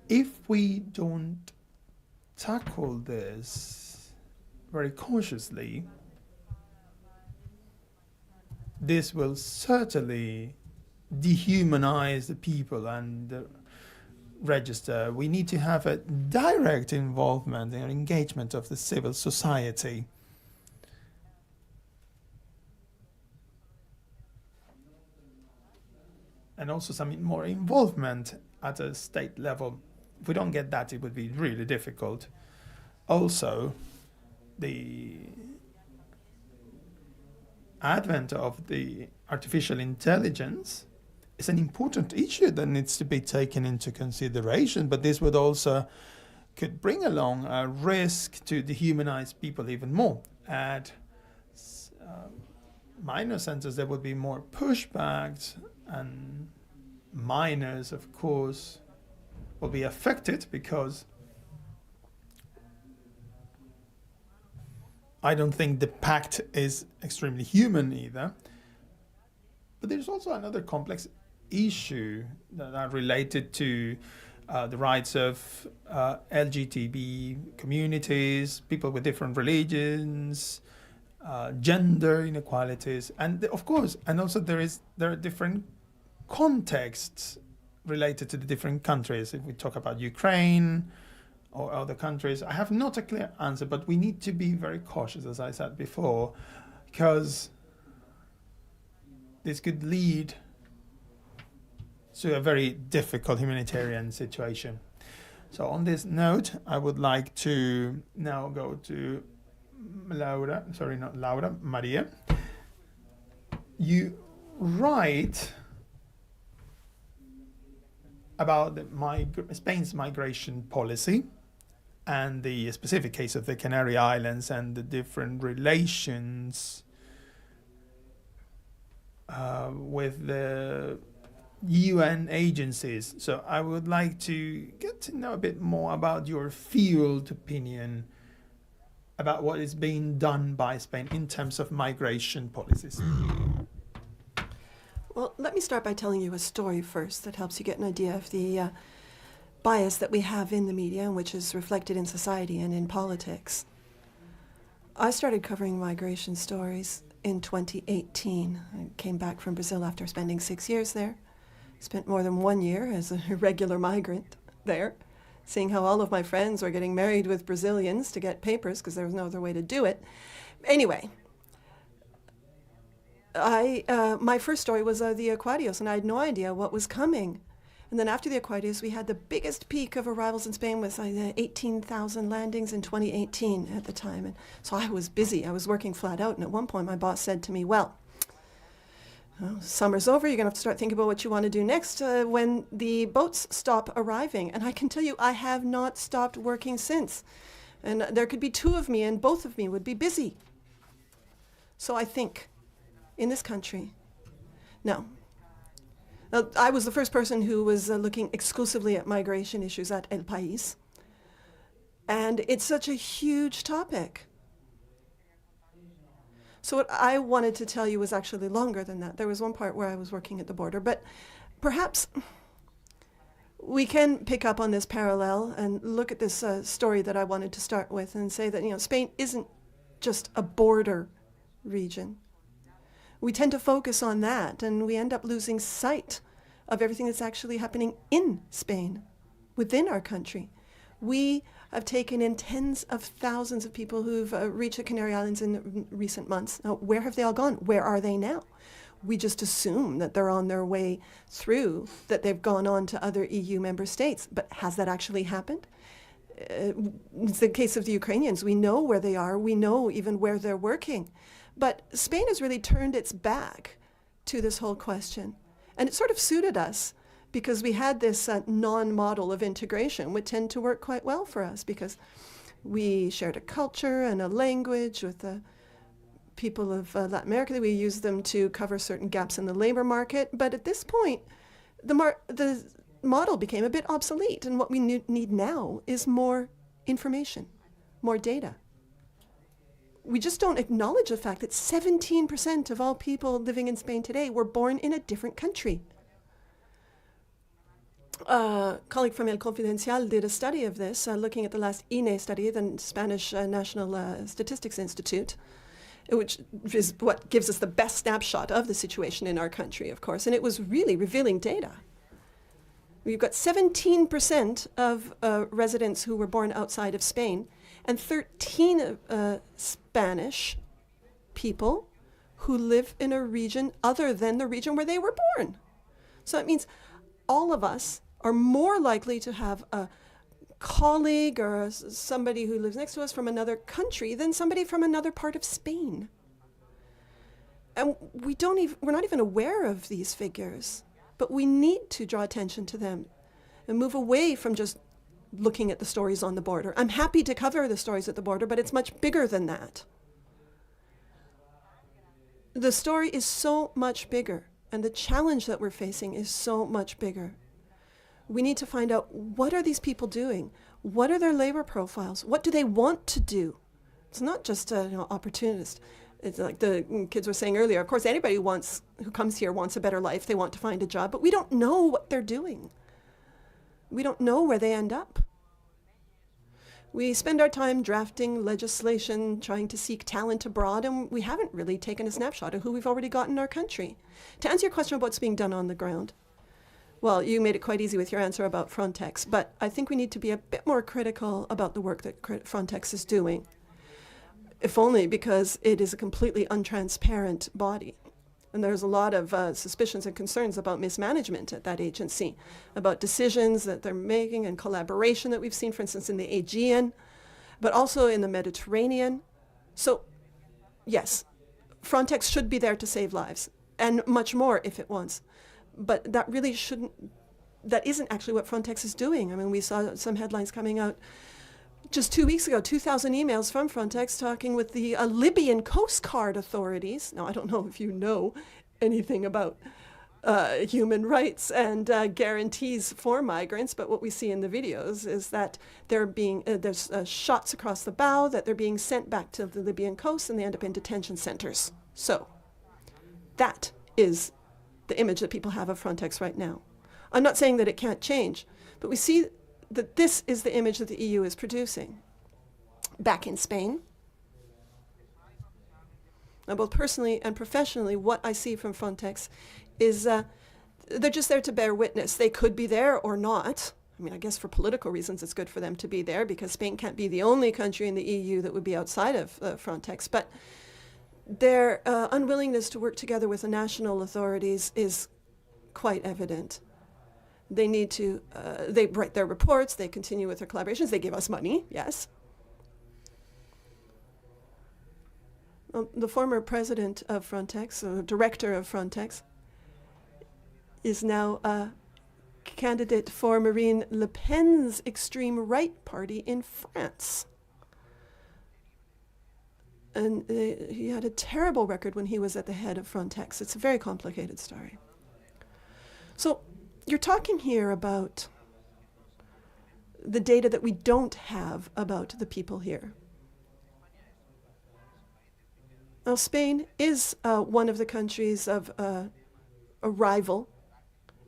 If we don't tackle this very cautiously, this will certainly dehumanize the people and register. We need to have a direct involvement and engagement of the civil society. And also some more involvement at a state level. If we don't get that, it would be really difficult. Also, the advent of the artificial intelligence is an important issue that needs to be taken into consideration, but this would also could bring along a risk to dehumanize people even more. At minor centers, there would be more pushbacks, and minors, of course, will be affected because I don't think the Pact is extremely human either. But there's also another complex issue that are related to the rights of LGTB communities, people with different religions, gender inequalities, and of course, and also there are different contexts related to the different countries. If we talk about Ukraine or other countries, I have not a clear answer, but we need to be very cautious, as I said before, because this could lead to a very difficult humanitarian situation. So on this note, I would like to now go to Maria. You write about Spain's migration policy and the specific case of the Canary Islands and the different relations with the UN agencies. So I would like to get to know a bit more about your field opinion about what is being done by Spain in terms of migration policies. Well, let me start by telling you a story first that helps you get an idea of the bias that we have in the media and which is reflected in society and in politics. I started covering migration stories in 2018. I came back from Brazil after spending 6 years there. Spent more than 1 year as a irregular migrant there, seeing how all of my friends were getting married with Brazilians to get papers because there was no other way to do it. Anyway, my first story was the Aquarius, and I had no idea what was coming. And then after the Aquarius, we had the biggest peak of arrivals in Spain with 18,000 landings in 2018 at the time. And so I was busy. I was working flat out. And at one point, my boss said to me, well, summer's over. You're going to have to start thinking about what you want to do next when the boats stop arriving. And I can tell you, I have not stopped working since. And there could be two of me, and both of me would be busy. So I think in this country, no. I was the first person who was looking exclusively at migration issues at El País. And it's such a huge topic. So what I wanted to tell you was actually longer than that. There was one part where I was working at the border, but perhaps we can pick up on this parallel and look at this story that I wanted to start with and say that, you know, Spain isn't just a border region. We tend to focus on that, and we end up losing sight of everything that's actually happening in Spain, within our country. We have taken in tens of thousands of people who've reached the Canary Islands in recent months. Now, where have they all gone? Where are they now? We just assume that they're on their way through, that they've gone on to other EU member states. But has that actually happened? It's the case of the Ukrainians. We know where they are. We know even where they're working. But Spain has really turned its back to this whole question. And it sort of suited us because we had this non-model of integration, which tend to work quite well for us because we shared a culture and a language with the people of Latin America. We used them to cover certain gaps in the labor market. But at this point, the model became a bit obsolete. And what we need now is more information, more data. We just don't acknowledge the fact that 17% of all people living in Spain today were born in a different country. A colleague from El Confidencial did a study of this, looking at the last INE study, the Spanish National Statistics Institute, which is what gives us the best snapshot of the situation in our country, of course. And it was really revealing data. We've got 17% of residents who were born outside of Spain, and 13 Spanish people who live in a region other than the region where they were born. So it means all of us are more likely to have a colleague or somebody who lives next to us from another country than somebody from another part of Spain. And we're not even aware of these figures, but we need to draw attention to them and move away from just looking at the stories on the border. I'm happy to cover the stories at the border, but it's much bigger than that. The story is so much bigger, and the challenge that we're facing is so much bigger. We need to find out, what are these people doing? What are their labor profiles? What do they want to do? It's not just opportunist. It's like the kids were saying earlier. Of course, anybody who comes here wants a better life. They want to find a job, but we don't know what they're doing. We don't know where they end up. We spend our time drafting legislation, trying to seek talent abroad, and we haven't really taken a snapshot of who we've already got in our country. To answer your question about what's being done on the ground, well, you made it quite easy with your answer about Frontex, but I think we need to be a bit more critical about the work that Frontex is doing, if only because it is a completely untransparent body. And there's a lot of suspicions and concerns about mismanagement at that agency, about decisions that they're making and collaboration that we've seen, for instance, in the Aegean, but also in the Mediterranean. So, yes, Frontex should be there to save lives, and much more if it wants. But that isn't actually what Frontex is doing. I mean, we saw some headlines coming out just 2 weeks ago, 2,000 emails from Frontex talking with the Libyan Coast Guard authorities. Now, I don't know if you know anything about human rights and guarantees for migrants, but what we see in the videos is that there's shots across the bow, that they're being sent back to the Libyan coast, and they end up in detention centers. So that is the image that people have of Frontex right now. I'm not saying that it can't change, but we see that this is the image that the EU is producing. Back in Spain, now both personally and professionally, what I see from Frontex is they're just there to bear witness. They could be there or not. I mean, I guess for political reasons it's good for them to be there, because Spain can't be the only country in the EU that would be outside of Frontex. But their unwillingness to work together with the national authorities is quite evident. They need to, they write their reports, they continue with their collaborations, they give us money, yes. Well, the former president of Frontex, or director of Frontex, is now a candidate for Marine Le Pen's extreme right party in France. And he had a terrible record when he was at the head of Frontex. It's a very complicated story. So you're talking here about the data that we don't have about the people here. Now, Spain is one of the countries of arrival,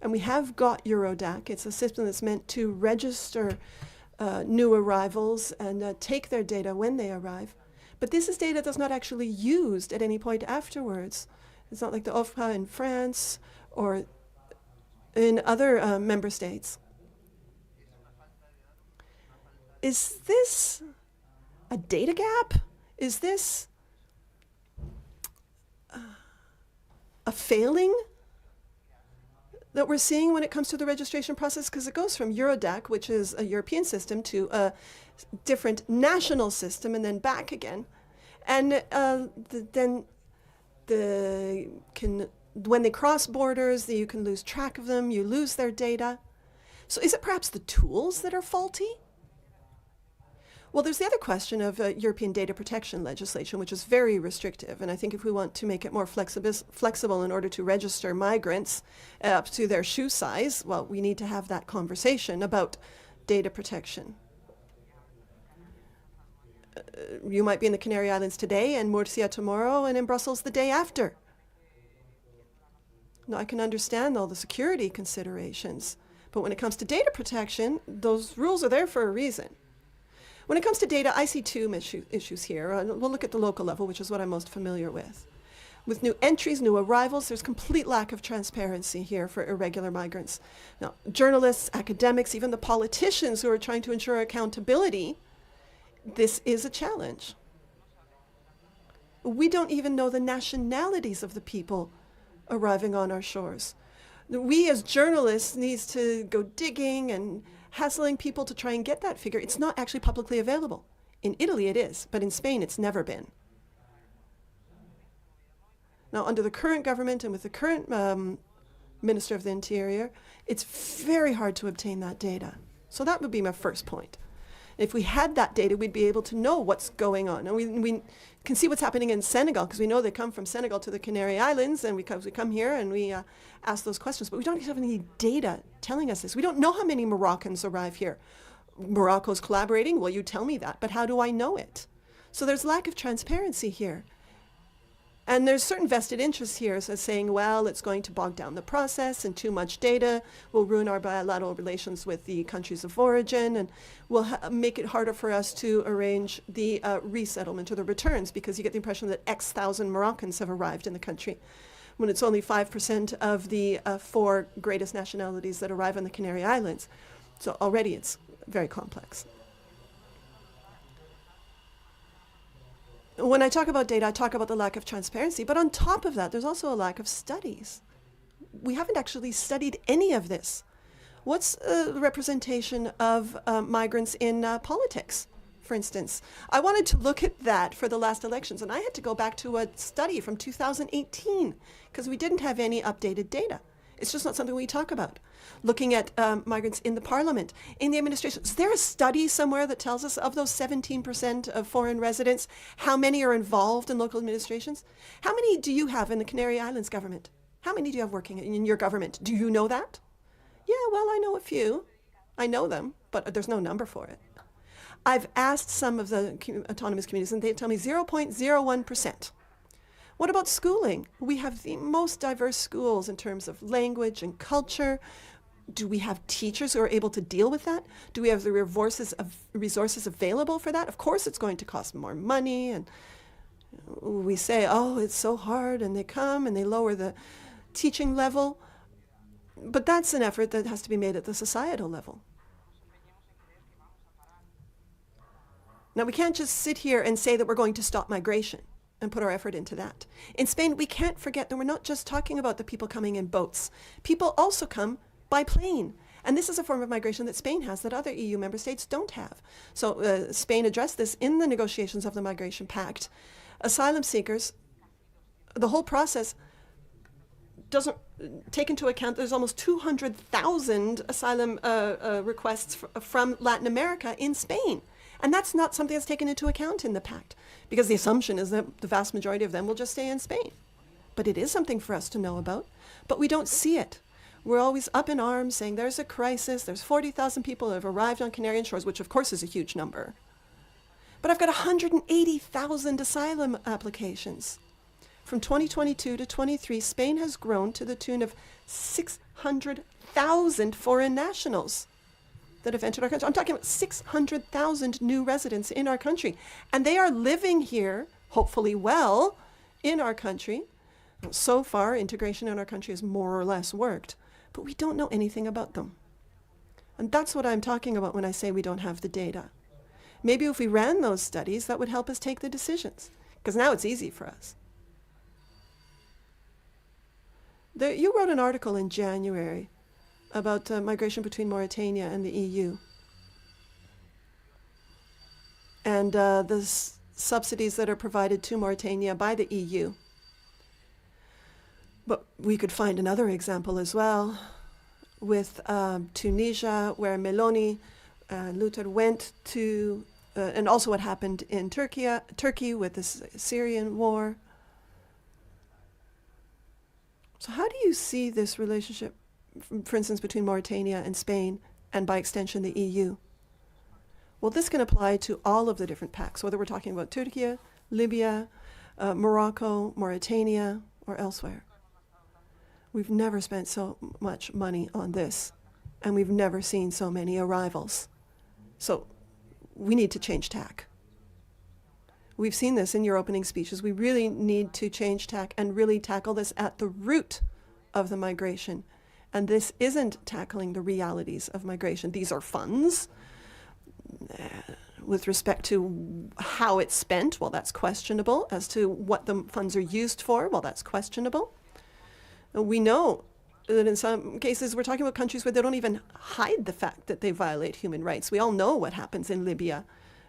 and we have got Eurodac. It's a system that's meant to register new arrivals and take their data when they arrive. But this is data that's not actually used at any point afterwards. It's not like the OFPRA in France or in other member states. Is this a data gap? Is this a failing that we're seeing when it comes to the registration process? Because it goes from Eurodac, which is a European system, to a different national system, and then back again. And when they cross borders, you can lose track of them, you lose their data. So is it perhaps the tools that are faulty? Well, there's the other question of European data protection legislation, which is very restrictive. And I think if we want to make it more flexible in order to register migrants up to their shoe size, well, we need to have that conversation about data protection. You might be in the Canary Islands today and Murcia tomorrow and in Brussels the day after. Now, I can understand all the security considerations, but when it comes to data protection, those rules are there for a reason. When it comes to data, I see two issues here. We'll look at the local level, which is what I'm most familiar with. With new entries, new arrivals, there's complete lack of transparency here for irregular migrants. Now, journalists, academics, even the politicians who are trying to ensure accountability, this is a challenge. We don't even know the nationalities of the people arriving on our shores. We as journalists need to go digging and hassling people to try and get that figure. It's not actually publicly available. In Italy it is, but in Spain it's never been. Now, under the current government and with the current Minister of the Interior, it's very hard to obtain that data. So that would be my first point. If we had that data, we'd be able to know what's going on. And we can see what's happening in Senegal, because we know they come from Senegal to the Canary Islands, and we come here and we ask those questions. But we don't have any data telling us this. We don't know how many Moroccans arrive here. Morocco's collaborating? Well, you tell me that, but how do I know it? So there's lack of transparency here. And there's certain vested interests here, so saying, well, it's going to bog down the process and too much data will ruin our bilateral relations with the countries of origin and will make it harder for us to arrange the resettlement or the returns, because you get the impression that X thousand Moroccans have arrived in the country when it's only 5% of the 4 greatest nationalities that arrive on the Canary Islands. So already it's very complex. When I talk about data, I talk about the lack of transparency, but on top of that, there's also a lack of studies. We haven't actually studied any of this. What's the representation of migrants in politics, for instance? I wanted to look at that for the last elections, and I had to go back to a study from 2018 because we didn't have any updated data. It's just not something we talk about. Looking at migrants in the parliament, in the administration. Is there a study somewhere that tells us of those 17% of foreign residents, how many are involved in local administrations? How many do you have in the Canary Islands government? How many do you have working in your government? Do you know that? Yeah, well, I know a few. I know them, but there's no number for it. I've asked some of the autonomous communities, and they tell me 0.01%. What about schooling? We have the most diverse schools in terms of language and culture. Do we have teachers who are able to deal with that? Do we have the resources available for that? Of course, it's going to cost more money. And we say, oh, it's so hard. And they come and they lower the teaching level. But that's an effort that has to be made at the societal level. Now, we can't just sit here and say that we're going to stop migration and put our effort into that. In Spain, we can't forget that we're not just talking about the people coming in boats. People also come by plane. And this is a form of migration that Spain has that other EU member states don't have. So Spain addressed this in the negotiations of the Migration Pact. Asylum seekers, the whole process doesn't take into account there's almost 200,000 asylum requests from Latin America in Spain. And that's not something that's taken into account in the Pact, because the assumption is that the vast majority of them will just stay in Spain. But it is something for us to know about, but we don't see it. We're always up in arms saying there's a crisis, there's 40,000 people who have arrived on Canarian shores, which of course is a huge number. But I've got 180,000 asylum applications. From 2022 to 23, Spain has grown to the tune of 600,000 foreign nationals that have entered our country. I'm talking about 600,000 new residents in our country. And they are living here, hopefully well, in our country. So far, integration in our country has more or less worked. But we don't know anything about them. And that's what I'm talking about when I say we don't have the data. Maybe if we ran those studies, that would help us take the decisions. Because now it's easy for us. You wrote an article in January about migration between Mauritania and the EU. And the subsidies that are provided to Mauritania by the EU. But we could find another example as well with Tunisia, where Meloni, Luther went to, and also what happened in Turkey with the Syrian war. So how do you see this relationship, for instance, between Mauritania and Spain, and by extension the EU? Well, this can apply to all of the different pacts, whether we're talking about Turkey, Libya, Morocco, Mauritania, or elsewhere. We've never spent so much money on this, and we've never seen so many arrivals. So we need to change tack. We've seen this in your opening speeches. We really need to change tack and really tackle this at the root of the migration. And this isn't tackling the realities of migration. These are funds. With respect to how it's spent, well, that's questionable. As to what the funds are used for, well, that's questionable. We know that in some cases we're talking about countries where they don't even hide the fact that they violate human rights. We all know what happens in Libya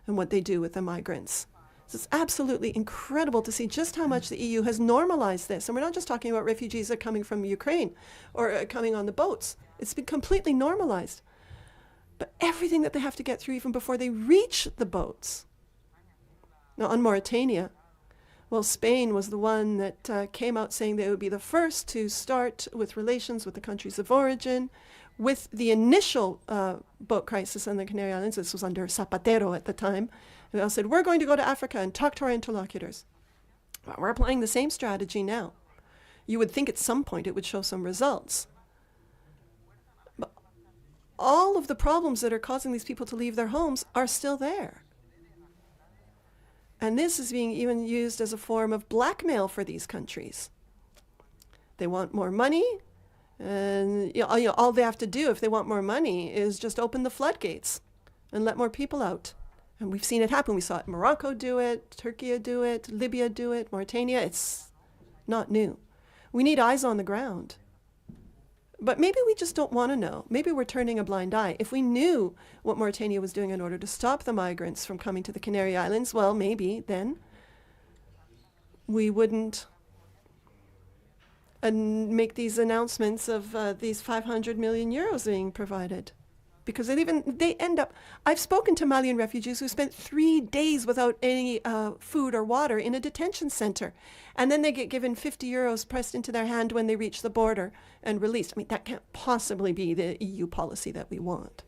and what they do with the migrants. So it's absolutely incredible to see just how much the EU has normalized this. And we're not just talking about refugees that are coming from Ukraine or coming on the boats. It's been completely normalized. But everything that they have to get through even before they reach the boats. Now, on Mauritania, well, Spain was the one that came out saying they would be the first to start with relations with the countries of origin. With the initial boat crisis on the Canary Islands, this was under Zapatero at the time, they all said, we're going to go to Africa and talk to our interlocutors. Well, we're applying the same strategy now. You would think at some point it would show some results. But all of the problems that are causing these people to leave their homes are still there. And this is being even used as a form of blackmail for these countries. They want more money, and all they have to do if they want more money is just open the floodgates and let more people out. And we've seen it happen. We saw it Morocco do it, Turkey do it, Libya do it, Mauritania. It's not new. We need eyes on the ground. But maybe we just don't want to know. Maybe we're turning a blind eye. If we knew what Mauritania was doing in order to stop the migrants from coming to the Canary Islands, well, maybe then we wouldn't make these announcements of these 500 million euros being provided. Because they end up, I've spoken to Malian refugees who spent 3 days without any food or water in a detention center. And then they get given 50 euros pressed into their hand when they reach the border and released. I mean, that can't possibly be the EU policy that we want.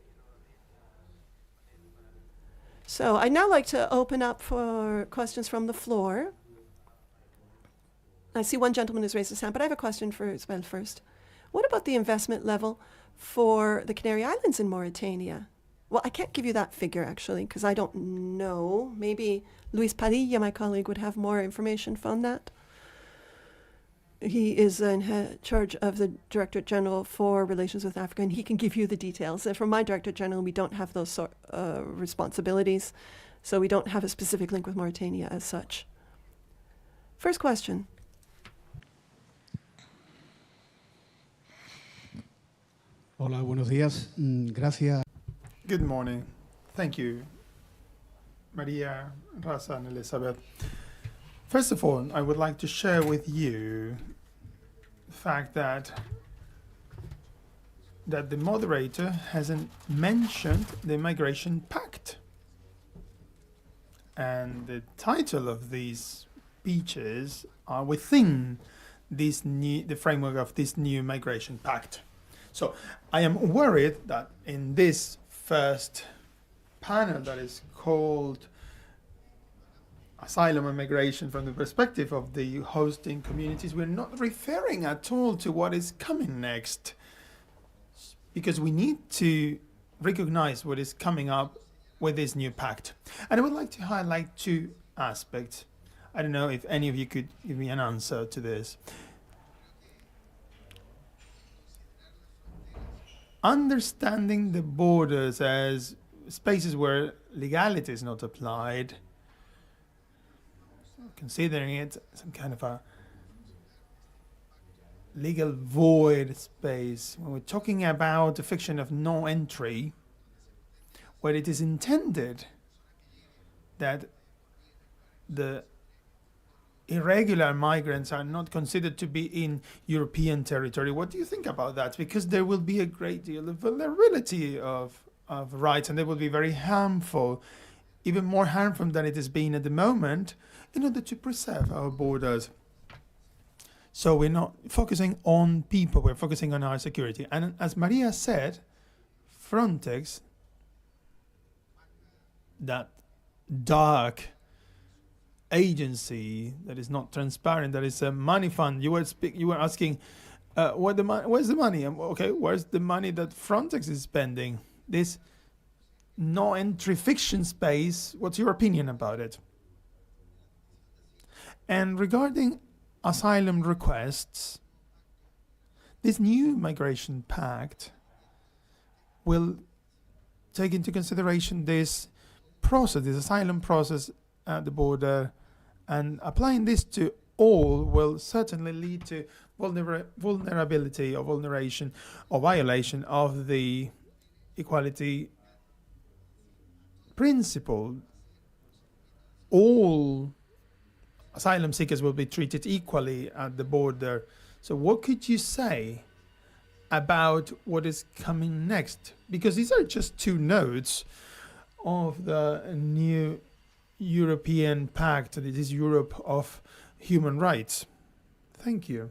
So I'd now like to open up for questions from the floor. I see one gentleman has raised his hand, but I have a question for Isabel first. What about the investment level for the Canary Islands in Mauritania? Well, I can't give you that figure, actually, because I don't know. Maybe Luis Padilla, my colleague, would have more information on that. He is in charge of the Directorate General for Relations with Africa, and he can give you the details. And from my Directorate General, we don't have those responsibilities, so we don't have a specific link with Mauritania as such. First question. Hola, buenos días. Gracias. Good morning. Thank you, Maria, Raza, and Elizabeth. First of all, I would like to share with you the fact that the moderator hasn't mentioned the Migration Pact. And the title of these speeches are within the framework of this new Migration Pact. So I am worried that in this first panel that is called Asylum and Migration from the perspective of the hosting communities, we're not referring at all to what is coming next, because we need to recognize what is coming up with this new pact. And I would like to highlight two aspects. I don't know if any of you could give me an answer to this. Understanding the borders as spaces where legality is not applied, considering it some kind of a legal void space, when we're talking about the fiction of no entry, where it is intended that the irregular migrants are not considered to be in European territory. What do you think about that? Because there will be a great deal of vulnerability of rights, and they will be very harmful, even more harmful than it is being at the moment, in order to preserve our borders. So we're not focusing on people, we're focusing on our security. And as Maria said, Frontex, that dark agency that is not transparent, that is a money fund. You were asking, where's the money? Okay, where's the money that Frontex is spending? This no-entry fiction space. What's your opinion about it? And regarding asylum requests, this new migration pact will take into consideration this process, this asylum process at the border, and applying this to all will certainly lead to vulnerability or vulneration or violation of the equality principle. All asylum seekers will be treated equally at the border. So what could you say about what is coming next? Because these are just two notes of the new European Pact. This is Europe of human rights. Thank you.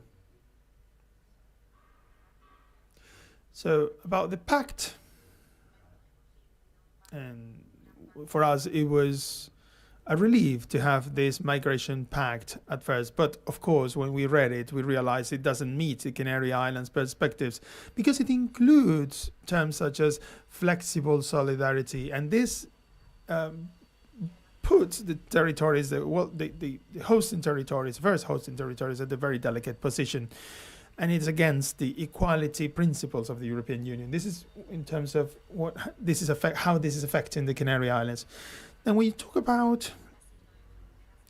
So about the pact, and for us it was a relief to have this migration pact at first, but of course when we read it we realized it doesn't meet the Canary Islands perspectives, because it includes terms such as flexible solidarity, and this puts the territories, the hosting territories, first hosting territories, at a very delicate position, and it's against the equality principles of the European Union. This is in terms of how this is affecting the Canary Islands. Then we talk about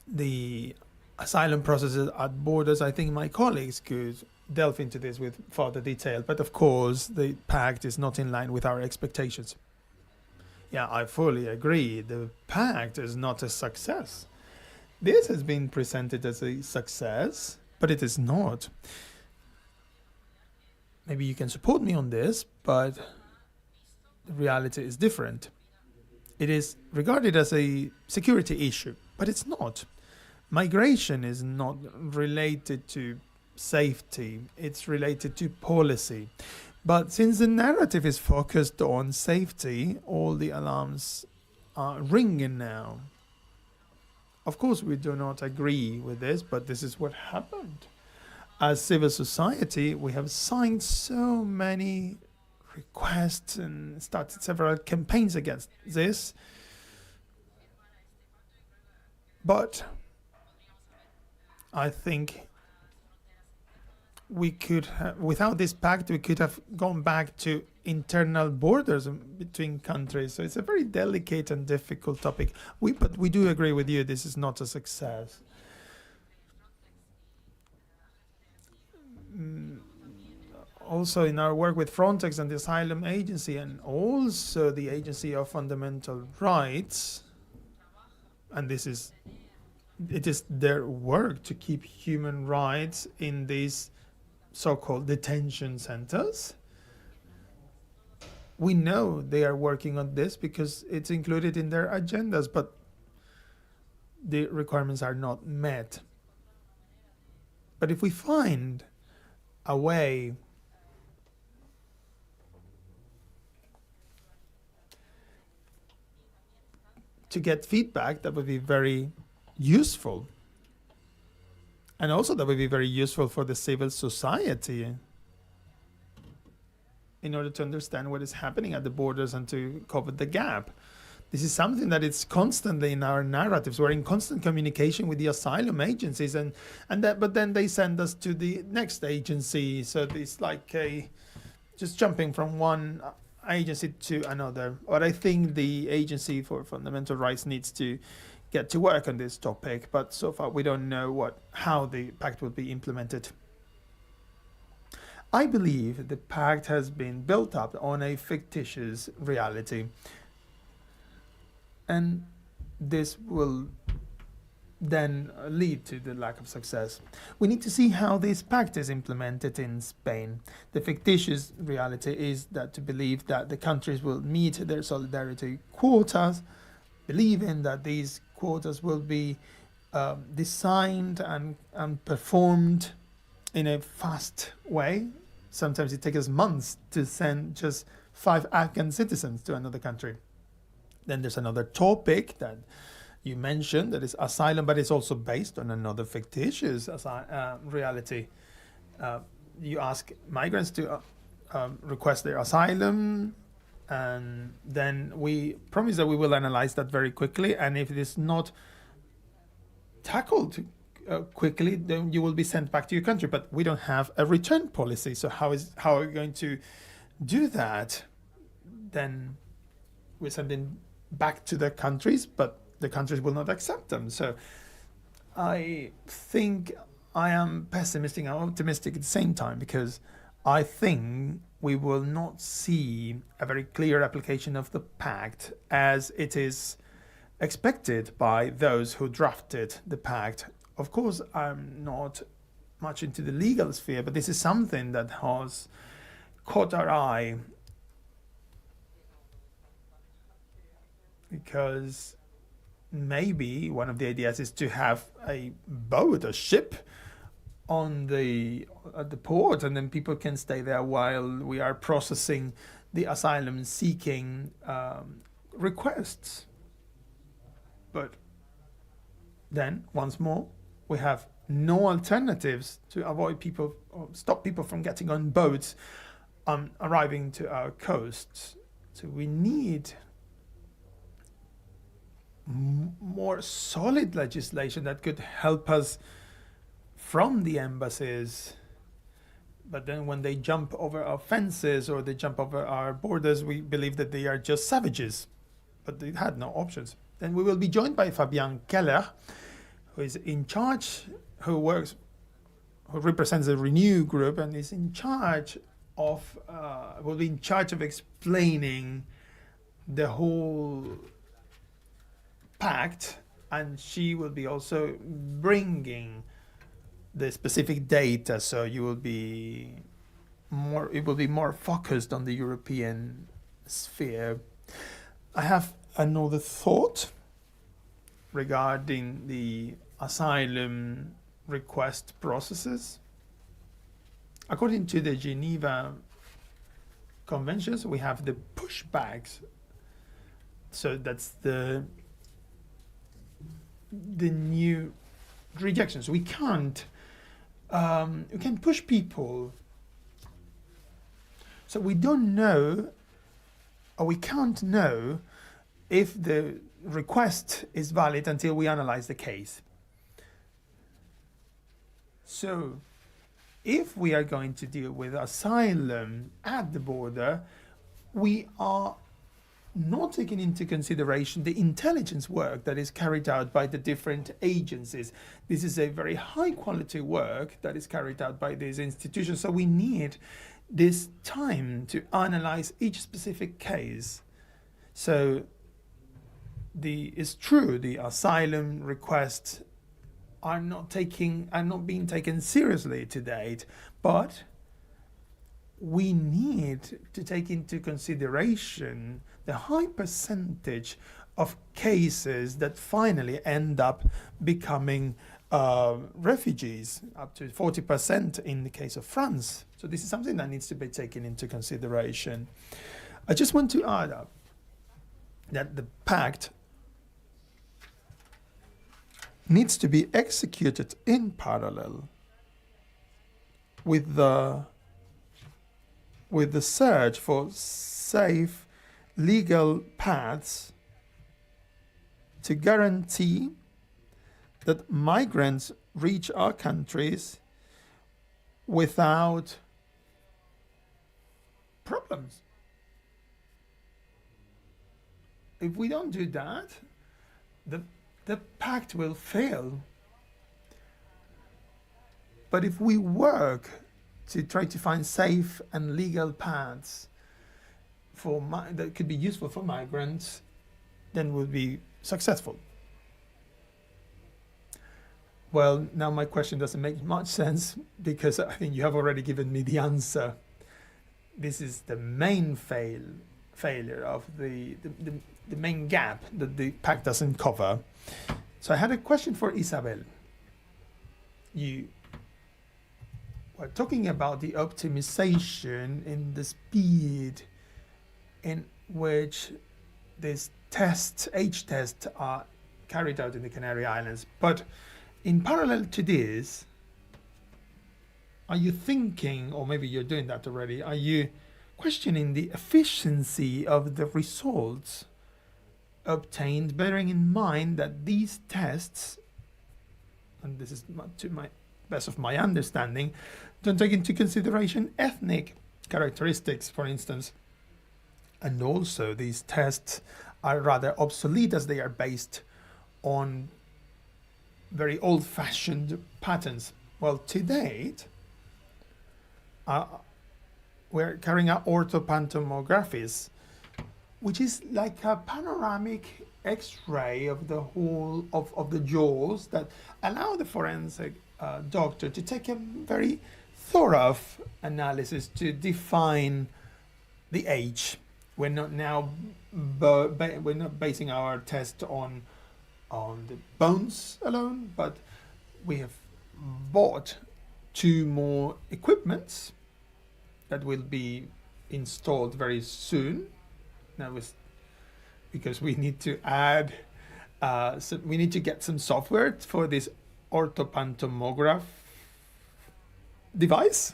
the asylum processes at borders. I think my colleagues could delve into this with further detail, but of course the pact is not in line with our expectations. Yeah, I fully agree. The pact is not a success. This has been presented as a success, but it is not. Maybe you can support me on this, but the reality is different. It is regarded as a security issue, but it's not. Migration is not related to safety, it's related to policy. But since the narrative is focused on safety, all the alarms are ringing now. Of course, we do not agree with this, but this is what happened. As civil society, we have signed so many requests and started several campaigns against this. But I think we could without this pact, we could have gone back to internal borders between countries. So it's a very delicate and difficult topic. But we do agree with you, this is not a success. Also in our work with Frontex and the Asylum Agency, and also the Agency of Fundamental Rights, and it is their work to keep human rights in these so-called detention centers. We know they are working on this because it's included in their agendas, but the requirements are not met. But if we find a way to get feedback, that would be very useful. And also that would be very useful for the civil society in order to understand what is happening at the borders and to cover the gap. This is something that is constantly in our narratives. We're in constant communication with the asylum agencies, but then they send us to the next agency. So it's like just jumping from one agency to another. But I think the Agency for Fundamental Rights needs to get to work on this topic, but so far we don't know how the pact will be implemented. I believe the pact has been built up on a fictitious reality, and this will then lead to the lack of success. We need to see how this pact is implemented in Spain. The fictitious reality is that to believe that the countries will meet their solidarity quotas, believing that these quotas will be designed and performed in a fast way. Sometimes it takes us months to send just 5 Afghan citizens to another country. Then there's another topic that you mentioned, that is asylum, but it's also based on another fictitious reality. You ask migrants to request their asylum, and then we promise that we will analyze that very quickly, and if it is not tackled quickly, then you will be sent back to your country. But we don't have a return policy, so how are we going to do that? Then we're sending back to the countries, but the countries will not accept them. So I think I am pessimistic and optimistic at the same time, because I think we will not see a very clear application of the pact as it is expected by those who drafted the pact. Of course, I'm not much into the legal sphere, but this is something that has caught our eye, because maybe one of the ideas is to have a boat, a ship at the port, and then people can stay there while we are processing the asylum seeking requests. But then once more, we have no alternatives to avoid people or stop people from getting on boats arriving to our coasts. So we need more solid legislation that could help us from the embassies. But then when they jump over our fences or they jump over our borders, we believe that they are just savages, but they had no options. Then we will be joined by Fabian Keller, who is in charge, who represents the Renew group and is in charge of, will be in charge of explaining the whole pact, and she will be also bringing the specific data, so it will be more focused on the European sphere. I have another thought regarding the asylum request processes. According to the Geneva Conventions, we have the pushbacks. So that's the new rejections. We can't push people. So we don't know, or we can't know, if the request is valid until we analyze the case. So if we are going to deal with asylum at the border, we are not taking into consideration the intelligence work that is carried out by the different agencies. This is a very high quality work that is carried out by these institutions, so we need this time to analyze each specific case. So it's true, the asylum requests are not being taken seriously to date, but we need to take into consideration the high percentage of cases that finally end up becoming refugees, up to 40% in the case of France. So this is something that needs to be taken into consideration. I just want to add up that the pact needs to be executed in parallel with the search for safe legal paths to guarantee that migrants reach our countries without problems. If we don't do that, the pact will fail. But if we work to try to find safe and legal paths that could be useful for migrants, then we'll be successful. Well, now my question doesn't make much sense, because I think you have already given me the answer. This is the main failure of the main gap that the pact doesn't cover. So I had a question for Isabel. You were talking about the optimization in the speed in which these age tests are carried out in the Canary Islands. But in parallel to this, are you thinking, or maybe you're doing that already, are you questioning the efficiency of the results obtained, bearing in mind that these tests, and this is to my best of my understanding, don't take into consideration ethnic characteristics, for instance. And also these tests are rather obsolete as they are based on very old-fashioned patterns. Well, to date, we're carrying out orthopantomographies, which is like a panoramic X-ray of the whole of the jaws that allow the forensic doctor to take a very thorough analysis to define the age. We're not now we're not basing our test on the bones alone, but we have bought 2 more equipments that will be installed very soon. Now, because we need to add, so we need to get some software for this orthopantomograph device.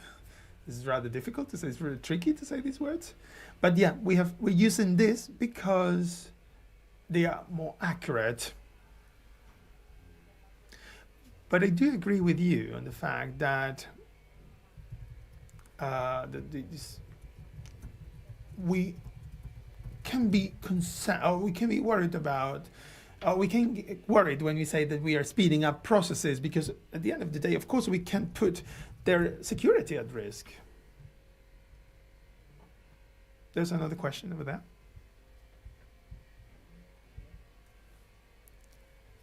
This is rather difficult to say. It's really tricky to say these words, but yeah, we're using this because they are more accurate. But I do agree with you on the fact that we can be concerned, or we can be worried about, we can get worried when we say that we are speeding up processes, because at the end of the day, of course, we can put their security at risk. There's another question over there.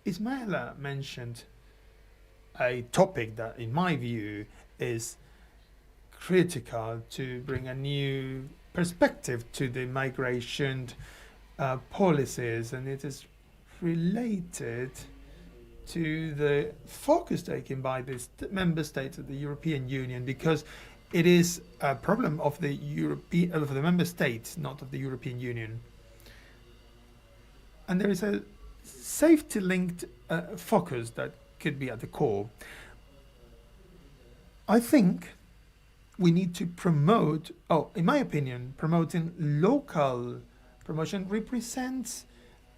Ismaila mentioned a topic that, in my view, is critical to bring a new perspective to the migration policies, and it is related to the focus taken by the member states of the European Union, because it is a problem of the member states, not of the European Union. And there is a safety-linked focus that could be at the core. I think we need to promote, in my opinion, promoting local promotion represents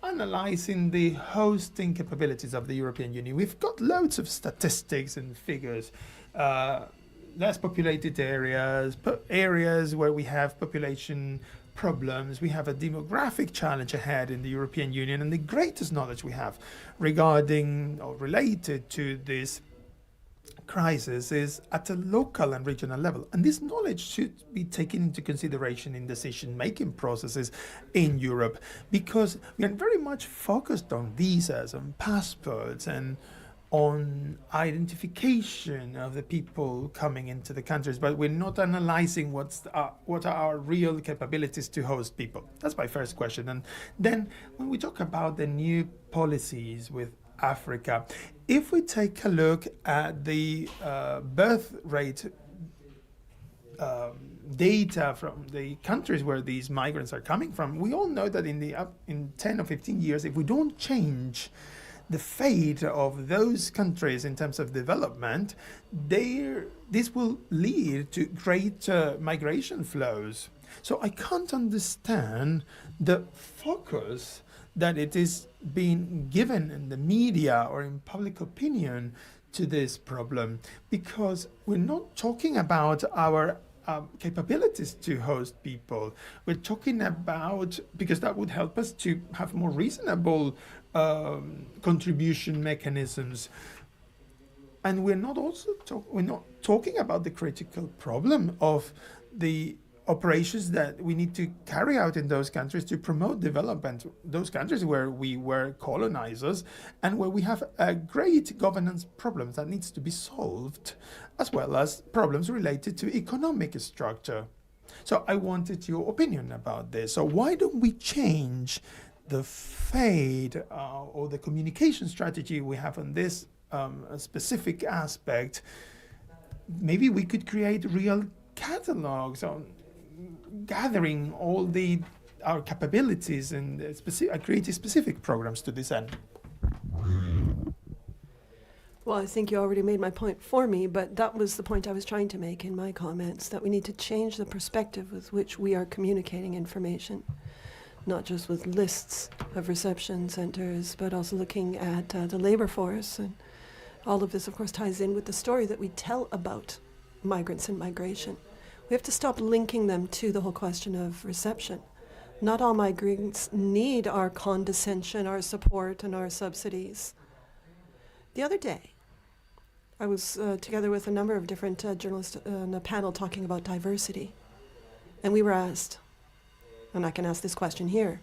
analyzing the hosting capabilities of the European Union. We've got loads of statistics and figures, less populated areas, areas where we have population problems. We have a demographic challenge ahead in the European Union, and the greatest knowledge we have regarding or related to this crisis is at a local and regional level. And this knowledge should be taken into consideration in decision-making processes in Europe, because we are very much focused on visas, on passports, and on identification of the people coming into the countries, but we're not analyzing what are our real capabilities to host people. That's my first question. And then when we talk about the new policies with Africa, if we take a look at the birth rate data from the countries where these migrants are coming from, we all know that in 10 or 15 years, if we don't change the fate of those countries in terms of development, this will lead to greater migration flows. So I can't understand the focus that it is being given in the media or in public opinion to this problem, because we're not talking about our capabilities to host people. We're talking about, because that would help us to have more reasonable contribution mechanisms. And we're not talking about the critical problem of the operations that we need to carry out in those countries to promote development, those countries where we were colonizers and where we have a great governance problems that needs to be solved, as well as problems related to economic structure. So I wanted your opinion about this. So why don't we change the fate or the communication strategy we have on this specific aspect? Maybe we could create real catalogs on gathering all our capabilities and create specific programs to this end. Well, I think you already made my point for me, but that was the point I was trying to make in my comments, that we need to change the perspective with which we are communicating information, not just with lists of reception centers, but also looking at the labor force. And all of this, of course, ties in with the story that we tell about migrants and migration. We have to stop linking them to the whole question of reception. Not all migrants need our condescension, our support, and our subsidies. The other day, I was together with a number of different journalists on a panel talking about diversity. And we were asked, and I can ask this question here,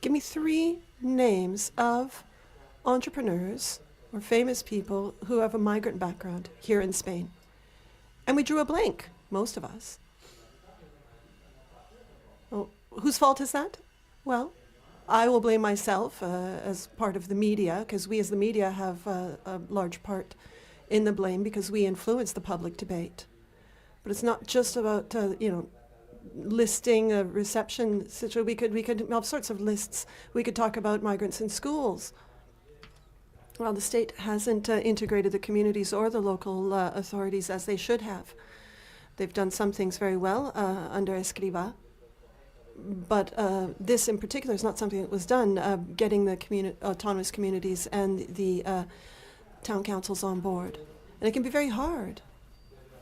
give me 3 names of entrepreneurs or famous people who have a migrant background here in Spain. And we drew a blank, most of us. Well, whose fault is that? Well, I will blame myself as part of the media, because we as the media have a large part in the blame because we influence the public debate. But it's not just about, listing a reception situation. We could have all sorts of lists. We could talk about migrants in schools. Well, the state hasn't integrated the communities or the local authorities as they should have. They've done some things very well under Escrivá. But this in particular is not something that was done, getting the autonomous communities and the town councils on board. And it can be very hard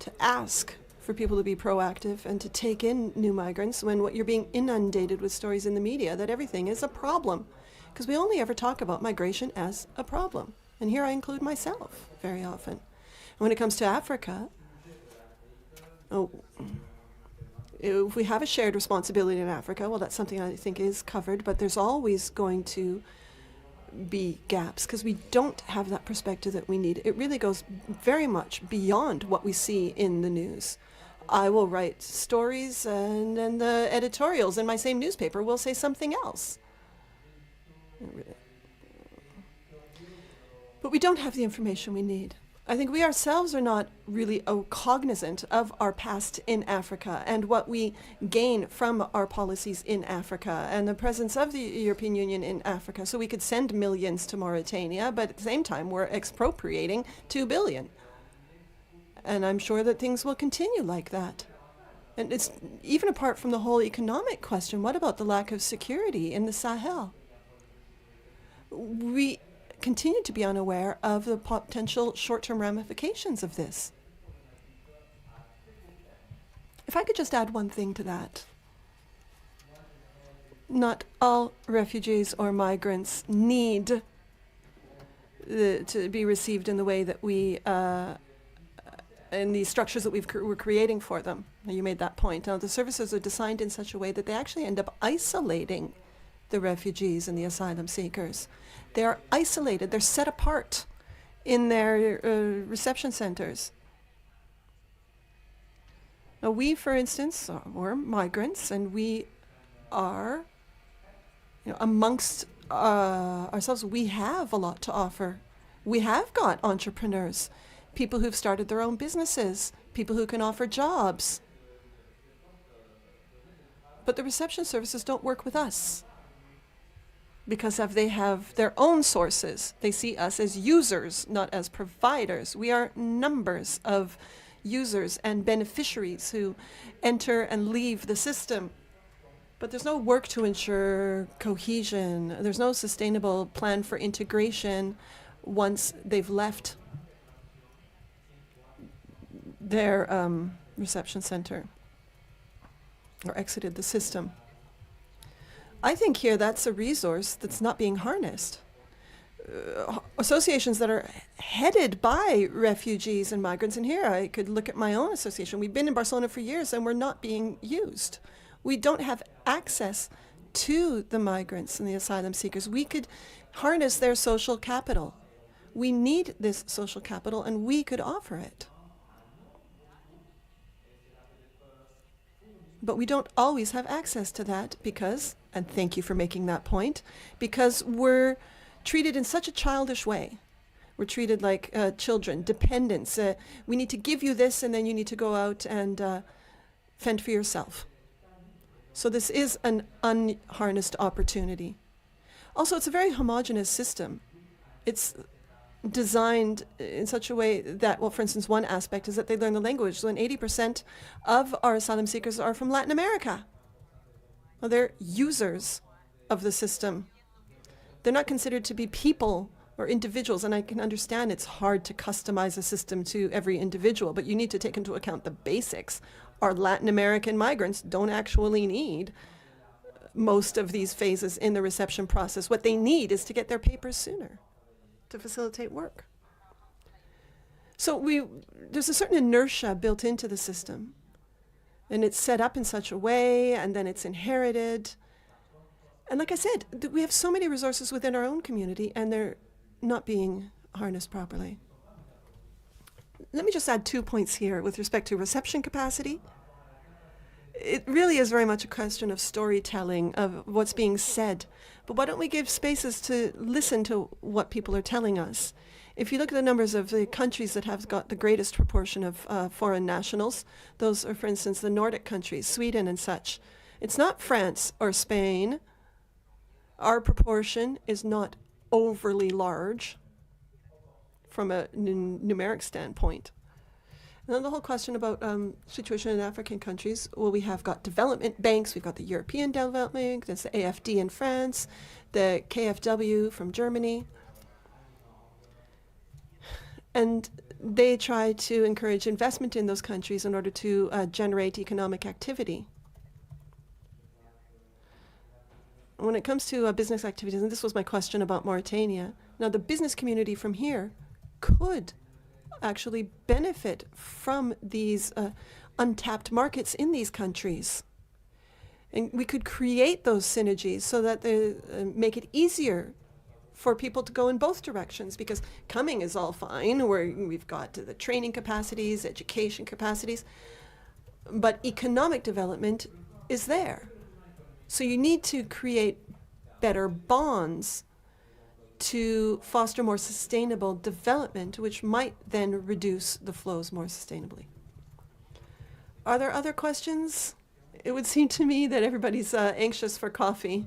to ask for people to be proactive and to take in new migrants when what you're being inundated with stories in the media that everything is a problem. Because we only ever talk about migration as a problem. And here I include myself very often. And when it comes to Africa, if we have a shared responsibility in Africa, well, that's something I think is covered, but there's always going to be gaps because we don't have that perspective that we need. It really goes very much beyond what we see in the news. I will write stories and the editorials in my same newspaper will say something else. But we don't have the information we need. I think we ourselves are not really cognizant of our past in Africa and what we gain from our policies in Africa and the presence of the European Union in Africa. So we could send millions to Mauritania, but at the same time we're expropriating 2 billion. And I'm sure that things will continue like that. And it's even apart from the whole economic question, what about the lack of security in the Sahel? We continue to be unaware of the potential short-term ramifications of this. If I could just add one thing to that. Not all refugees or migrants need to be received in the way that we, in the structures that we're creating for them. You made that point. Now, the services are designed in such a way that they actually end up isolating the refugees and the asylum seekers. They are isolated, they're set apart in their reception centers. Now we, for instance, we're migrants and we are, amongst ourselves, we have a lot to offer. We have got entrepreneurs, people who've started their own businesses, people who can offer jobs. But the reception services don't work with us. Because they have their own sources. They see us as users, not as providers. We are numbers of users and beneficiaries who enter and leave the system. But there's no work to ensure cohesion. There's no sustainable plan for integration once they've left their reception center or exited the system. I think here that's a resource that's not being harnessed. Associations that are headed by refugees and migrants, and here I could look at my own association. We've been in Barcelona for years and we're not being used. We don't have access to the migrants and the asylum seekers. We could harness their social capital. We need this social capital and we could offer it. But we don't always have access to that because, and thank you for making that point, because we're treated in such a childish way. We're treated like children, dependents. We need to give you this and then you need to go out and fend for yourself. So this is an unharnessed opportunity. Also, it's a very homogeneous system. It's designed in such a way that, well, for instance, one aspect is that they learn the language. So, 80% of our asylum seekers are from Latin America. Well, they're users of the system. They're not considered to be people or individuals, and I can understand it's hard to customize a system to every individual, but you need to take into account the basics. Our Latin American migrants don't actually need most of these phases in the reception process. What they need is to get their papers sooner to facilitate work. So there's a certain inertia built into the system, and it's set up in such a way, and then it's inherited. And like I said, we have so many resources within our own community, and they're not being harnessed properly. Let me just add 2 points here with respect to reception capacity. It really is very much a question of storytelling, of what's being said. But why don't we give spaces to listen to what people are telling us? If you look at the numbers of the countries that have got the greatest proportion of foreign nationals, those are, for instance, the Nordic countries, Sweden and such. It's not France or Spain. Our proportion is not overly large from a numeric standpoint. And then the whole question about situation in African countries, well, we have got development banks, we've got the European Development Bank, there's the AFD in France, the KfW from Germany. And they try to encourage investment in those countries in order to generate economic activity. When it comes to business activities, and this was my question about Mauritania, now the business community from here could actually benefit from these untapped markets in these countries. And we could create those synergies so that they make it easier for people to go in both directions, because coming is all fine, where we've got the training capacities, education capacities, but economic development is there. So you need to create better bonds to foster more sustainable development, which might then reduce the flows more sustainably. Are there other questions? It would seem to me that everybody's anxious for coffee.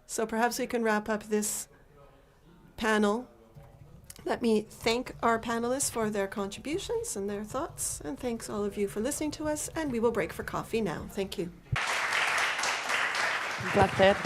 So perhaps we can wrap up this panel. Let me thank our panelists for their contributions and their thoughts, and thanks all of you for listening to us, and we will break for coffee now. Thank you. Un placer.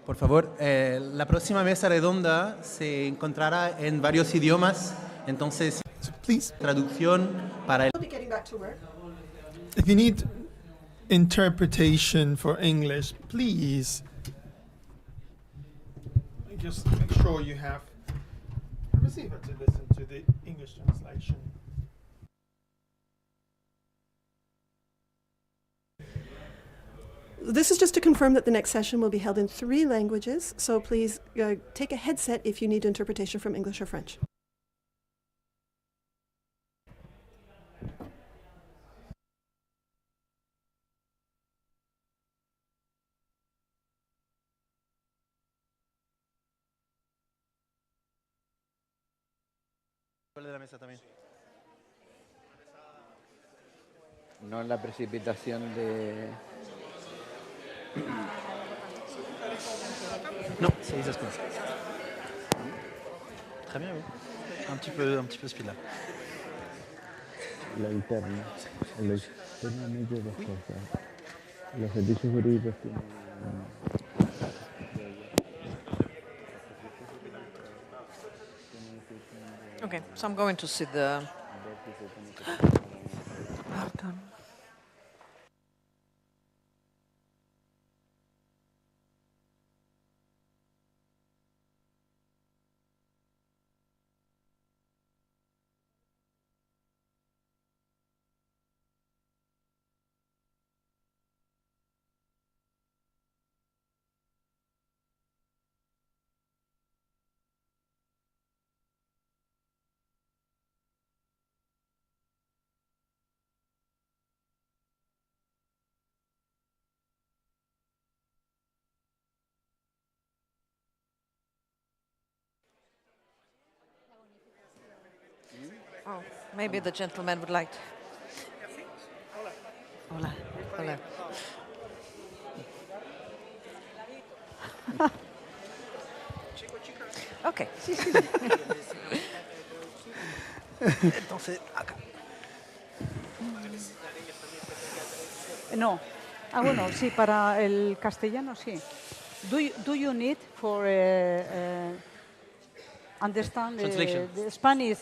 Por favor, la próxima mesa redonda se encontrará en varios idiomas, entonces, Please, traducción para el... We'll be getting back to work. if you need interpretation for English, please just make sure you have a receiver to listen to the English translation. This is just to confirm that the next session will be held in 3 languages, so please take a headset if you need interpretation from English or French. de la mesa también. No en la precipitación de... Non, ça se passe. Très bien, oui. Un petit peu speed là. La interna. La interna mide dos cosas. Los servicios jurídicos tienen... Okay, so I'm going to sit the... Pardon. Oh, maybe the gentleman would like to... Hola. Hola. Okay. Entonces, acá. No. Ah, bueno, sí, para el castellano sí. Do you need for understand the Spanish?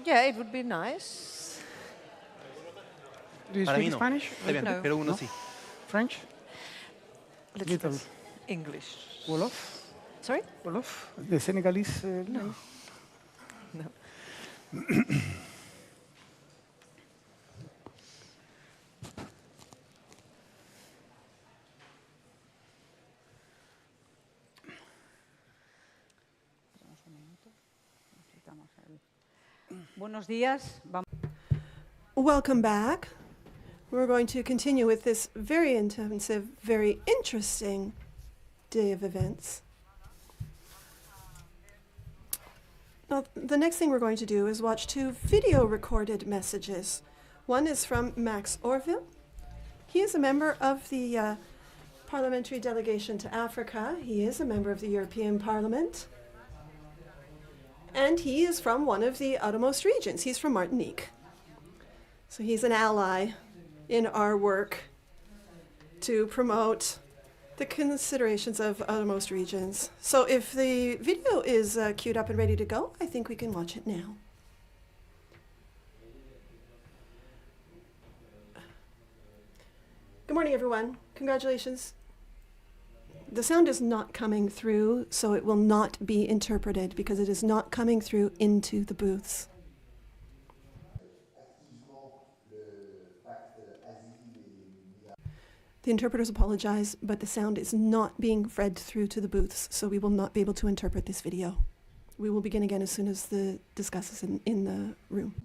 Yeah, it would be nice. Do you Para mí speak no. Spanish? Está bien, No. pero uno No? sí. French? Little bit. English. Wolof? Sorry? Wolof? The Senegalese? No. No. Buenos días. Welcome back. We're going to continue with this very intensive, very interesting day of events. Now, the next thing we're going to do is watch 2 video recorded messages. One is from Max Orville. He is a member of the parliamentary delegation to Africa. He is a member of the European Parliament. And he is from one of the outermost regions. He's from Martinique. So he's an ally in our work to promote the considerations of outermost regions. So if the video is queued up and ready to go, I think we can watch it now. Good morning, everyone. Congratulations. The sound is not coming through, so it will not be interpreted because it is not coming through into the booths. The interpreters apologize, but the sound is not being fed through to the booths, so we will not be able to interpret this video. We will begin again as soon as the discuss is in the room.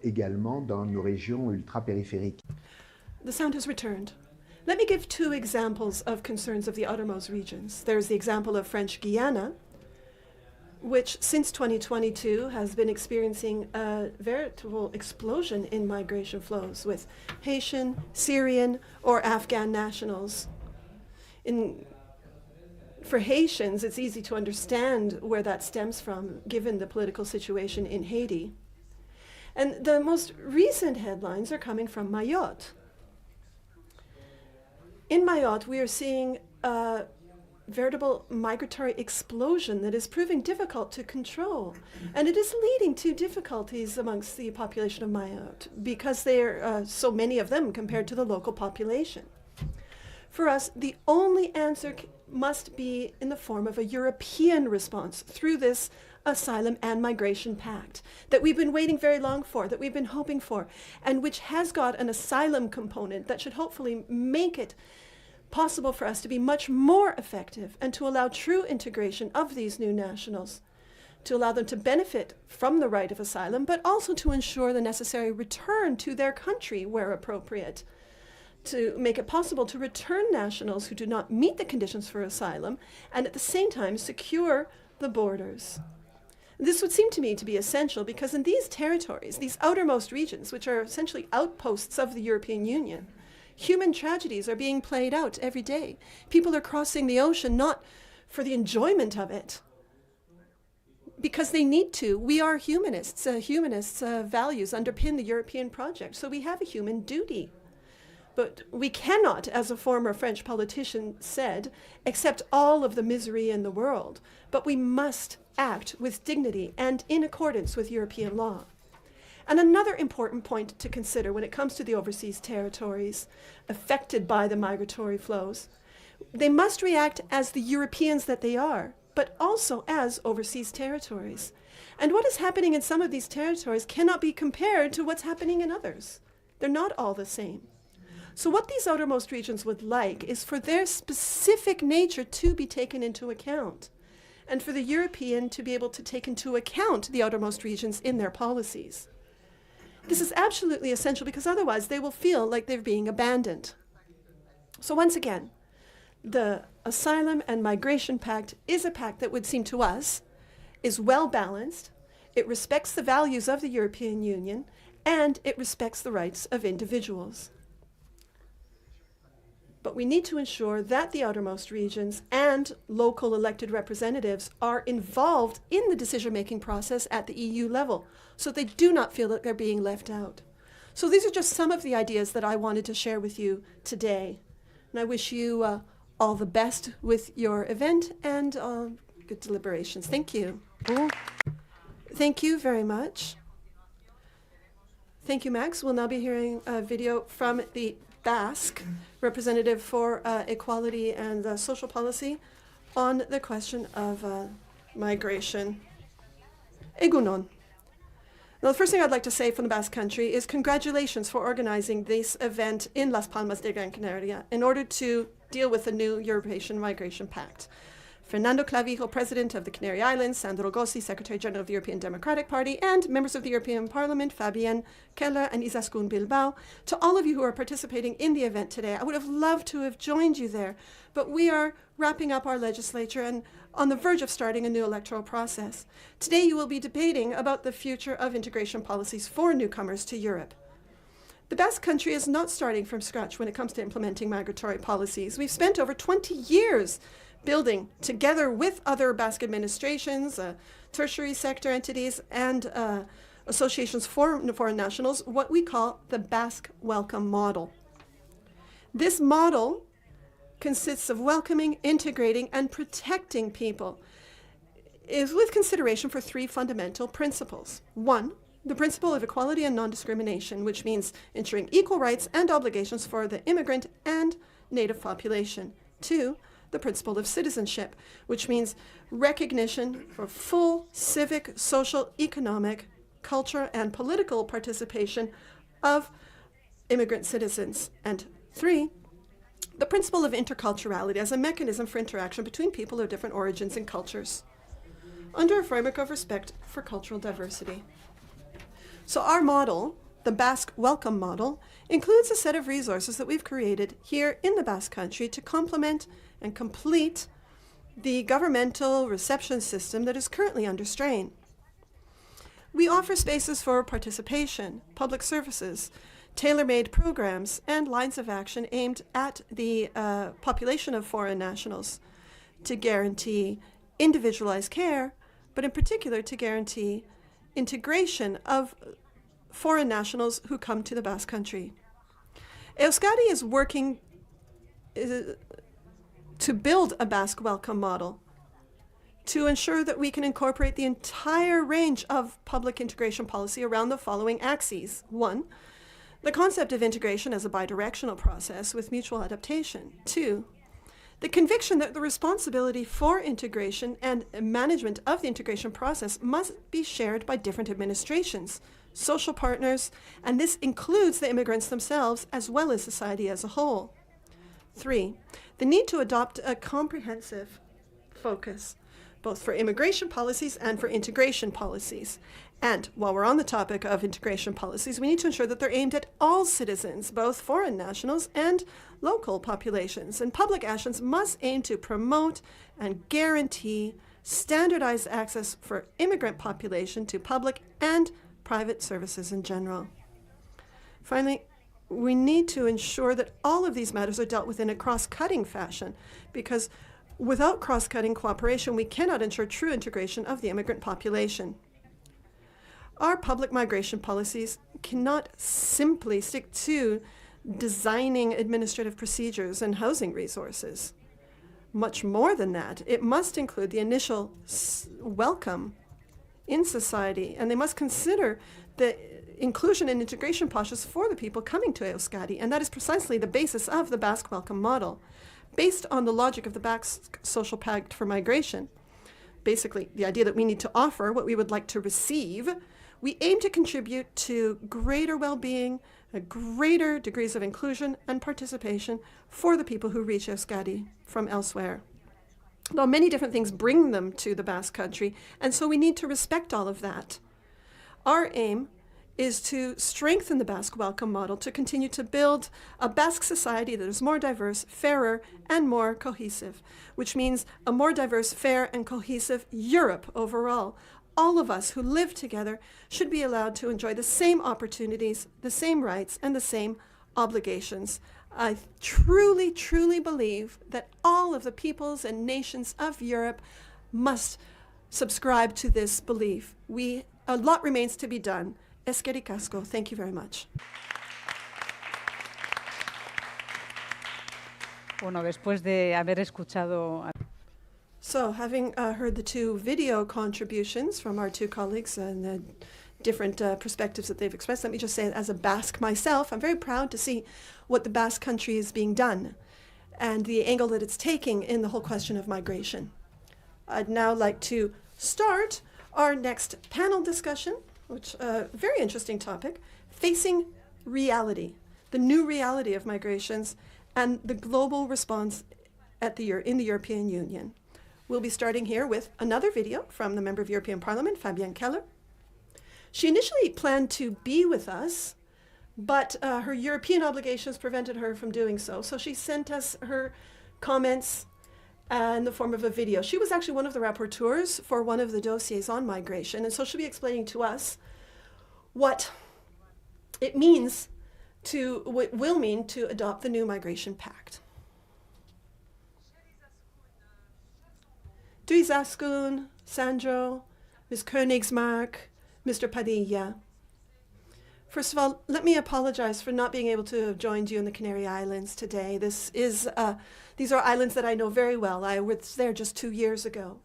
Également dans nos régions ultra-périphériques. The sound has returned. Let me give two examples of concerns of the outermost regions. There's the example of French Guiana, which since 2022 has been experiencing a veritable explosion in migration flows with Haitian, Syrian, or Afghan nationals. For Haitians, it's easy to understand where that stems from, given the political situation in Haiti. And the most recent headlines are coming from Mayotte. In Mayotte, we are seeing a veritable migratory explosion that is proving difficult to control. And it is leading to difficulties amongst the population of Mayotte because there are so many of them compared to the local population. For us, the only answer must be in the form of a European response through this Asylum and Migration Pact that we've been waiting very long for, that we've been hoping for, and which has got an asylum component that should hopefully make it possible for us to be much more effective and to allow true integration of these new nationals, to allow them to benefit from the right of asylum, but also to ensure the necessary return to their country where appropriate, to make it possible to return nationals who do not meet the conditions for asylum and at the same time secure the borders. This would seem to me to be essential because in these territories, these outermost regions, which are essentially outposts of the European Union, human tragedies are being played out every day. People are crossing the ocean not for the enjoyment of it, because they need to. We are humanists. Humanists' values underpin the European project, so we have a human duty. But we cannot, as a former French politician said, accept all of the misery in the world, but we must act with dignity and in accordance with European law. And another important point to consider when it comes to the overseas territories affected by the migratory flows, they must react as the Europeans that they are, but also as overseas territories. And what is happening in some of these territories cannot be compared to what's happening in others. They're not all the same. So what these outermost regions would like is for their specific nature to be taken into account, and for the European to be able to take into account the outermost regions in their policies. This is absolutely essential because otherwise they will feel like they're being abandoned. So once again, the Asylum and Migration Pact is a pact that would seem to us is well balanced, it respects the values of the European Union, and it respects the rights of individuals. But we need to ensure that the outermost regions and local elected representatives are involved in the decision-making process at the EU level, so they do not feel that they're being left out. So these are just some of the ideas that I wanted to share with you today. And I wish you all the best with your event and good deliberations. Thank you. Thank you very much. Thank you, Max. We'll now be hearing a video from the Basque representative for equality and social policy on the question of migration. Egunon. Now, the first thing I'd like to say from the Basque Country is congratulations for organizing this event in Las Palmas de Gran Canaria in order to deal with the new European Migration Pact. Fernando Clavijo, President of the Canary Islands, Sandro Gossi, Secretary General of the European Democratic Party, and members of the European Parliament, Fabienne Keller and Izaskun Bilbao. To all of you who are participating in the event today, I would have loved to have joined you there, but we are wrapping up our legislature and on the verge of starting a new electoral process. Today you will be debating about the future of integration policies for newcomers to Europe. The Basque Country is not starting from scratch when it comes to implementing migratory policies. We've spent over 20 years building, together with other Basque administrations, tertiary sector entities, and associations for foreign nationals, what we call the Basque Welcome Model. This model consists of welcoming, integrating, and protecting people, is with consideration for three fundamental principles. One, the principle of equality and non-discrimination, which means ensuring equal rights and obligations for the immigrant and native population. Two, the principle of citizenship, which means recognition for full civic, social, economic, cultural, and political participation of immigrant citizens. And three, the principle of interculturality as a mechanism for interaction between people of different origins and cultures, under a framework of respect for cultural diversity. So our model the Basque Welcome Model includes a set of resources that we've created here in the Basque Country to complement and complete the governmental reception system that is currently under strain. We offer spaces for participation, public services, tailor-made programs, and lines of action aimed at the population of foreign nationals to guarantee individualized care, but in particular to guarantee integration of foreign nationals who come to the Basque Country. Euskadi is working to build a Basque welcome model to ensure that we can incorporate the entire range of public integration policy around the following axes. 1, the concept of integration as a bidirectional process with mutual adaptation. 2, the conviction that the responsibility for integration and management of the integration process must be shared by different administrations, social partners, and this includes the immigrants themselves as well as society as a whole. 3, the need to adopt a comprehensive focus, both for immigration policies and for integration policies. And while we're on the topic of integration policies, we need to ensure that they're aimed at all citizens, both foreign nationals and local populations. And public actions must aim to promote and guarantee standardized access for immigrant population to public and private services in general. Finally, we need to ensure that all of these matters are dealt with in a cross-cutting fashion, because without cross-cutting cooperation, we cannot ensure true integration of the immigrant population. Our public migration policies cannot simply stick to designing administrative procedures and housing resources. Much more than that, it must include the initial welcome in society, and they must consider the inclusion and integration postures for the people coming to Euskadi, and that is precisely the basis of the Basque Welcome Model, based on the logic of the Basque Social Pact for Migration. Basically, the idea that we need to offer what we would like to receive. We aim to contribute to greater well-being, greater degrees of inclusion and participation for the people who reach Euskadi from elsewhere. Though many different things bring them to the Basque Country, and so we need to respect all of that. Our aim is to strengthen the Basque Welcome Model to continue to build a Basque society that is more diverse, fairer, and more cohesive, which means a more diverse, fair, and cohesive Europe overall. All of us who live together should be allowed to enjoy the same opportunities, the same rights, and the same obligations. I truly, truly believe that all of the peoples and nations of Europe must subscribe to this belief. A lot remains to be done. Eskerrik asko. Thank you very much. Bueno, después de haber escuchado. So, having heard the two video contributions from our two colleagues and the different perspectives that they've expressed, let me just say, as a Basque myself, I'm very proud to see what the Basque Country is being done and the angle that it's taking in the whole question of migration. I'd now like to start our next panel discussion, which a very interesting topic, facing reality, the new reality of migrations and the global response in the European Union. We'll be starting here with another video from the Member of European Parliament, Fabienne Keller. She initially planned to be with us, but her European obligations prevented her from doing so. So she sent us her comments in the form of a video. She was actually one of the rapporteurs for one of the dossiers on migration, and so she'll be explaining to us what it means what will mean to adopt the new Migration Pact. Dries Ascoon, Sandro, Ms. Königsmark, Mr. Padilla. First of all, let me apologize for not being able to have joined you in the Canary Islands today. These are islands that I know very well. I was there just 2 years ago.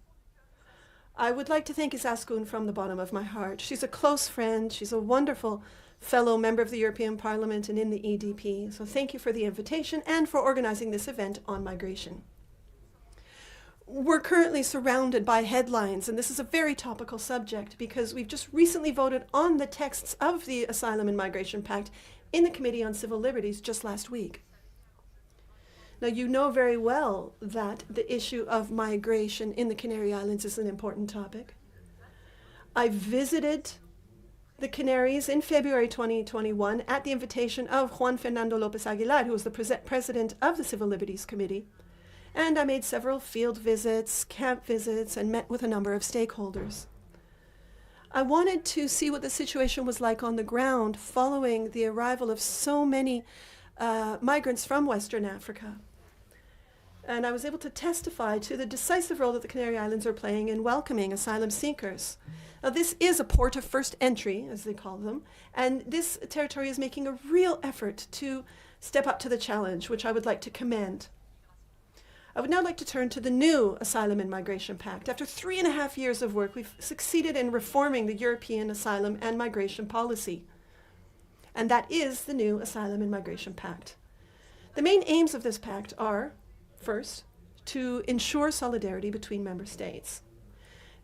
I would like to thank Isaskun from the bottom of my heart. She's a close friend. She's a wonderful fellow member of the European Parliament and in the EDP. So thank you for the invitation and for organizing this event on migration. We're currently surrounded by headlines, and this is a very topical subject because we've just recently voted on the texts of the Asylum and Migration Pact in the Committee on Civil Liberties just last week. Now, you know very well that the issue of migration in the Canary Islands is an important topic. I visited the Canaries in February 2021 at the invitation of Juan Fernando López Aguilar, who was the president of the Civil Liberties Committee. And I made several field visits, camp visits, and met with a number of stakeholders. I wanted to see what the situation was like on the ground following the arrival of so many migrants from Western Africa. And I was able to testify to the decisive role that the Canary Islands are playing in welcoming asylum seekers. Now, this is a port of first entry, as they call them, and this territory is making a real effort to step up to the challenge, which I would like to commend. I would now like to turn to the new Asylum and Migration Pact. After 3.5 years of work, we've succeeded in reforming the European asylum and migration policy. And that is the new Asylum and Migration Pact. The main aims of this pact are, first, to ensure solidarity between member states.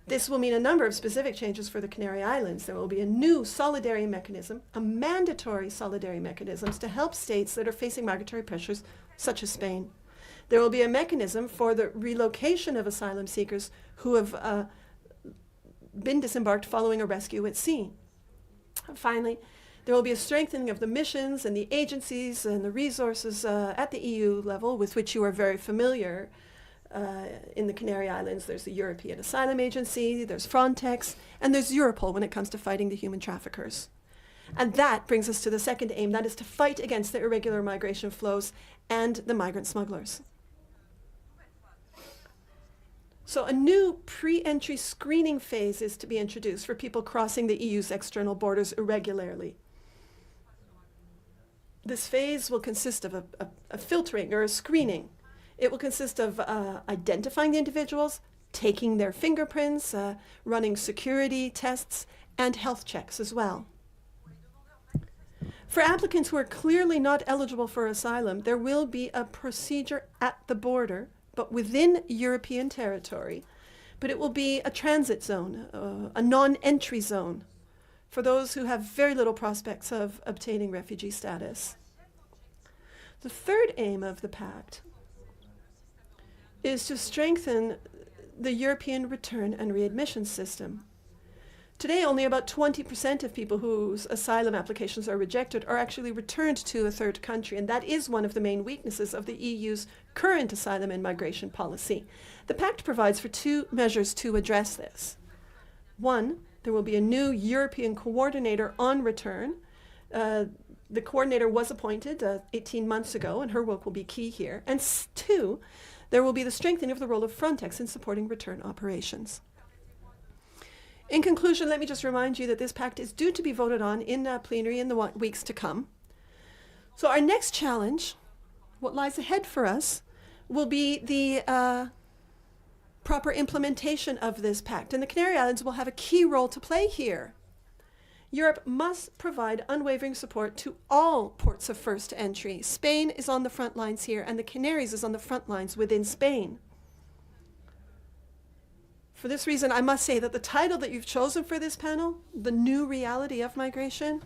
This will mean a number of specific changes for the Canary Islands. There will be a new solidarity mechanism, a mandatory solidarity mechanisms to help states that are facing migratory pressures, such as Spain. There will be a mechanism for the relocation of asylum seekers who have been disembarked following a rescue at sea. Finally, there will be a strengthening of the missions and the agencies and the resources at the EU level with which you are very familiar. In the Canary Islands, there's the European Asylum Agency, there's Frontex, and there's Europol when it comes to fighting the human traffickers. And that brings us to the second aim, that is to fight against the irregular migration flows and the migrant smugglers. So a new pre-entry screening phase is to be introduced for people crossing the EU's external borders irregularly. This phase will consist of a filtering or a screening. It will consist of identifying the individuals, taking their fingerprints, running security tests, and health checks as well. For applicants who are clearly not eligible for asylum, there will be a procedure at the border, but within European territory. But it will be a transit zone, a non-entry zone, for those who have very little prospects of obtaining refugee status. The third aim of the pact is to strengthen the European return and readmission system. Today, only about 20% of people whose asylum applications are rejected are actually returned to a third country, and that is one of the main weaknesses of the EU's current asylum and migration policy. The pact provides for two measures to address this. One, there will be a new European coordinator on return. The coordinator was appointed 18 months ago, and her work will be key here. And two, there will be the strengthening of the role of Frontex in supporting return operations. In conclusion, let me just remind you that this pact is due to be voted on in plenary in the weeks to come. So our next challenge, what lies ahead for us, will be the proper implementation of this pact. And the Canary Islands will have a key role to play here. Europe must provide unwavering support to all ports of first entry. Spain is on the front lines here, and the Canaries is on the front lines within Spain. For this reason, I must say that the title that you've chosen for this panel, The New Reality of Migration,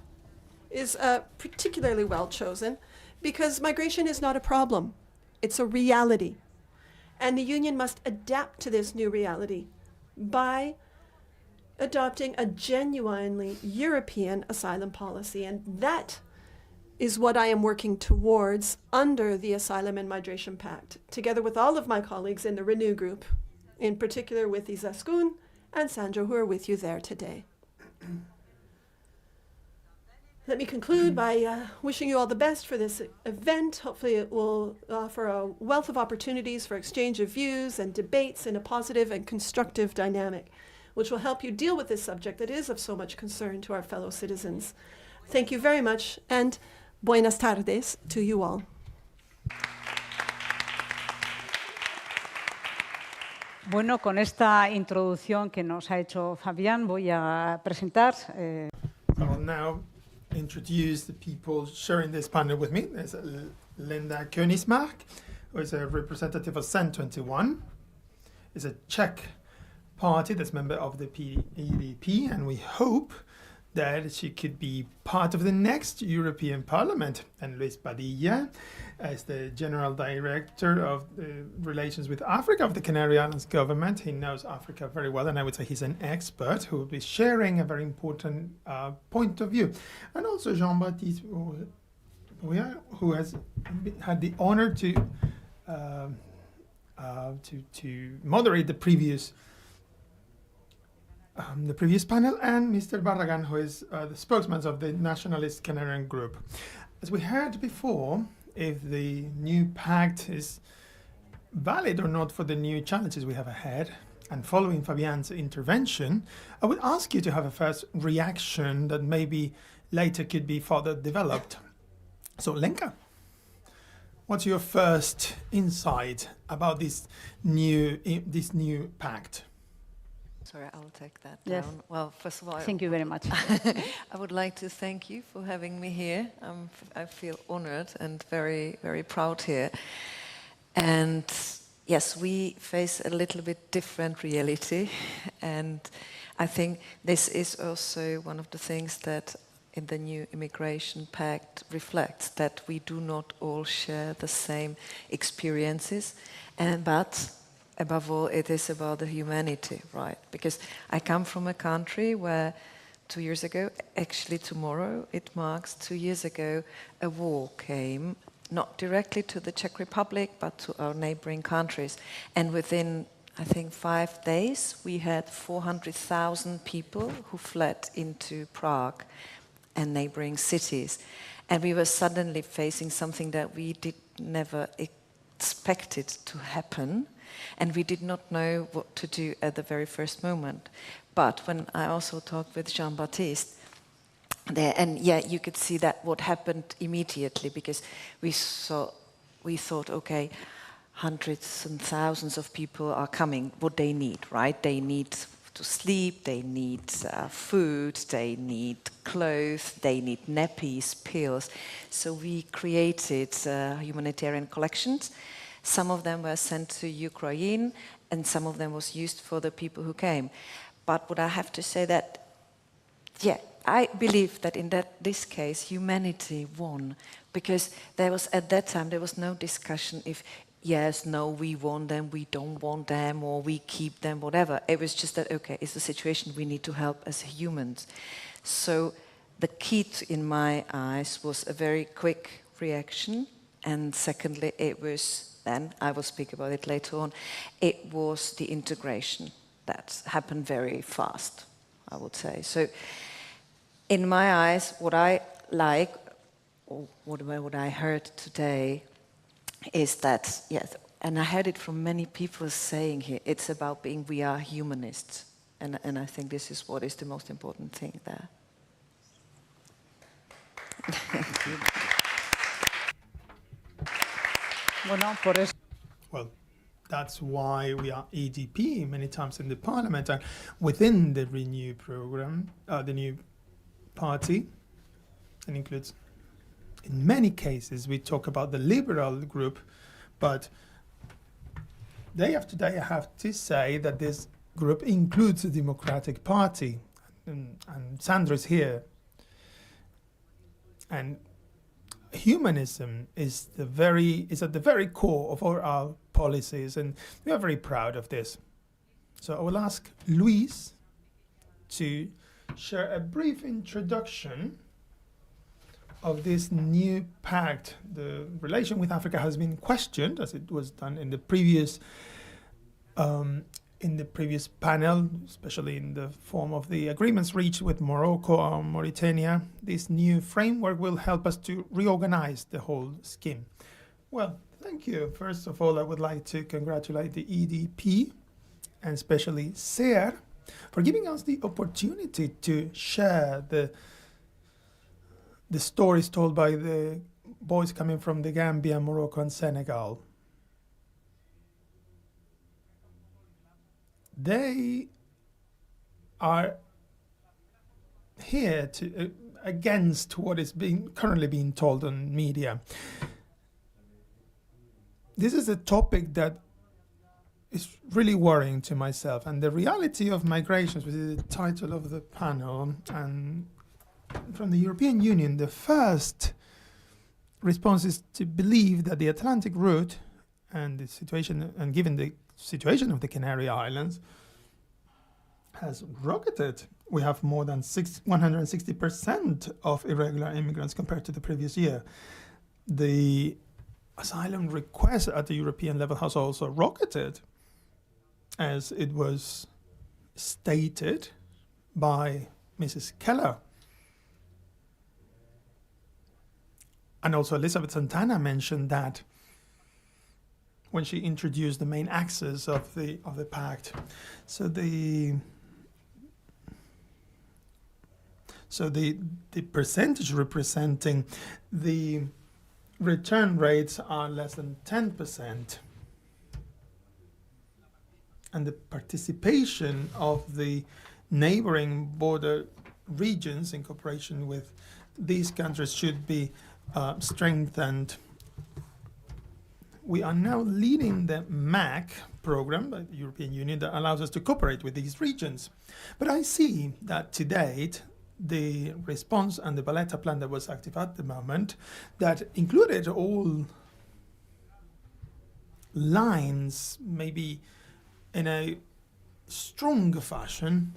is particularly well chosen because migration is not a problem, it's a reality. And the Union must adapt to this new reality by adopting a genuinely European asylum policy. And that is what I am working towards under the Asylum and Migration Pact, together with all of my colleagues in the Renew Group, in particular with Izaskun and Sandro, who are with you there today. Let me conclude by wishing you all the best for this event. Hopefully it will offer a wealth of opportunities for exchange of views and debates in a positive and constructive dynamic, which will help you deal with this subject that is of so much concern to our fellow citizens. Thank you very much, and buenas tardes to you all. Bueno, con esta introducción que nos ha hecho Fabián, voy a presentar. I will now introduce the people sharing this panel with me. There's Linda Königsmark, who is a representative of CEN21. It's a Czech party that's member of the PDP, and we hope that she could be part of the next European Parliament. And Luis Padilla, as the General Director of Relations with Africa of the Canary Islands government, he knows Africa very well, and I would say he's an expert who will be sharing a very important point of view. And also Jean-Baptiste, who has had the honor to moderate the previous panel, and Mr. Barragan, who is the spokesman of the Nationalist Canarian Group. As we heard before, if the new pact is valid or not for the new challenges we have ahead, and following Fabian's intervention, I would ask you to have a first reaction that maybe later could be further developed. So, Lenka, what's your first insight about this new pact? Sorry, I'll take that Yes. down. Well, first of all, Thank you very much. I would like to thank you for having me here. I feel honored and very, very proud here. And yes, we face a little bit different reality. And I think this is also one of the things that in the new immigration pact reflects, that we do not all share the same experiences, but above all, it is about the humanity, right? Because I come from a country where 2 years ago, actually tomorrow, it marks 2 years ago, a war came, not directly to the Czech Republic, but to our neighboring countries. And within, I think, 5 days, we had 400,000 people who fled into Prague and neighboring cities. And we were suddenly facing something that we did never expected to happen. And we did not know what to do at the very first moment. But when I also talked with Jean-Baptiste, and yeah, you could see that what happened immediately, because we thought, okay, hundreds and thousands of people are coming, what they need, right? They need to sleep, they need food, they need clothes, they need nappies, pills. So we created humanitarian collections. Some of them were sent to Ukraine, and some of them was used for the people who came. But what I have to say that, yeah, I believe that in this case, humanity won. Because there was, at that time, there was no discussion if, yes, no, we want them, we don't want them, or we keep them, whatever. It was just that, okay, it's the situation we need to help as humans. So the key in my eyes was a very quick reaction. And secondly, it was, then I will speak about it later on, it was the integration that happened very fast, I would say. So in my eyes, what I like, or what I heard today, is that, yes, and I heard it from many people saying here, it's about being, we are humanists. And I think this is what is the most important thing there. Thank you. Well, that's why we are EDP many times in the parliament, and within the Renew program, the new party, and includes, in many cases, we talk about the liberal group, but day after day I have to say that this group includes the Democratic Party, and Sandra's here. And humanism is at the very core of all our policies, and we are very proud of this. So I will ask Luis to share a brief introduction of this new pact. The relation with Africa has been questioned, as it was done in the previous panel, especially in the form of the agreements reached with Morocco or Mauritania. This new framework will help us to reorganize the whole scheme. Well, thank you. First of all, I would like to congratulate the EDP, and especially SER, for giving us the opportunity to share the stories told by the boys coming from the Gambia, Morocco, and Senegal. They are here to against what is currently being told on media. This is a topic that is really worrying to myself, and the reality of migrations, which is the title of the panel, and from the European Union, the first response is to believe that the Atlantic route and the situation, and given the situation of the Canary Islands, has rocketed. We have more than 160% of irregular immigrants compared to the previous year. The asylum request at the European level has also rocketed, as it was stated by Mrs. Keller. And also Elizabeth Santana mentioned that when she introduced the main axis of the pact. So the percentage representing the return rates are less than 10%. And the participation of the neighboring border regions in cooperation with these countries should be strengthened. We are now leading the MAC program by the European Union that allows us to cooperate with these regions. But I see that to date, the response and the Valletta plan that was active at the moment, that included all lines, maybe in a stronger fashion,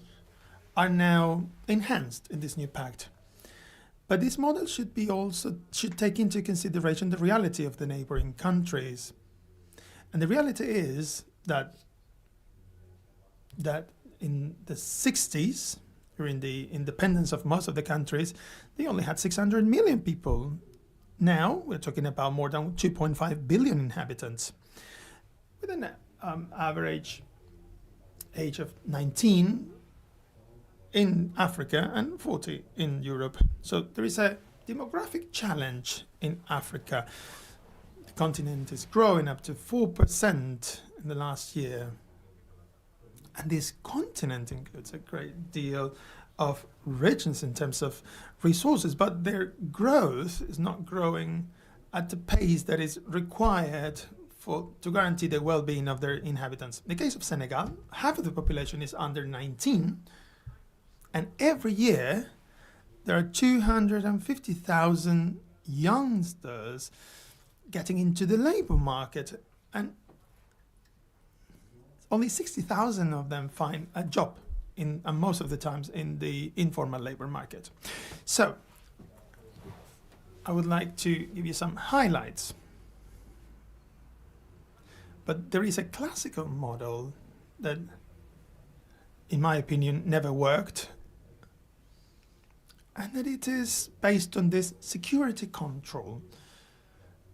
are now enhanced in this new pact. But this model should take into consideration the reality of the neighboring countries. And the reality is that in the 60s, during the independence of most of the countries, they only had 600 million people. Now we're talking about more than 2.5 billion inhabitants, with an average age of 19 in Africa and 40 in Europe. So there is a demographic challenge in Africa. The continent is growing up to 4% in the last year. And this continent includes a great deal of richness in terms of resources, but their growth is not growing at the pace that is required to guarantee the well-being of their inhabitants. In the case of Senegal, half of the population is under 19, and every year there are 250,000 youngsters getting into the labor market, and only 60,000 of them find a job, and most of the times in the informal labor market. So I would like to give you some highlights. But there is a classical model that, in my opinion, never worked, and that it is based on this security control,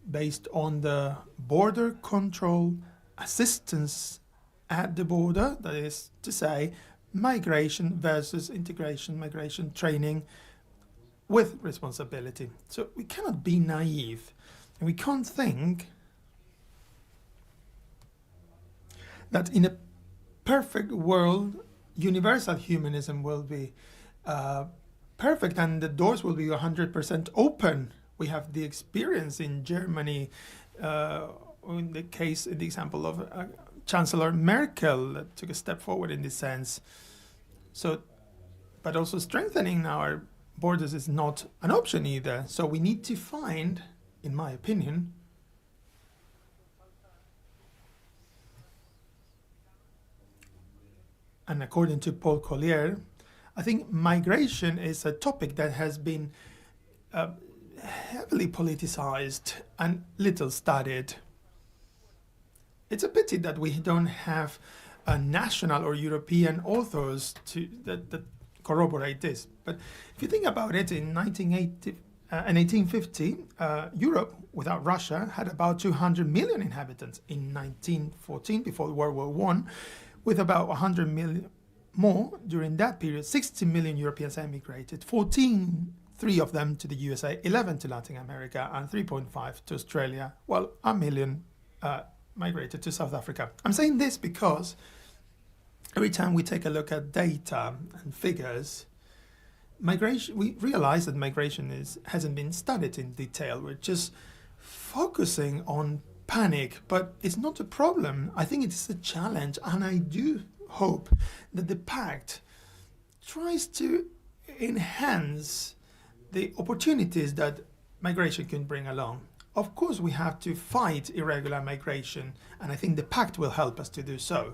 based on the border control assistance at the border, that is to say, migration versus integration, migration training with responsibility. So we cannot be naive, and we can't think that in a perfect world, universal humanism will be perfect and the doors will be 100% open. We have the experience in Germany, in the example of Chancellor Merkel that took a step forward in this sense. So, but also strengthening our borders is not an option either. So we need to find, in my opinion, and according to Paul Collier, I think migration is a topic that has been heavily politicized and little studied. It's a pity that we don't have national or European authors that corroborate this. But if you think about it, in 1850, Europe, without Russia, had about 200 million inhabitants. In 1914, before World War I, with about 100 million more during that period, 60 million Europeans emigrated, 3 of them to the USA, 11 to Latin America, and 3.5 to Australia, while 1 million migrated to South Africa. I'm saying this because every time we take a look at data and figures, migration, we realize that migration hasn't been studied in detail. We're just focusing on panic, but it's not a problem. I think it's a challenge, and I do hope that the Pact tries to enhance the opportunities that migration can bring along. Of course, we have to fight irregular migration, and I think the Pact will help us to do so.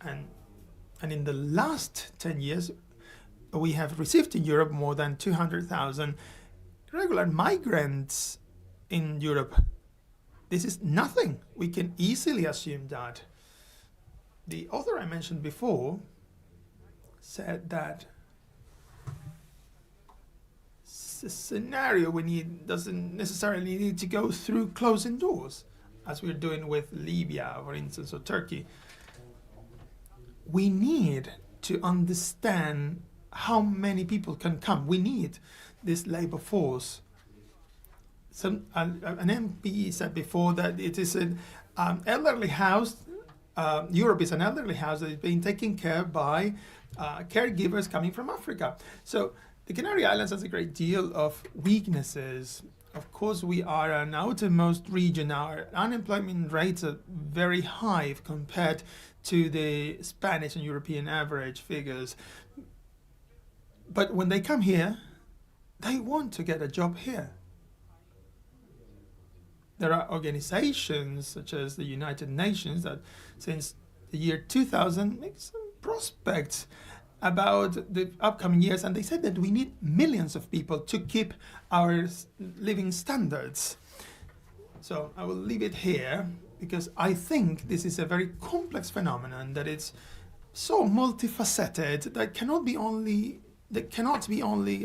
And in the last 10 years, we have received in Europe more than 200,000 irregular migrants in Europe. This is nothing. We can easily assume that. The author I mentioned before said that the scenario we need doesn't necessarily need to go through closing doors, as we're doing with Libya, for instance, or Turkey. We need to understand how many people can come. We need this labor force. An MP said before that it is an elderly house. Europe is an elderly house that is being taken care by caregivers coming from Africa. So the Canary Islands has a great deal of weaknesses. Of course, we are an outermost region. Our unemployment rates are very high compared to the Spanish and European average figures. But when they come here, they want to get a job here. There are organizations such as the United Nations that since the year 2000 make some prospects about the upcoming years, and they said that we need millions of people to keep our living standards. So I will leave it here because I think this is a very complex phenomenon, that it's so multifaceted that cannot be only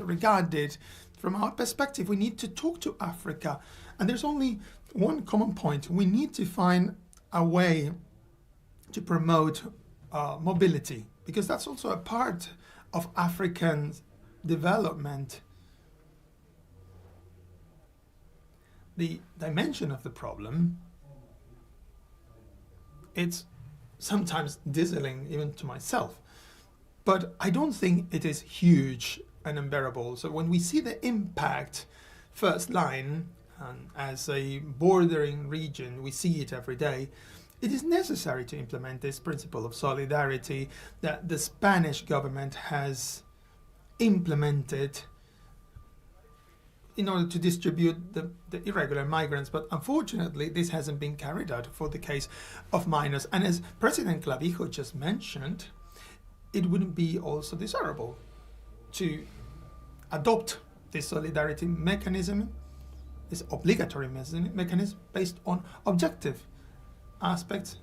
regarded from our perspective. We need to talk to Africa, and there's only one common point. We need to find a way to promote mobility, because that's also a part of African development. The dimension of the problem, it's sometimes dizzying even to myself, but I don't think it is huge and unbearable. So when we see the impact first line, as a bordering region, we see it every day. It is necessary to implement this principle of solidarity that the Spanish government has implemented in order to distribute the irregular migrants. But unfortunately, this hasn't been carried out for the case of minors. And as President Clavijo just mentioned, it wouldn't be also desirable to adopt this solidarity mechanism, this obligatory mechanism based on objective aspects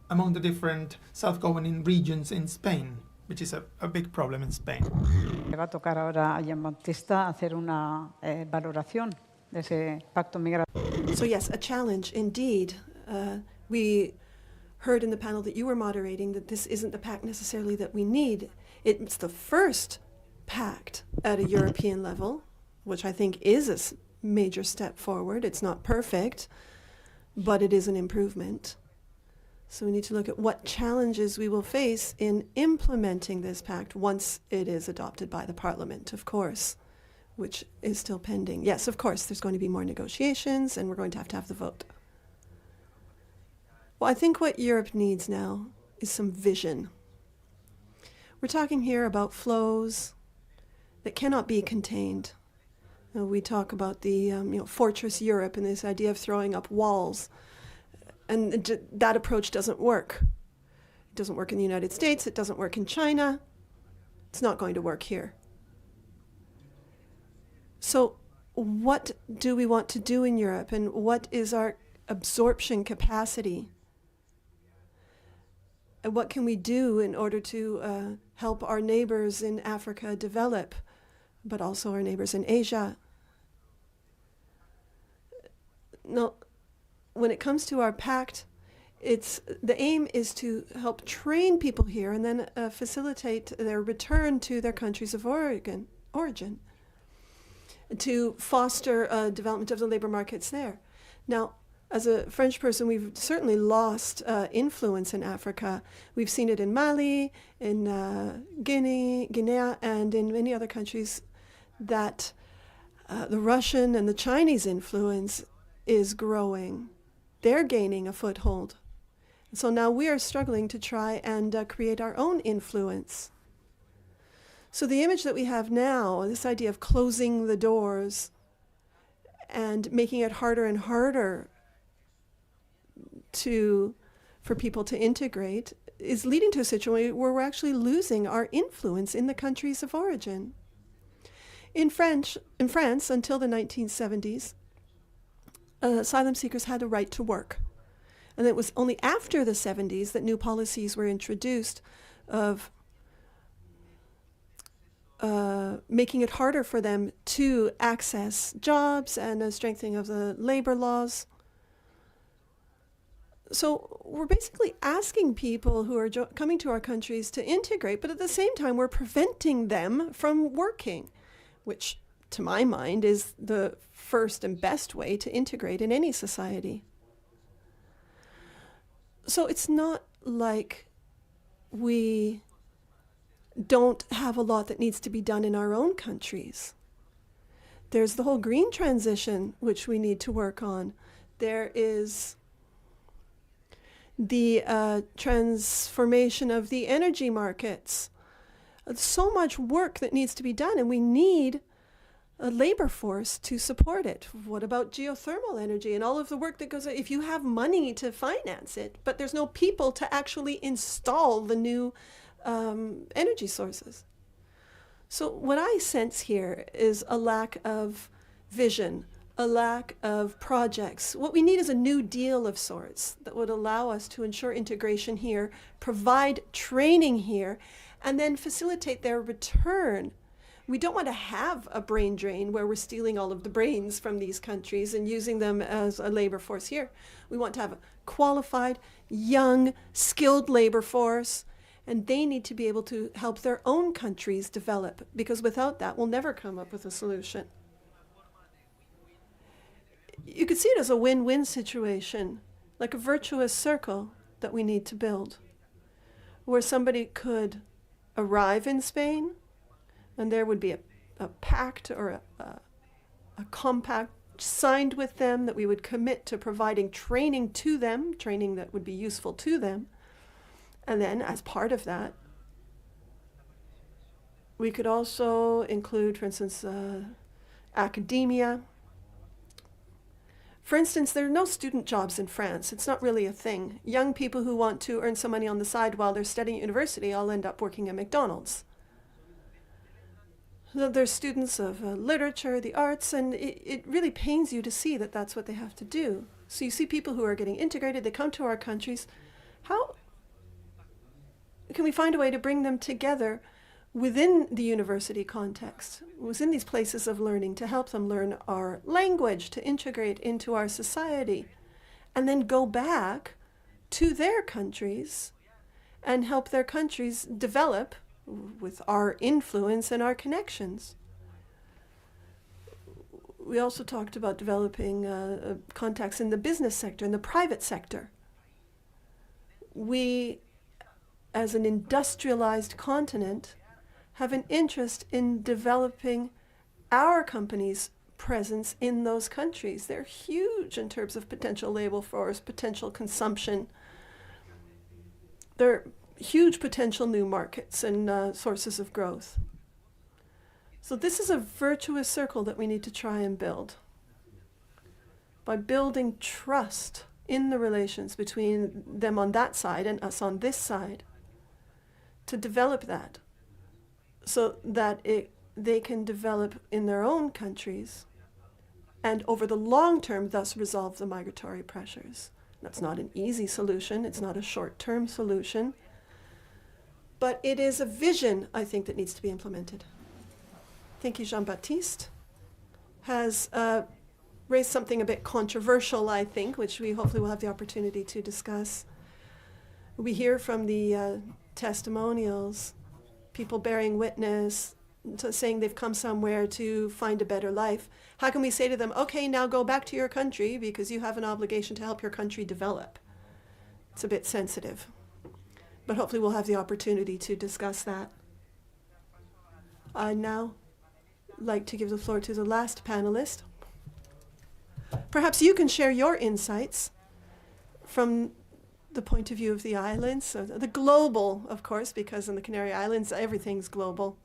among the different self-governing regions in Spain, which is a big problem in Spain. Le va a tocar ahora a Jean-Baptiste hacer una valoración de ese pacto migratorio. So yes, a challenge indeed. We heard in the panel that you were moderating that this isn't the pact necessarily that we need. It's the first pact at a European level, which I think is a major step forward. It's not perfect, but it is an improvement. So we need to look at what challenges we will face in implementing this pact once it is adopted by the Parliament, of course, which is still pending. Yes, of course, there's going to be more negotiations, and we're going to have the vote. Well, I think what Europe needs now is some vision. We're talking here about flows that cannot be contained. We talk about the fortress Europe and this idea of throwing up walls. And that approach doesn't work. It doesn't work in the United States. It doesn't work in China. It's not going to work here. So what do we want to do in Europe, and what is our absorption capacity? And what can we do in order to help our neighbors in Africa develop, but also our neighbors in Asia? Now, when it comes to our pact, the aim is to help train people here and then facilitate their return to their countries of origin, to foster development of the labor markets there. Now, as a French person, we've certainly lost influence in Africa. We've seen it in Mali, in Guinea, and in many other countries, that the Russian and the Chinese influence is growing. They're gaining a foothold. So now we are struggling to try and create our own influence. So the image that we have now, this idea of closing the doors and making it harder and harder for people to integrate, is leading to a situation where we're actually losing our influence in the countries of origin. In France, until the 1970s, asylum seekers had a right to work. And it was only after the 70s that new policies were introduced of making it harder for them to access jobs and a strengthening of the labor laws. So we're basically asking people who are coming to our countries to integrate, but at the same time we're preventing them from working, which to my mind is the first and best way to integrate in any society. So it's not like we don't have a lot that needs to be done in our own countries. There's the whole green transition, which we need to work on. There is the transformation of the energy markets. So much work that needs to be done, and we need a labor force to support it. What about geothermal energy and all of the work that goes, if you have money to finance it, but there's no people to actually install the new energy sources. So what I sense here is a lack of vision, a lack of projects. What we need is a new deal of sorts that would allow us to ensure integration here, provide training here, and then facilitate their return. We don't want to have a brain drain where we're stealing all of the brains from these countries and using them as a labor force here. We want to have a qualified, young, skilled labor force, and they need to be able to help their own countries develop, because without that, we'll never come up with a solution. You could see it as a win-win situation, like a virtuous circle that we need to build, where somebody could arrive in Spain, and there would be a pact or a compact signed with them that we would commit to providing training to them, training that would be useful to them. And then as part of that, we could also include, for instance, academia. For instance, there are no student jobs in France. It's not really a thing. Young people who want to earn some money on the side while they're studying at university all end up working at McDonald's. So there's students of literature, the arts, and it really pains you to see that that's what they have to do. So you see people who are getting integrated, they come to our countries. How can we find a way to bring them together within the university context, within these places of learning, to help them learn our language, to integrate into our society, and then go back to their countries and help their countries develop with our influence and our connections. We also talked about developing contacts in the business sector, in the private sector. We, as an industrialized continent, have an interest in developing our companies' presence in those countries. They're huge in terms of potential labor force, potential consumption. They're huge potential new markets and sources of growth. So this is a virtuous circle that we need to try and build. By building trust in the relations between them on that side and us on this side, to develop that so that they can develop in their own countries and over the long term thus resolve the migratory pressures. That's not an easy solution, it's not a short-term solution, but it is a vision, I think, that needs to be implemented. Thank you, Jean-Baptiste. Has raised something a bit controversial, I think, which we hopefully will have the opportunity to discuss. We hear from the testimonials, people bearing witness, saying they've come somewhere to find a better life. How can we say to them, okay, now go back to your country because you have an obligation to help your country develop? It's a bit sensitive, but hopefully we'll have the opportunity to discuss that. I'd now like to give the floor to the last panelist. Perhaps you can share your insights from the point of view of the islands, the global, of course, because in the Canary Islands, everything's global.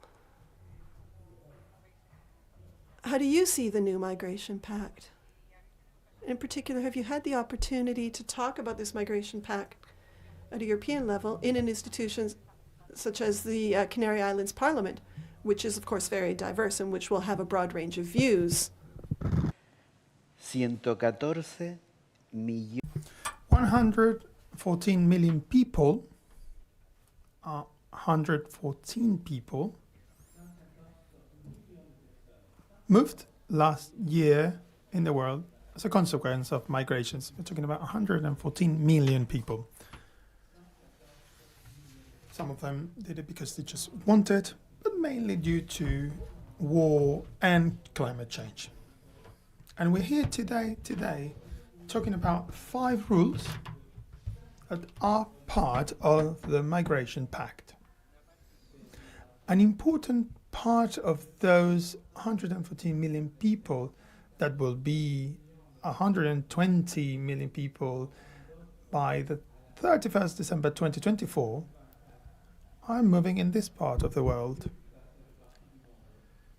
How do you see the new migration pact? In particular, have you had the opportunity to talk about this migration pact at a European level in an institution such as the Canary Islands Parliament, which is of course very diverse and which will have a broad range of views? 114 millones. 114 million people, 114 people moved last year in the world as a consequence of migrations. We're talking about 114 million people. Some of them did it because they just wanted, but mainly due to war and climate change. And we're here today talking about 5 rules that are part of the Migration Pact. An important part of those 114 million people, that will be 120 million people by the 31st December 2024, are moving in this part of the world.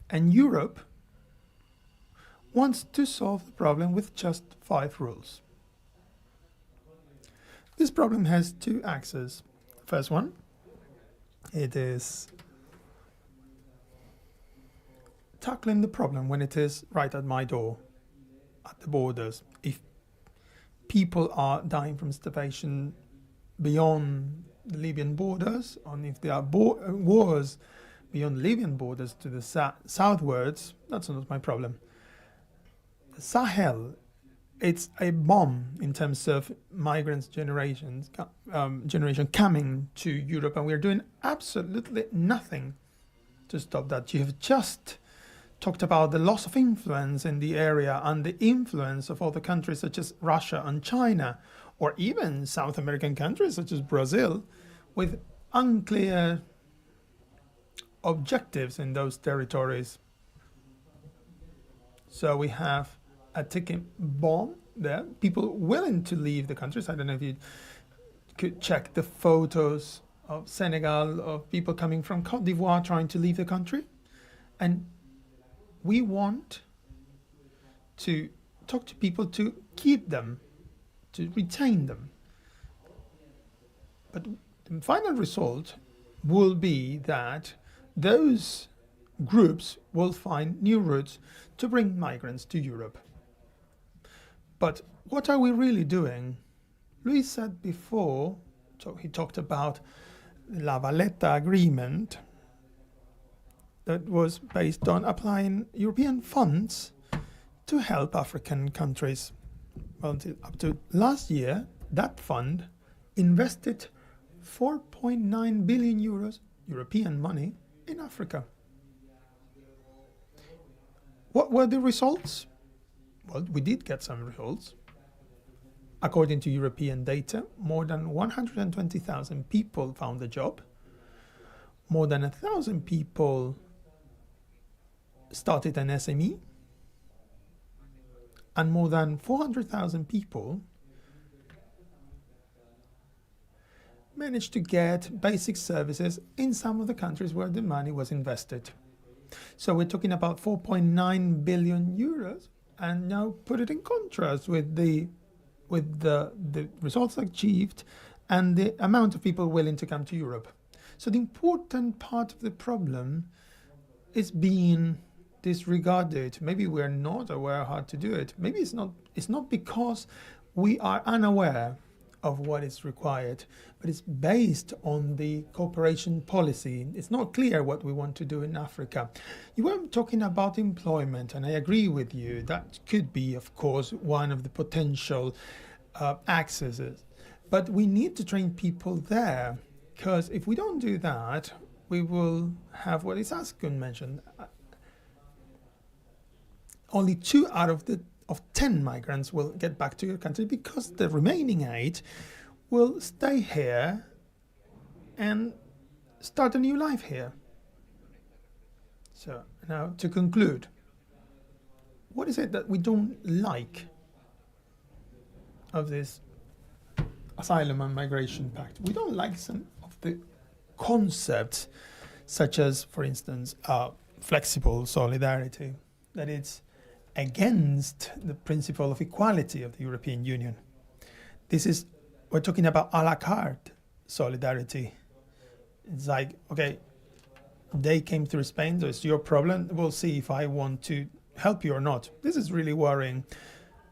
And Europe wants to solve the problem with just 5 rules. This problem has 2 axes. First one, it is tackling the problem when it is right at my door, at the borders. If people are dying from starvation beyond the Libyan borders, and if there are wars beyond Libyan borders to the southwards, that's not my problem. The Sahel, it's a bomb in terms of migrants generation coming to Europe, and we're doing absolutely nothing to stop that. You have just talked about the loss of influence in the area and the influence of other countries such as Russia and China, or even South American countries such as Brazil, with unclear objectives in those territories. So we have a ticking bomb there, people willing to leave the countries. I don't know if you could check the photos of Senegal, of people coming from Côte d'Ivoire trying to leave the country. And we want to talk to people to keep them, to retain them. But the final result will be that those groups will find new routes to bring migrants to Europe. But what are we really doing? Luis said before, so he talked about the La Valletta Agreement that was based on applying European funds to help African countries. Well, up to last year, that fund invested 4.9 billion euros, European money, in Africa. What were the results? Well, we did get some results. According to European data, more than 120,000 people found a job. More than 1,000 people started an SME. And more than 400,000 people managed to get basic services in some of the countries where the money was invested. So we're talking about 4.9 billion euros, and now put it in contrast with the results achieved and the amount of people willing to come to Europe. So the important part of the problem is being disregarded. Maybe we're not aware how to do it. Maybe it's not because we are unaware of what is required, but it's based on the cooperation policy. It's not clear what we want to do in Africa. You were talking about employment, and I agree with you. That could be, of course, one of the potential accesses. But we need to train people there, because if we don't do that, we will have what Isaskun mentioned. Only 2 out of 10 migrants will get back to your country, because the remaining 8 will stay here and start a new life here. So now to conclude, what is it that we don't like of this Asylum and Migration Pact? We don't like some of the concepts, such as, for instance, flexible solidarity. that it's against the principle of equality of the European Union. We're talking about a la carte solidarity. It's like, okay, they came through Spain, so it's your problem. We'll see if I want to help you or not. This is really worrying.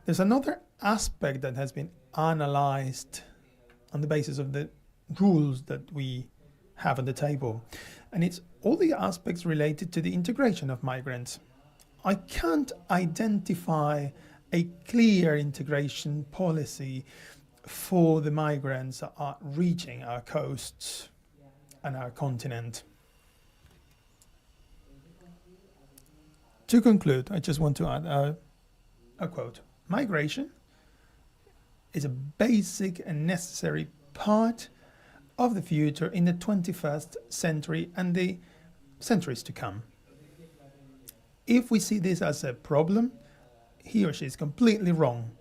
There's another aspect that has been analyzed on the basis of the rules that we have on the table, and it's all the aspects related to the integration of migrants. I can't identify a clear integration policy for the migrants that are reaching our coasts and our continent. To conclude, I just want to add a quote. Migration is a basic and necessary part of the future in the 21st century and the centuries to come. If we see this as a problem, he or she is completely wrong.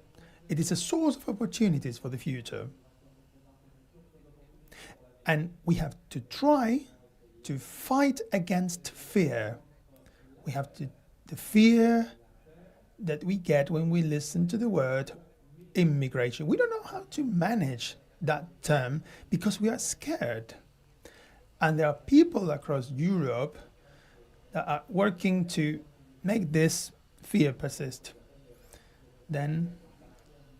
It is a source of opportunities for the future. And we have to try to fight against fear. We have to, the fear that we get when we listen to the word immigration. We don't know how to manage that term because we are scared. And there are people across Europe that are working to make this fear persist. Then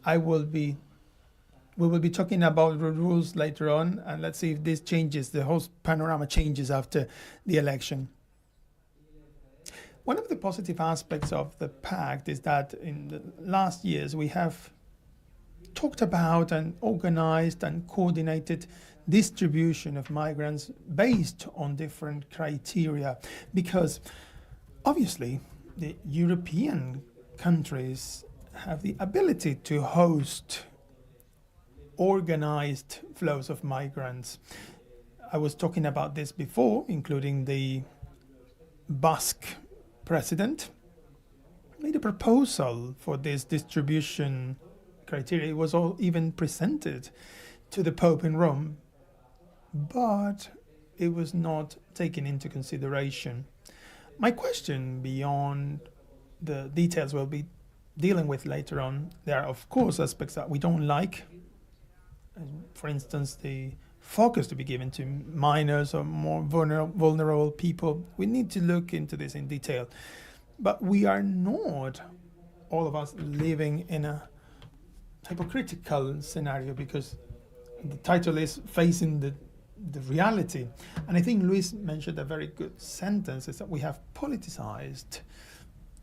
we will be talking about the rules later on, and let's see if this changes, the whole panorama changes after the election. One of the positive aspects of the Pact is that in the last years we have talked about and organized and coordinated distribution of migrants based on different criteria, because obviously the European countries have the ability to host organized flows of migrants. I was talking about this before, including the Basque president made a proposal for this distribution criteria. It was all even presented to the Pope in Rome, but it was not taken into consideration. My question, beyond the details we'll be dealing with later on, there are of course aspects that we don't like. For instance, the focus to be given to minors or more vulnerable people. We need to look into this in detail. But we are not, all of us, living in a hypocritical scenario, because the title is Facing the Reality. And I think Luis mentioned a very good sentence, is that we have politicized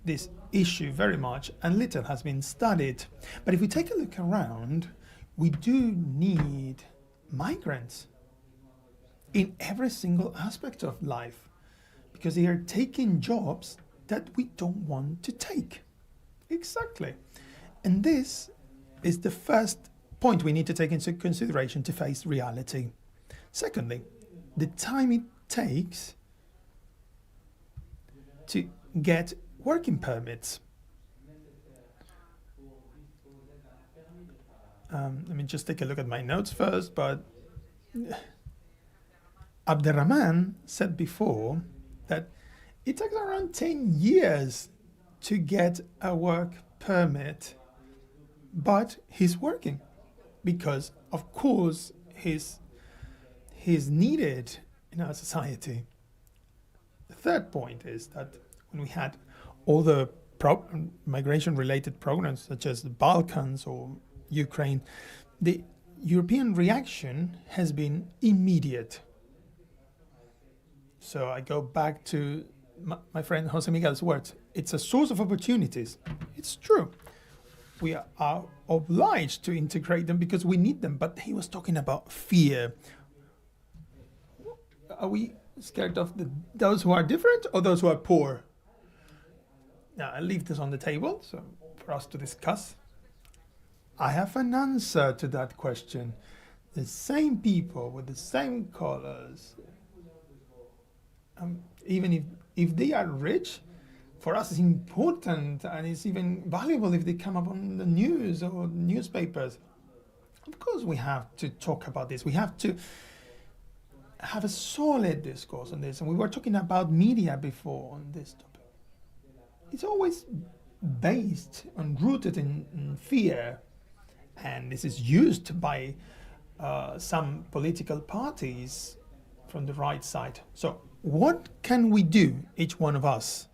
this issue very much and little has been studied. But if we take a look around, we do need migrants in every single aspect of life, because they are taking jobs that we don't want to take. Exactly. And this is the first point we need to take into consideration to face reality. Secondly, the time it takes to get working permits. Let me just take a look at my notes first, but Abderrahman said before that it takes around 10 years to get a work permit, but he's working because, of course, he's needed in our society. The third point is that when we had all the migration-related programs, such as the Balkans or Ukraine, the European reaction has been immediate. So I go back to my friend Jose Miguel's words. It's a source of opportunities. It's true. We are obliged to integrate them because we need them. But he was talking about fear. Are we scared of those who are different or those who are poor? Now, I'll leave this on the table so for us to discuss. I have an answer to that question. The same people with the same colors, even if they are rich, for us it's important and it's even valuable if they come up on the news or newspapers. Of course we have to talk about this. We have to have a solid discourse on this. And we were talking about media before on this topic. it's always based and rooted in fear, and this is used by some political parties from the right side. So what can we do, each one of us?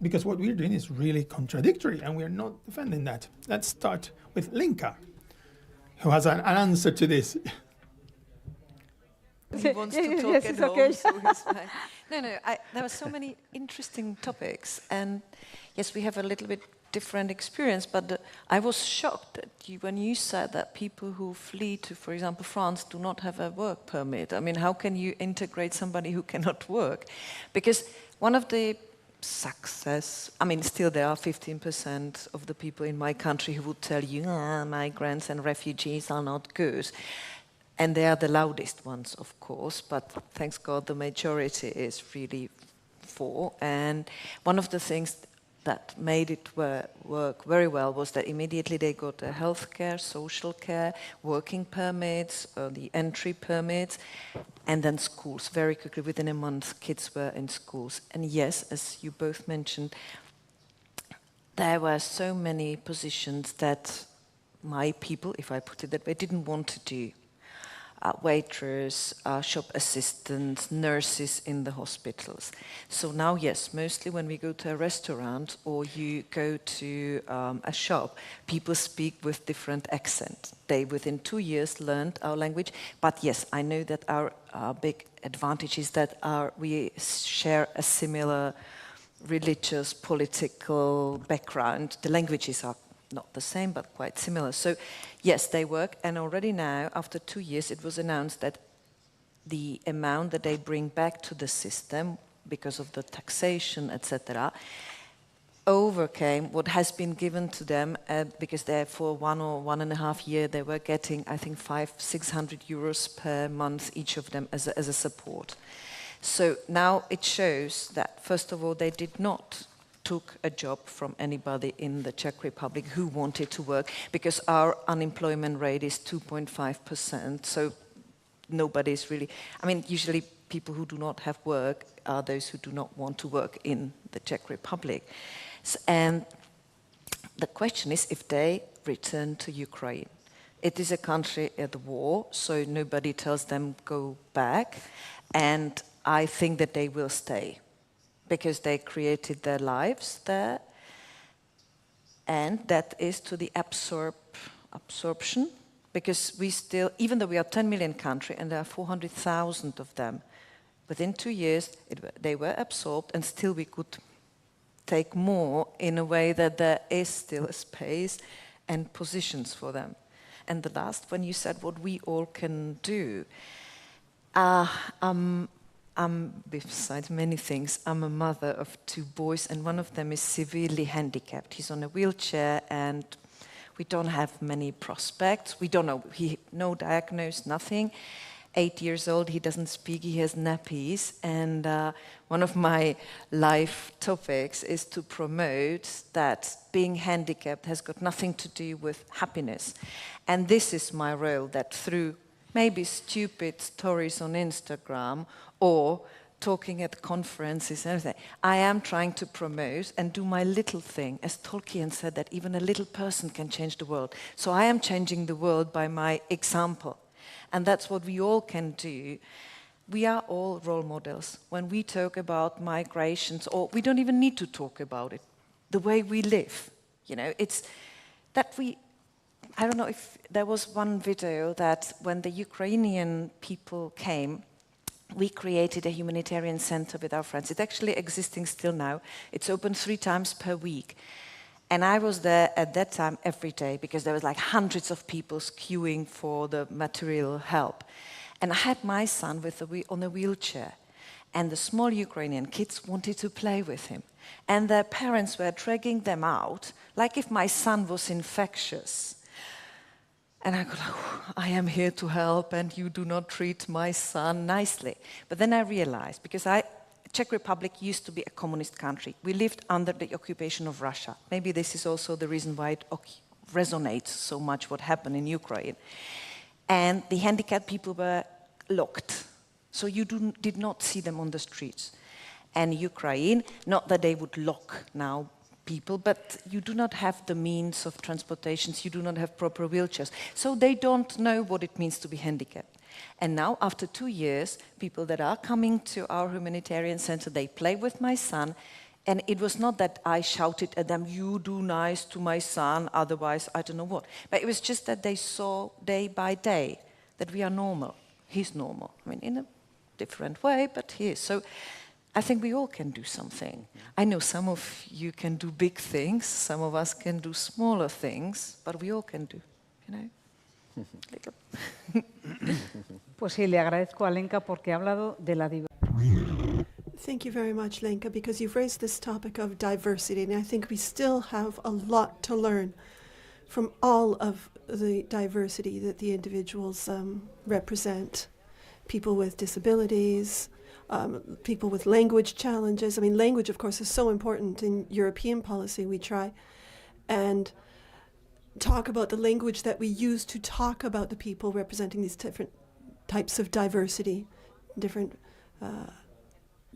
Because what we're doing is really contradictory, and we're not defending that. Let's start with Linka, who has an answer to this. He wants to talk Yes, at it's home, okay. so he's fine. No, there were so many interesting topics, and yes, we have a little bit different experience, but I was shocked that when you said that people who flee to, for example, France do not have a work permit. I mean, how can you integrate somebody who cannot work? Because one of the success, I mean, still there are 15% of the people in my country who would tell you, migrants and refugees are not good. And they are the loudest ones, of course, but thanks God the majority is really for. And one of the things that made it work very well was that immediately they got a healthcare, social care, working permits, the entry permits, and then schools. Very quickly, within a month, kids were in schools. And yes, as you both mentioned, there were so many positions that my people, if I put it that way, didn't want to do. Waiters, shop assistants, nurses in the hospitals. So now, yes, mostly when we go to a restaurant or you go to a shop, people speak with different accents. They, within 2 years, learned our language. But yes, I know that our big advantage is that we share a similar religious, political background. The languages are not the same, but quite similar. So yes, they work, and already now, after 2 years, it was announced that the amount that they bring back to the system, because of the taxation, etc., overcame what has been given to them, because they, for 1 or 1.5 years, they were getting, I think, 500-600 euros per month, each of them, as a support. So now it shows that, first of all, they did not took a job from anybody in the Czech Republic who wanted to work, because our unemployment rate is 2.5%, so nobody's really, I mean, usually people who do not have work are those who do not want to work in the Czech Republic. And the question is if they return to Ukraine. It is a country at the war, so nobody tells them go back, and I think that they will stay, because they created their lives there, and that is to the absorption, because we still, even though we are a 10 million country and there are 400,000 of them, within 2 years they were absorbed, and still we could take more in a way that there is still a space and positions for them. And the last, when you said what we all can do, besides many things, I'm a mother of 2 boys, and one of them is severely handicapped. He's on a wheelchair, and we don't have many prospects. We don't know, no diagnosis, nothing. 8 years old, he doesn't speak, he has nappies, and one of my life topics is to promote that being handicapped has got nothing to do with happiness. And this is my role, that through maybe stupid stories on Instagram or talking at conferences and everything, I am trying to promote and do my little thing. As Tolkien said, that even a little person can change the world. So I am changing the world by my example. And that's what we all can do. We are all role models. When we talk about migrations, or we don't even need to talk about it, the way we live, you know, it's that we, I don't know if there was one video that when the Ukrainian people came, we created a humanitarian center with our friends. It's actually existing still now. It's open 3 times per week. And I was there at that time every day, because there was like hundreds of people queuing for the material help. And I had my son on a wheelchair. And the small Ukrainian kids wanted to play with him. And their parents were dragging them out, like if my son was infectious. And I go, oh, I am here to help, and you do not treat my son nicely. But then I realized, because Czech Republic used to be a communist country. We lived under the occupation of Russia. Maybe this is also the reason why it resonates so much what happened in Ukraine. And the handicapped people were locked. So you did not see them on the streets. and Ukraine. Not that they would lock now people, but you do not have the means of transportations, you do not have proper wheelchairs. So they don't know what it means to be handicapped. And now, after 2 years, people that are coming to our humanitarian center, they play with my son, and it was not that I shouted at them, you do nice to my son, otherwise I don't know what. But it was just that they saw day by day that we are normal. He's normal. I mean, in a different way, but he is. So I think we all can do something. I know some of you can do big things, some of us can do smaller things, but we all can do, you know. Pues sí, le agradezco a Lenka porque ha hablado de la diversidad. Thank you very much, Lenka, because you've raised this topic of diversity, and I think we still have a lot to learn from all of the diversity that the individuals represent. People with disabilities, people with language challenges. I mean, language, of course, is so important in European policy. We try and talk about the language that we use to talk about the people representing these different types of diversity, different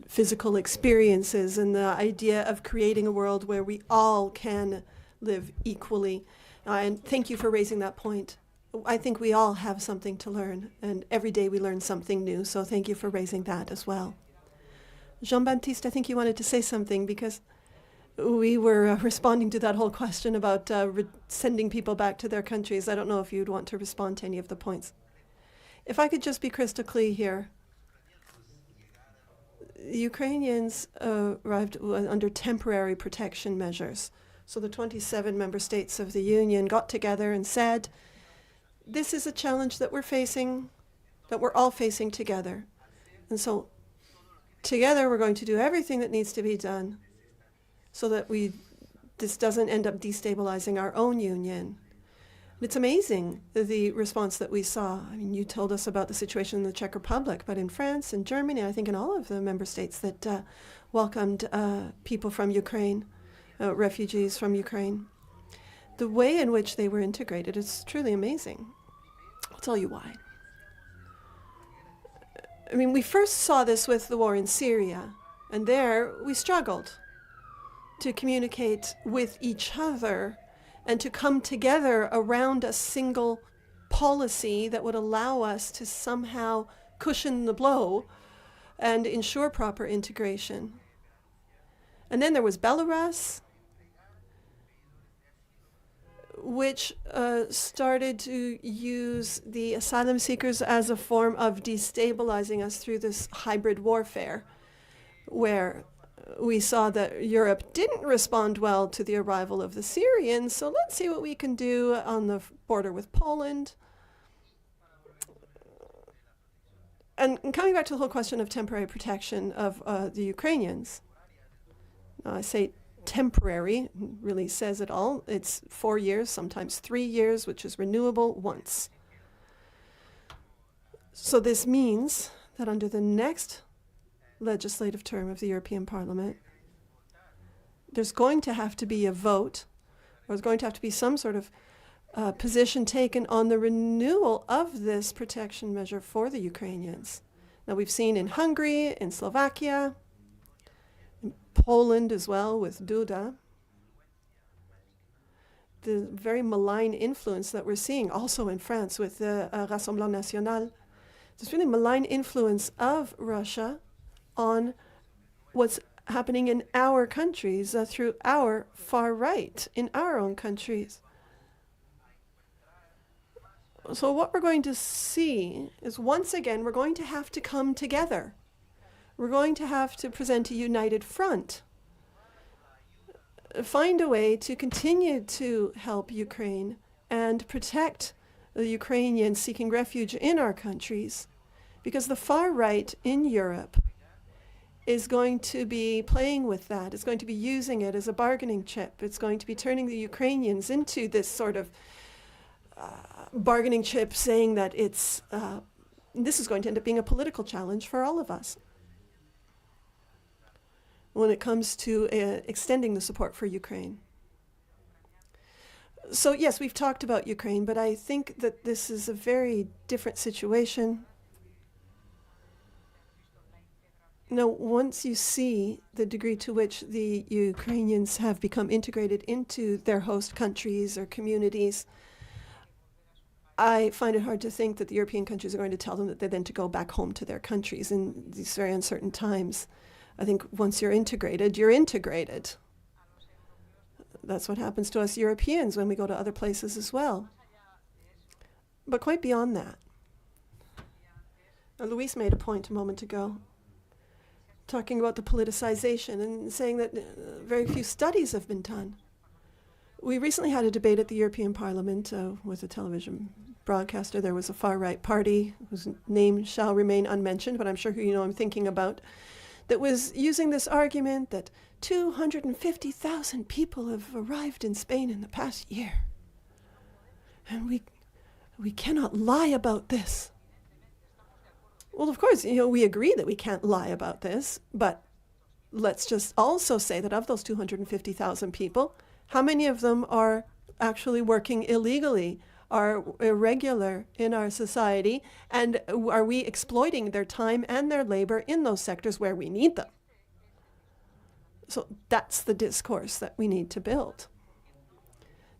physical experiences, and the idea of creating a world where we all can live equally. And thank you for raising that point. I think we all have something to learn, and every day we learn something new, so thank you for raising that as well. Jean-Baptiste, I think you wanted to say something, because we were responding to that whole question about sending people back to their countries. I don't know if you'd want to respond to any of the points. If I could just be crystal clear here. Ukrainians arrived under temporary protection measures. So the 27 member states of the Union got together and said, this is a challenge that we're facing, that we're all facing together. And so together we're going to do everything that needs to be done so that this doesn't end up destabilizing our own union. It's amazing, the response that we saw. I mean, you told us about the situation in the Czech Republic, but in France and Germany, I think in all of the member states that welcomed people from Ukraine, refugees from Ukraine. The way in which they were integrated is truly amazing. I'll tell you why. I mean, we first saw this with the war in Syria, and there we struggled to communicate with each other and to come together around a single policy that would allow us to somehow cushion the blow and ensure proper integration. And then there was Belarus, which started to use the asylum seekers as a form of destabilizing us through this hybrid warfare, where we saw that Europe didn't respond well to the arrival of the Syrians, so let's see what we can do on the border with Poland. And coming back to the whole question of temporary protection of the Ukrainians, I say temporary, really says it all. It's 4 years, sometimes 3 years, which is renewable once. So this means that under the next legislative term of the European Parliament, there's going to have to be a vote, or there's going to have to be some sort of position taken on the renewal of this protection measure for the Ukrainians. Now, we've seen in Hungary, in Slovakia, in Poland as well with Duda, the very malign influence that we're seeing also in France with the Rassemblement National. This really malign influence of Russia on what's happening in our countries through our far right in our own countries. So what we're going to see is, once again, we're going to have to come together. We're going to have to present a united front, find a way to continue to help Ukraine and protect the Ukrainians seeking refuge in our countries, because the far right in Europe is going to be playing with that. It's going to be using it as a bargaining chip. It's going to be turning the Ukrainians into this sort of bargaining chip, saying that it's this is going to end up being a political challenge for all of us when it comes to extending the support for Ukraine. So yes, we've talked about Ukraine, but I think that this is a very different situation. Now, once you see the degree to which the Ukrainians have become integrated into their host countries or communities, I find it hard to think that the European countries are going to tell them that they're then to go back home to their countries in these very uncertain times. I think once you're integrated, you're integrated. That's what happens to us Europeans when we go to other places as well. But quite beyond that, Luis made a point a moment ago, talking about the politicization and saying that very few studies have been done. We recently had a debate at the European Parliament with a television broadcaster. There was a far-right party whose name shall remain unmentioned, but I'm sure who you know I'm thinking about, that was using this argument that 250,000 people have arrived in Spain in the past year. And we cannot lie about this. Well, of course, we agree that we can't lie about this, but let's just also say that of those 250,000 people, how many of them are actually working illegally, are irregular in our society, and are we exploiting their time and their labor in those sectors where we need them? So that's the discourse that we need to build.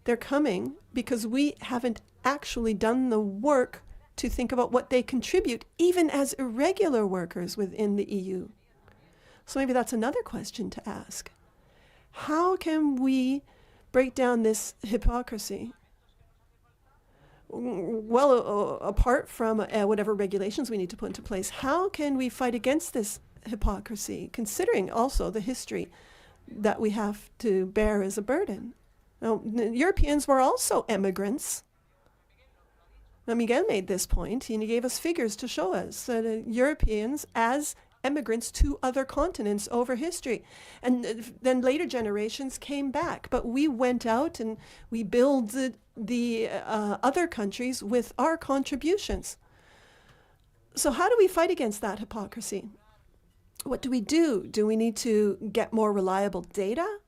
They're coming because we haven't actually done the work to think about what they contribute, even as irregular workers within the EU. So maybe that's another question to ask. How can we break down this hypocrisy? Well, apart from whatever regulations we need to put into place, how can we fight against this hypocrisy, considering also the history that we have to bear as a burden? Now, Europeans were also immigrants. Now, Miguel made this point, and he gave us figures to show us that Europeans as immigrants to other continents over history. And then later generations came back, but we went out and we built the other countries with our contributions. So how do we fight against that hypocrisy? What do we do? Do we need to get more reliable data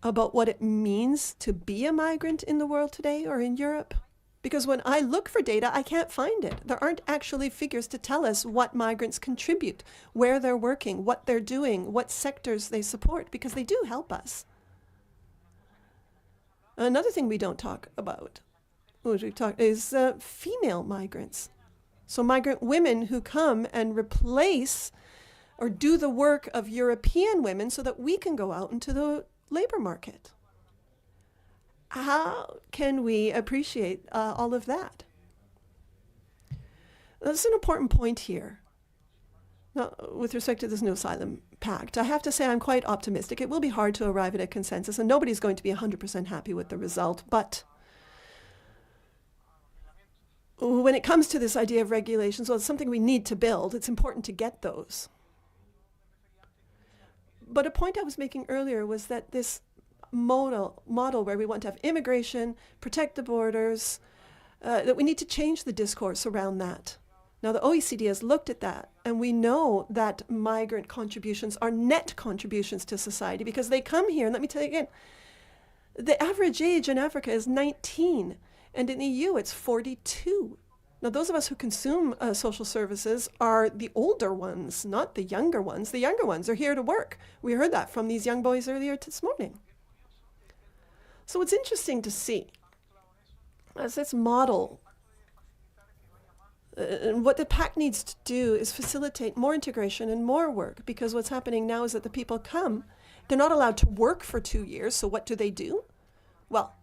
about what it means to be a migrant in the world today or in Europe? Because when I look for data, I can't find it. There aren't actually figures to tell us what migrants contribute, where they're working, what they're doing, what sectors they support, because they do help us. Another thing we don't talk about, which we've talked, is female migrants. So migrant women who come and replace or do the work of European women so that we can go out into the labor market. How can we appreciate all of that? That's an important point here. Now, with respect to this new asylum pact, I have to say I'm quite optimistic. It will be hard to arrive at a consensus, and nobody's going to be 100% happy with the result. But when it comes to this idea of regulations, well, it's something we need to build. It's important to get those. But a point I was making earlier was that this model where we want to have immigration, protect the borders, that we need to change the discourse around that. Now, the OECD has looked at that, and we know that migrant contributions are net contributions to society because they come here, and let me tell you again, the average age in Africa is 19, and in the EU it's 42. Now, those of us who consume social services are the older ones, not the younger ones. The younger ones are here to work. We heard that from these young boys earlier this morning. So it's interesting to see as this model, and what the Pact needs to do is facilitate more integration and more work, because what's happening now is that the people come, they're not allowed to work for 2 years, so what do? Well,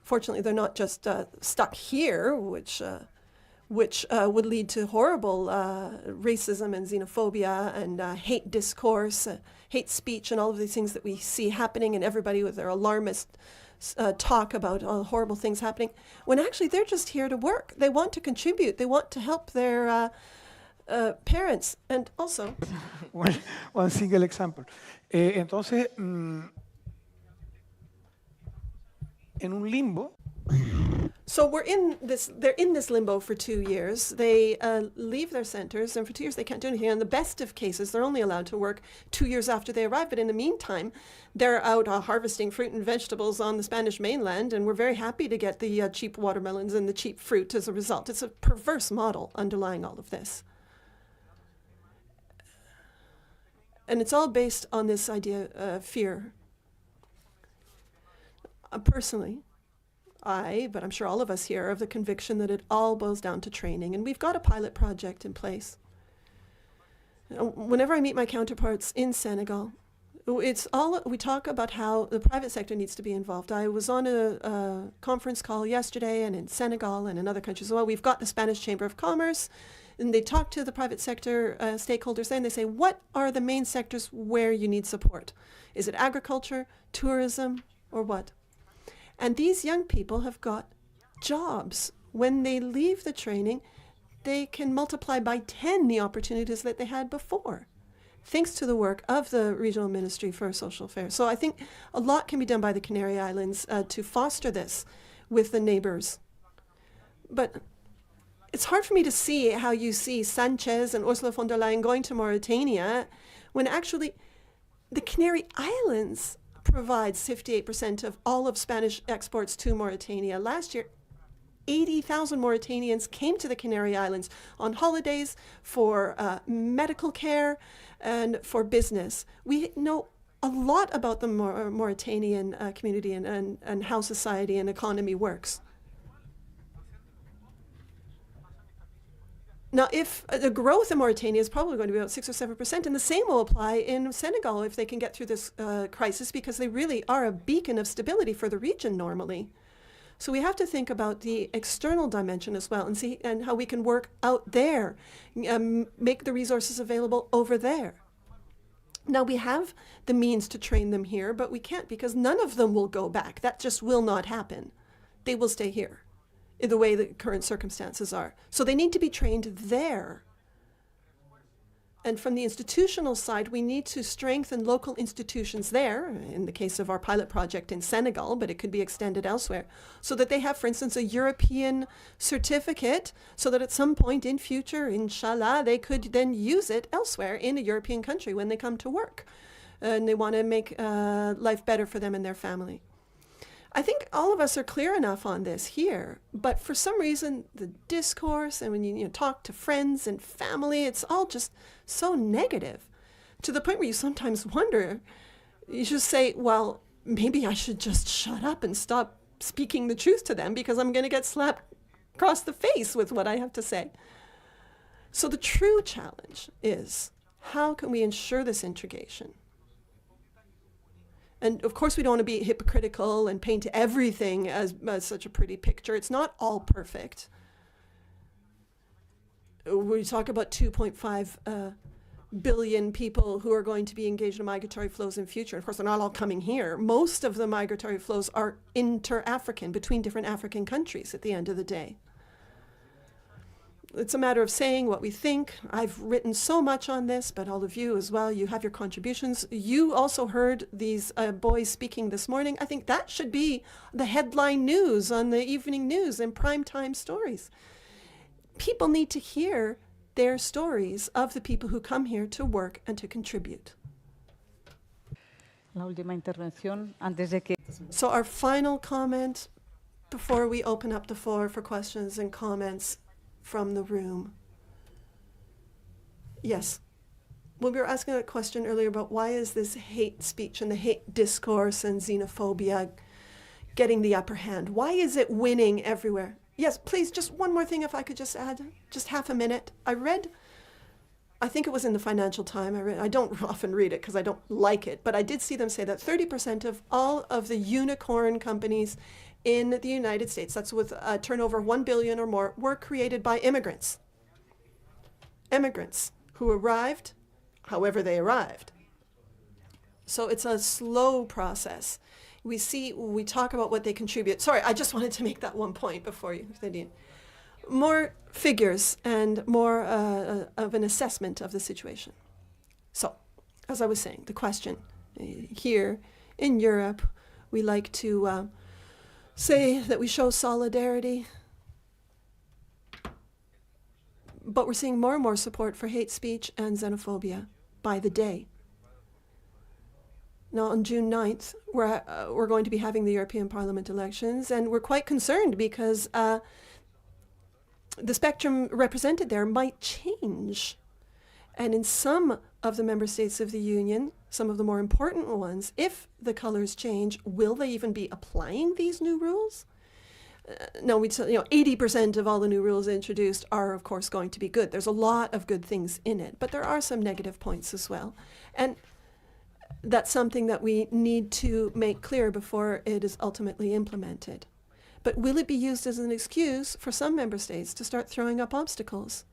fortunately, they're not just stuck here, which would lead to horrible racism and xenophobia and hate discourse, hate speech, and all of these things that we see happening, and everybody with their alarmist talk about all the horrible things happening, when actually they're just here to work. They want to contribute. They want to help their parents. And also... one single example. Entonces, en un limbo. So they're in this limbo for 2 years. They leave their centers, and for 2 years they can't do anything. In the best of cases, they're only allowed to work 2 years after they arrive. But in the meantime, they're out harvesting fruit and vegetables on the Spanish mainland, and we're very happy to get the cheap watermelons and the cheap fruit as a result. It's a perverse model underlying all of this. And it's all based on this idea of fear. Personally, but I'm sure all of us here, are of the conviction that it all boils down to training. And we've got a pilot project in place. Whenever I meet my counterparts in Senegal, we talk about how the private sector needs to be involved. I was on a conference call yesterday, and in Senegal and in other countries as well, we've got the Spanish Chamber of Commerce, and they talk to the private sector stakeholders there, and they say, what are the main sectors where you need support? Is it agriculture, tourism, or what? And these young people have got jobs. When they leave the training, they can multiply by 10 the opportunities that they had before, thanks to the work of the Regional Ministry for Social Affairs. So I think a lot can be done by the Canary Islands to foster this with the neighbors. But it's hard for me to see how you see Sanchez and Ursula von der Leyen going to Mauritania when actually the Canary Islands provides 58% of all of Spanish exports to Mauritania. Last year, 80,000 Mauritanians came to the Canary Islands on holidays for medical care and for business. We know a lot about the Mauritanian community and how society and economy works. Now, if the growth in Mauritania is probably going to be about 6 or 7%, and the same will apply in Senegal if they can get through this crisis, because they really are a beacon of stability for the region normally. So we have to think about the external dimension as well, and see how we can work out there, make the resources available over there. Now, we have the means to train them here, but we can't, because none of them will go back. That just will not happen. They will stay here in the way the current circumstances are. So they need to be trained there. And from the institutional side, we need to strengthen local institutions there, in the case of our pilot project in Senegal, but it could be extended elsewhere, so that they have, for instance, a European certificate, so that at some point in future, inshallah, they could then use it elsewhere in a European country when they come to work. And they want to make life better for them and their family. I think all of us are clear enough on this here, but for some reason, the discourse and when you talk to friends and family, it's all just so negative, to the point where you sometimes wonder, you just say, well, maybe I should just shut up and stop speaking the truth to them, because I'm going to get slapped across the face with what I have to say. So the true challenge is, how can we ensure this integration? And of course, we don't want to be hypocritical and paint everything as such a pretty picture. It's not all perfect. We talk about 2.5 billion people who are going to be engaged in migratory flows in future. Of course, they're not all coming here. Most of the migratory flows are inter-African, between different African countries at the end of the day. It's a matter of saying what we think. I've written so much on this, but all of you as well, you have your contributions. You also heard these boys speaking this morning. I think that should be the headline news on the evening news and primetime stories. People need to hear their stories of the people who come here to work and to contribute. La última intervención, antes de que... So our final comment before we open up the floor for questions and comments from the room. Yes. Well, we were asking a question earlier about why is this hate speech and the hate discourse and xenophobia getting the upper hand? Why is it winning everywhere? Yes, please, just one more thing if I could just add, just half a minute. I read, I think it was in the Financial Times, I don't often read it because I don't like it, but I did see them say that 30% of all of the unicorn companies in the United States, that's with a turnover of $1 billion or more, were created by immigrants. Immigrants who arrived, however they arrived. So it's a slow process. We talk about what they contribute. Sorry, I just wanted to make that one point before you. More figures and more of an assessment of the situation. So, as I was saying, the question here in Europe, we like to say that we show solidarity, but we're seeing more and more support for hate speech and xenophobia by the day. Now, on June 9th, we're going to be having the European Parliament elections, and we're quite concerned because the spectrum represented there might change. And in some of the member states of the Union, some of the more important ones, if the colors change, will they even be applying these new rules? No, 80% of all the new rules introduced are, of course, going to be good. There's a lot of good things in it, but there are some negative points as well. And that's something that we need to make clear before it is ultimately implemented. But will it be used as an excuse for some member states to start throwing up obstacles,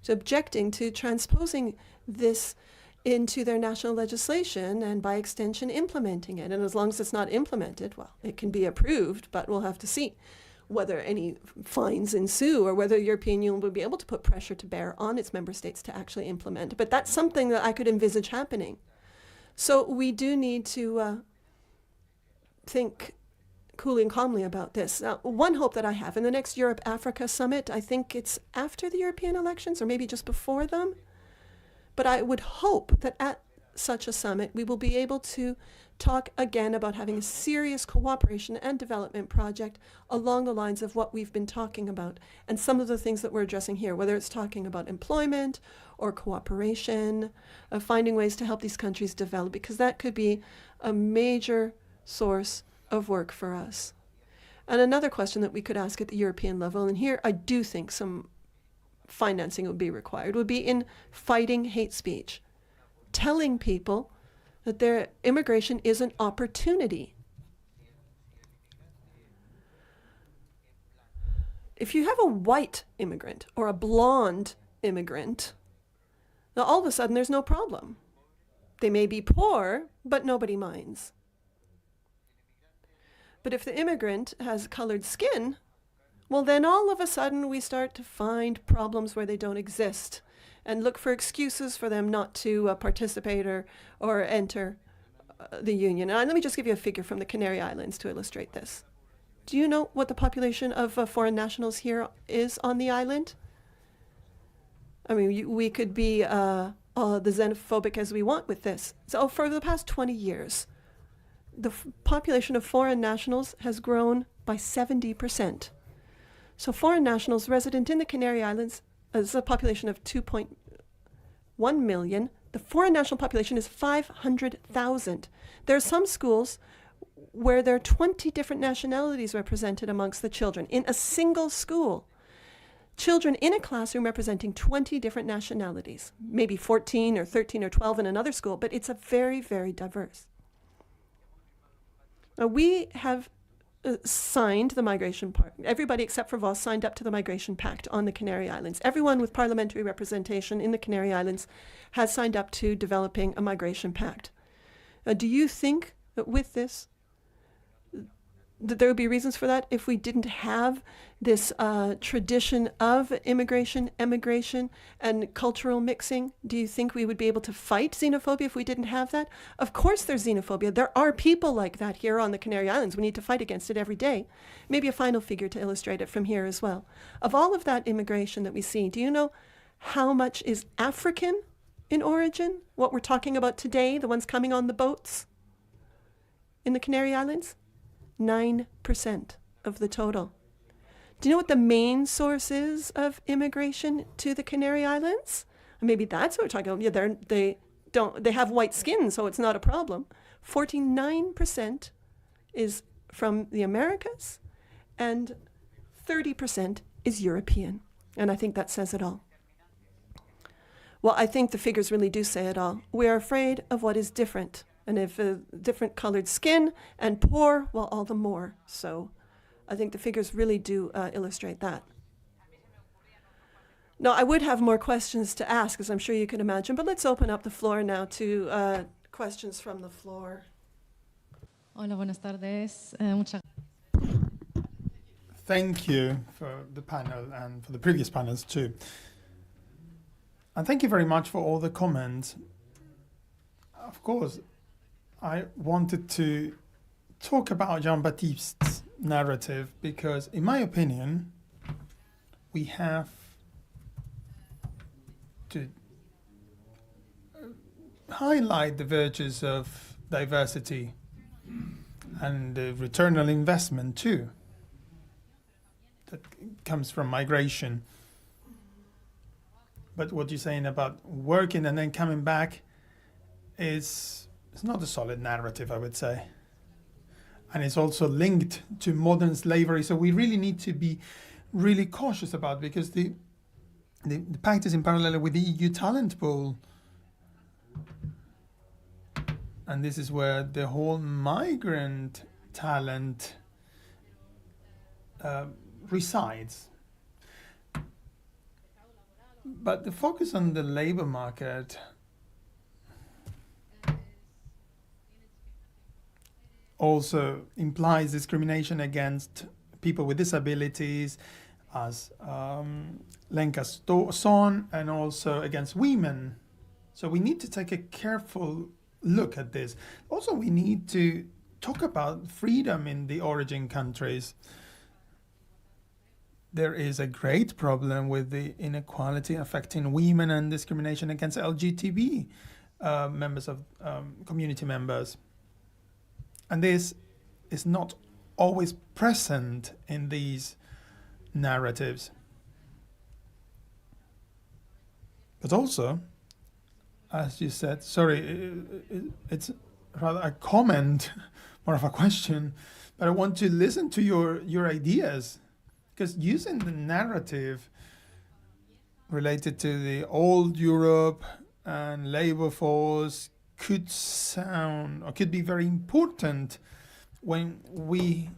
to objecting to transposing this into their national legislation and by extension implementing it? And as long as it's not implemented, well, it can be approved, but we'll have to see whether any fines ensue or whether the European Union will be able to put pressure to bear on its member states to actually implement. But that's something that I could envisage happening. So we do need to think coolly and calmly about this. Now, one hope that I have in the next Europe-Africa summit, I think it's after the European elections or maybe just before them, but I would hope that at such a summit we will be able to talk again about having a serious cooperation and development project along the lines of what we've been talking about and some of the things that we're addressing here, whether it's talking about employment or cooperation, finding ways to help these countries develop, because that could be a major source of work for us. And another question that we could ask at the European level, and here I do think some financing would be required, would be in fighting hate speech, telling people that their immigration is an opportunity. If you have a white immigrant or a blonde immigrant, now all of a sudden there's no problem. They may be poor, but nobody minds. But if the immigrant has colored skin, well, then all of a sudden we start to find problems where they don't exist and look for excuses for them not to participate or enter the Union. And let me just give you a figure from the Canary Islands to illustrate this. Do you know what the population of foreign nationals here is on the island? I mean, we could be the xenophobic as we want with this. So for the past 20 years, the population of foreign nationals has grown by 70%. So foreign nationals resident in the Canary Islands is a population of 2.1 million. The foreign national population is 500,000. There are some schools where there are 20 different nationalities represented amongst the children in a single school. Children in a classroom representing 20 different nationalities, maybe 14 or 13 or 12 in another school, but it's a very, very diverse. Now, we have signed the migration pact. Everybody except for Voss signed up to the migration pact on the Canary Islands. Everyone with parliamentary representation in the Canary Islands has signed up to developing a migration pact. Do you think that with this, that there would be reasons for that if we didn't have this tradition of immigration, emigration, and cultural mixing? Do you think we would be able to fight xenophobia if we didn't have that? Of course there's xenophobia. There are people like that here on the Canary Islands. We need to fight against it every day. Maybe a final figure to illustrate it from here as well. Of all of that immigration that we see, do you know how much is African in origin? What we're talking about today, the ones coming on the boats in the Canary Islands? 9% of the total. Do you know what the main source is of immigration to the Canary Islands? Maybe that's what we're talking about. Yeah, they have white skin, so it's not a problem. 49% is from the Americas, and 30% is European. And I think that says it all. Well, I think the figures really do say it all. We are afraid of what is different. And if different colored skin and poor, well, all the more. So I think the figures really do illustrate that. Now, I would have more questions to ask, as I'm sure you can imagine, but let's open up the floor now to questions from the floor. Hola, buenas tardes. Thank you for the panel and for the previous panels too. And thank you very much for all the comments. Of course, I wanted to talk about Jean-Baptiste's narrative because, in my opinion, we have to highlight the virtues of diversity and the return on investment too that comes from migration. But what you're saying about working and then coming back is it's not a solid narrative, I would say. And it's also linked to modern slavery. So we really need to be really cautious about, because the pact is in parallel with the EU talent pool. And this is where the whole migrant talent resides. But the focus on the labor market also implies discrimination against people with disabilities, as Lenka Son, and also against women. So we need to take a careful look at this. Also, we need to talk about freedom in the origin countries. There is a great problem with the inequality affecting women and discrimination against LGBT members of community members. And this is not always present in these narratives. But also, as you said, sorry, it's rather a comment, more of a question, but I want to listen to your ideas, because using the narrative related to the old Europe and labor force could sound or could be very important when we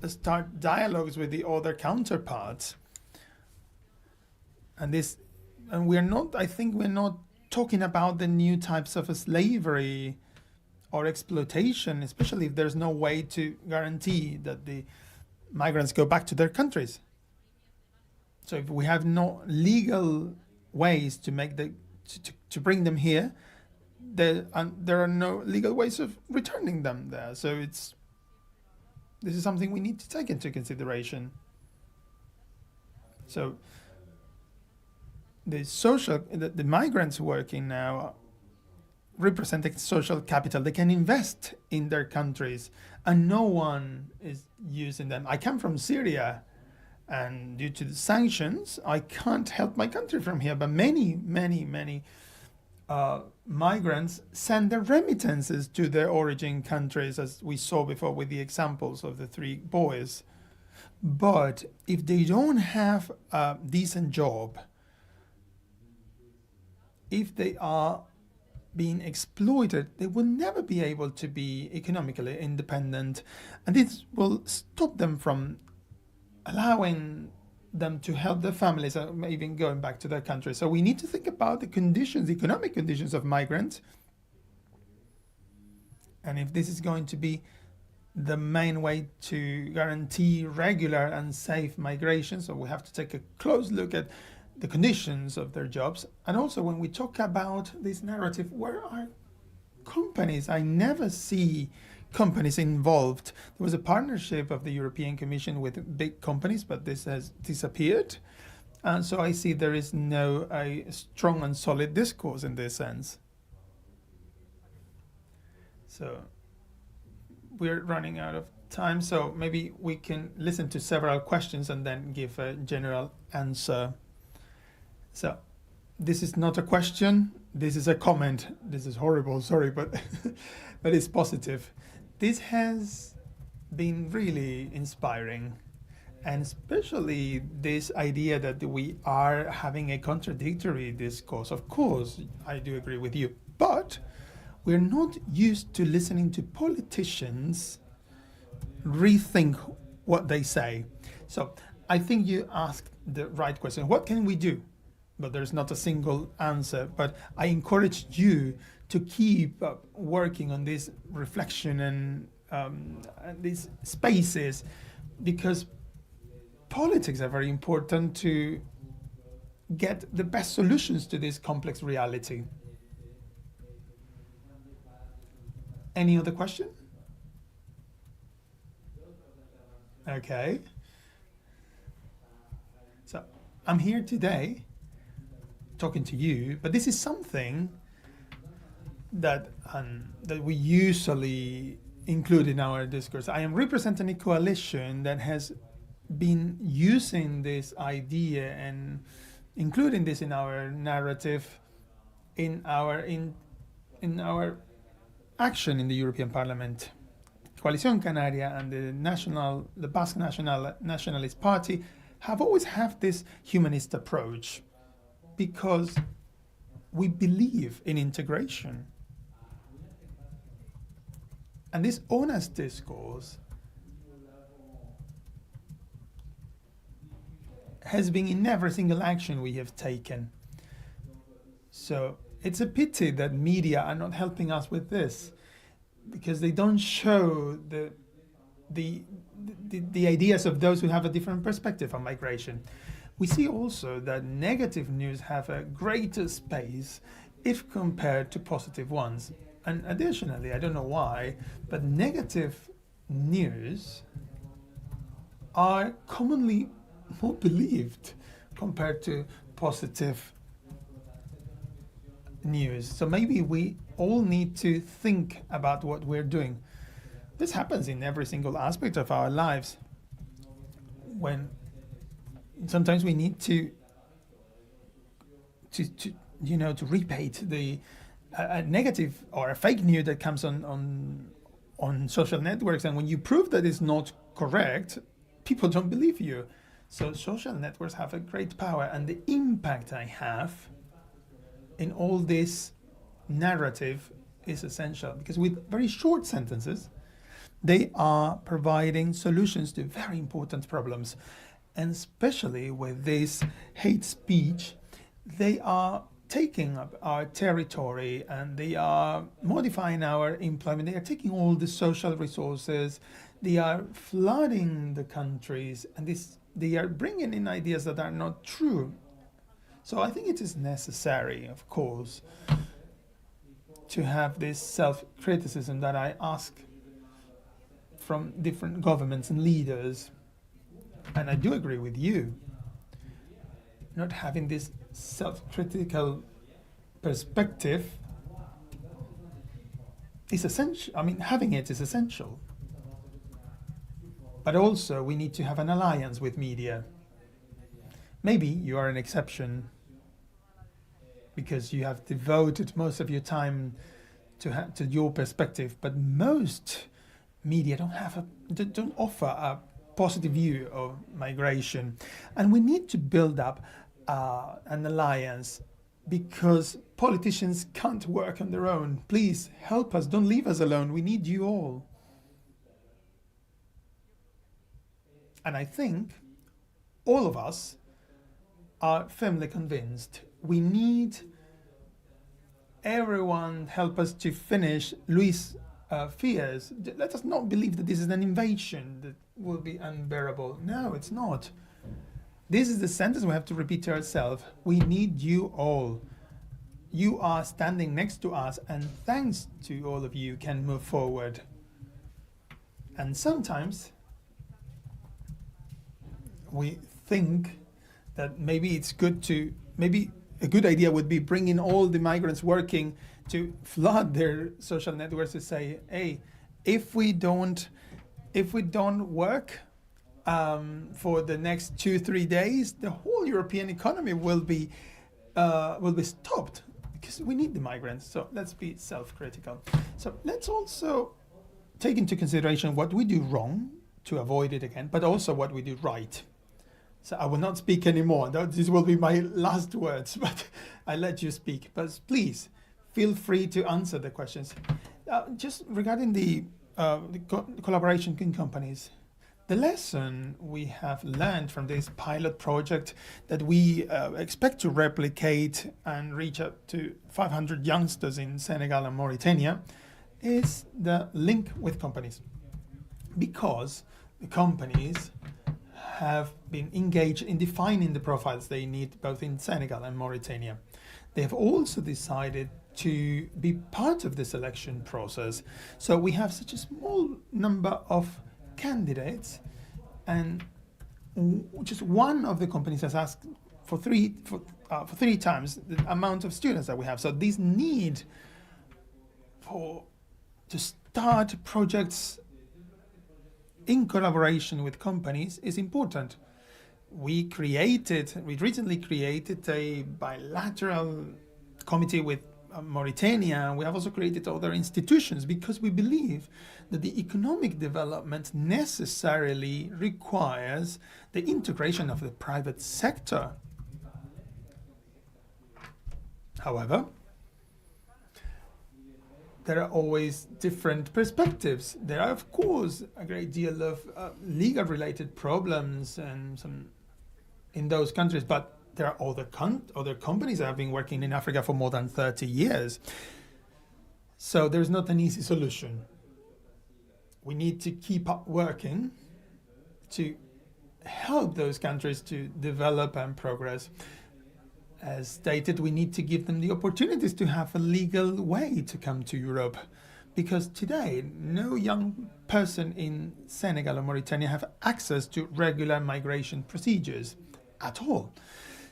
start dialogues with the other counterparts. And we're not, I think we're not talking about the new types of slavery or exploitation, especially if there's no way to guarantee that the migrants go back to their countries. So if we have no legal ways to make to bring them here, there are no legal ways of returning them there. So this is something we need to take into consideration. So the migrants working now representing social capital. They can invest in their countries, and no one is using them. I come from Syria, and due to the sanctions, I can't help my country from here. But many migrants send their remittances to their origin countries, as we saw before with the examples of the 3 boys. But if they don't have a decent job, if they are being exploited, they will never be able to be economically independent, and this will stop them from allowing them to help their families or even going back to their country. So we need to think about the conditions, the economic conditions of migrants, and if this is going to be the main way to guarantee regular and safe migration. So we have to take a close look at the conditions of their jobs. And also, when we talk about this narrative, where are companies? I never see companies involved. There was a partnership of the European Commission with big companies, but this has disappeared. And so I see there is no a strong and solid discourse in this sense. So we're running out of time, so maybe we can listen to several questions and then give a general answer. So this is not a question, this is a comment. This is horrible, sorry, but but it's positive. This has been really inspiring, and especially this idea that we are having a contradictory discourse. Of course, I do agree with you, but we're not used to listening to politicians rethink what they say. So I think you asked the right question. What can we do? But there's not a single answer. But I encourage you to keep working on this reflection and these spaces, because politics are very important to get the best solutions to this complex reality. Any other question? Okay. So I'm here today talking to you, but this is something that we usually include in our discourse. I am representing a coalition that has been using this idea and including this in our narrative, in our action in the European Parliament. Coalición Canaria and the Basque Nationalist Party have always had this humanist approach because we believe in integration. And this honest discourse has been in every single action we have taken. So it's a pity that media are not helping us with this, because they don't show the ideas of those who have a different perspective on migration. We see also that negative news have a greater space if compared to positive ones. And additionally, I don't know why, but negative news are commonly more believed compared to positive news. So maybe we all need to think about what we're doing. This happens in every single aspect of our lives. When sometimes we need to rebate the a negative or a fake news that comes on social networks, and when you prove that it's not correct, people don't believe you. So social networks have a great power, and the impact I have in all this narrative is essential, because with very short sentences, they are providing solutions to very important problems. And especially with this hate speech, they are taking up our territory and they are modifying our employment. They are taking all the social resources, they are flooding the countries, and they are bringing in ideas that are not true. So I think it is necessary, of course, to have this self-criticism that I ask from different governments and leaders. And I do agree with you. Not having this self-critical perspective is essential. I mean, having it is essential. But also, we need to have an alliance with media. Maybe you are an exception because you have devoted most of your time to your perspective, but most media don't offer a positive view of migration. And we need to build up an alliance, because politicians can't work on their own. Please help us, don't leave us alone. We need you all. And I think all of us are firmly convinced we need everyone help us to finish Luis' fears. Let us not believe that this is an invasion that will be unbearable. No, it's not. This is the sentence we have to repeat to ourselves. We need you all. You are standing next to us, and thanks to all of you can move forward. And sometimes we think that maybe a good idea would be bringing all the migrants working to flood their social networks to say, hey, if we don't work for the next 2-3 days, the whole European economy will be stopped, because we need the migrants. So let's be self-critical. So let's also take into consideration what we do wrong to avoid it again, but also what we do right. So I will not speak anymore. This will be my last words, but I let you speak. But please feel free to answer the questions. Just regarding the collaboration in companies, the lesson we have learned from this pilot project that we expect to replicate and reach up to 500 youngsters in Senegal and Mauritania is the link with companies. Because the companies have been engaged in defining the profiles they need both in Senegal and Mauritania. They have also decided to be part of the selection process. So we have such a small number of candidates, and just one of the companies has asked for three times the amount of students that we have. So this need to start projects in collaboration with companies is important. we recently created a bilateral committee with Mauritania. We have also created other institutions because we believe that the economic development necessarily requires the integration of the private sector. However, there are always different perspectives. There are, of course, a great deal of legal-related problems and some in those countries, but there are other companies that have been working in Africa for more than 30 years. So there's not an easy solution. We need to keep up working to help those countries to develop and progress. As stated, we need to give them the opportunities to have a legal way to come to Europe. Because today, no young person in Senegal or Mauritania have access to regular migration procedures at all.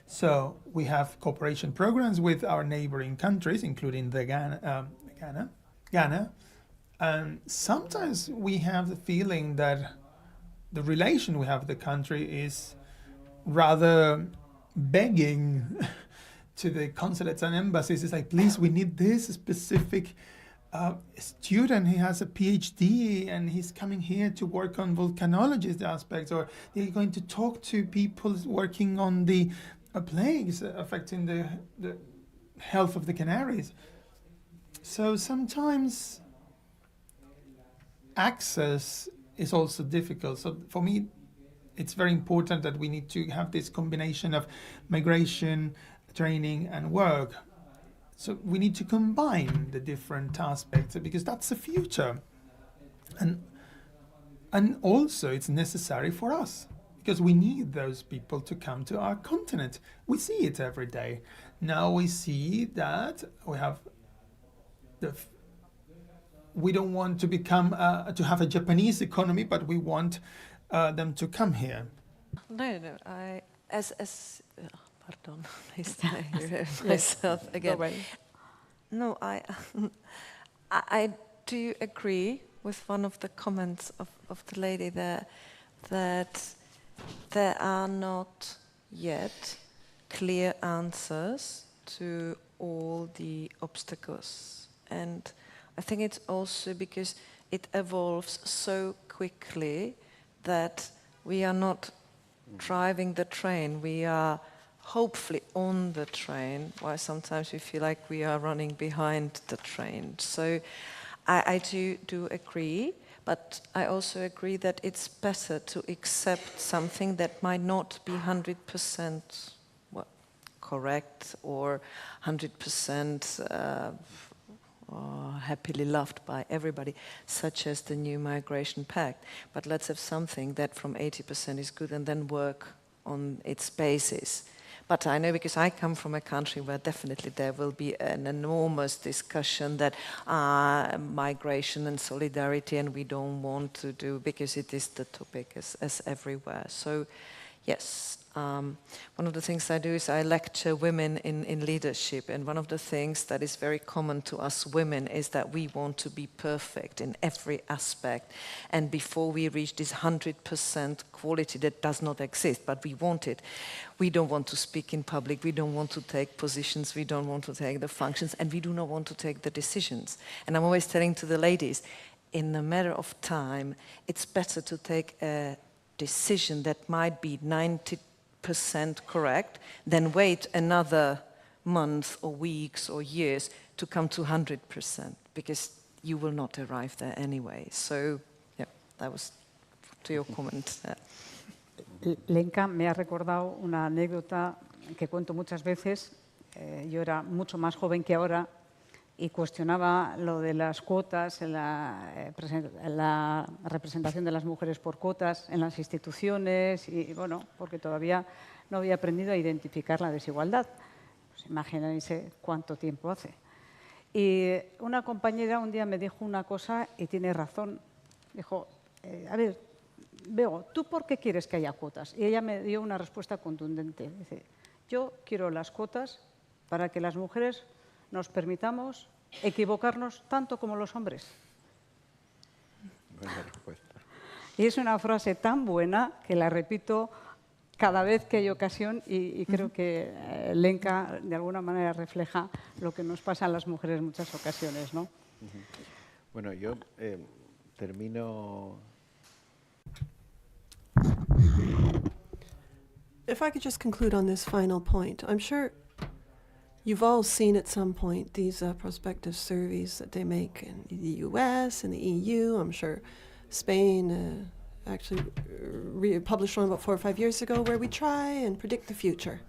So we have cooperation programs with our neighboring countries, including Ghana. And sometimes we have the feeling that the relation we have with the country is rather begging to the consulates and embassies. It's like, please, we need this specific student. He has a PhD and he's coming here to work on volcanologist aspects, or they're going to talk to people working on the plagues affecting the health of the Canaries. So sometimes access is also difficult. So for me, it's very important that we need to have this combination of migration, training, and work. So we need to combine the different aspects because that's the future. And also it's necessary for us because we need those people to come to our continent. We see it every day. Now we see that we have we don't want to become to have a Japanese economy, but we want them to come here. No. Pardon, please I hear myself again. No, I do agree with one of the comments of the lady there, that there are not yet clear answers to all the obstacles. And I think it's also because it evolves so quickly that we are not driving the train, we are hopefully on the train, while sometimes we feel like we are running behind the train. So I do agree, but I also agree that it's better to accept something that might not be 100% correct or 100% happily loved by everybody, such as the new Migration Pact. But let's have something that from 80% is good and then work on its basis. But I know, because I come from a country where definitely there will be an enormous discussion that migration and solidarity, and we don't want to do, because it is the topic as everywhere. So yes, one of the things I do is I lecture women in leadership, and one of the things that is very common to us women is that we want to be perfect in every aspect, and before we reach this 100% quality that does not exist, but we want it, we don't want to speak in public, we don't want to take positions, we don't want to take the functions, and we do not want to take the decisions. And I'm always telling to the ladies, in a matter of time, it's better to take a decision that might be 90% correct, then wait another month or weeks or years to come to 100%, because you will not arrive there anyway. So, yeah, that was to your comment. Lenka me ha recordado una anécdota que cuento muchas veces. Yo era mucho más joven que ahora y cuestionaba lo de las cuotas, la representación de las mujeres por cuotas en las instituciones, y bueno, porque todavía no había aprendido a identificar la desigualdad. Pues imagínense cuánto tiempo hace. Y una compañera un día me dijo una cosa y tiene razón. Dijo, a ver, Bego, ¿tú por qué quieres que haya cuotas? Y ella me dio una respuesta contundente. Dice, yo quiero las cuotas para que las mujeres nos permitamos equivocarnos tanto como los hombres. Buena respuesta. Y es una frase tan buena que la repito cada vez que hay ocasión y creo que Lenka de alguna manera refleja lo que nos pasa a las mujeres en muchas ocasiones, ¿no? Bueno, yo termino. If I could just conclude on this final point, I'm sure you've all seen at some point these prospective surveys that they make in the US and the EU. I'm sure Spain actually published one about 4 or 5 years ago where we try and predict the future.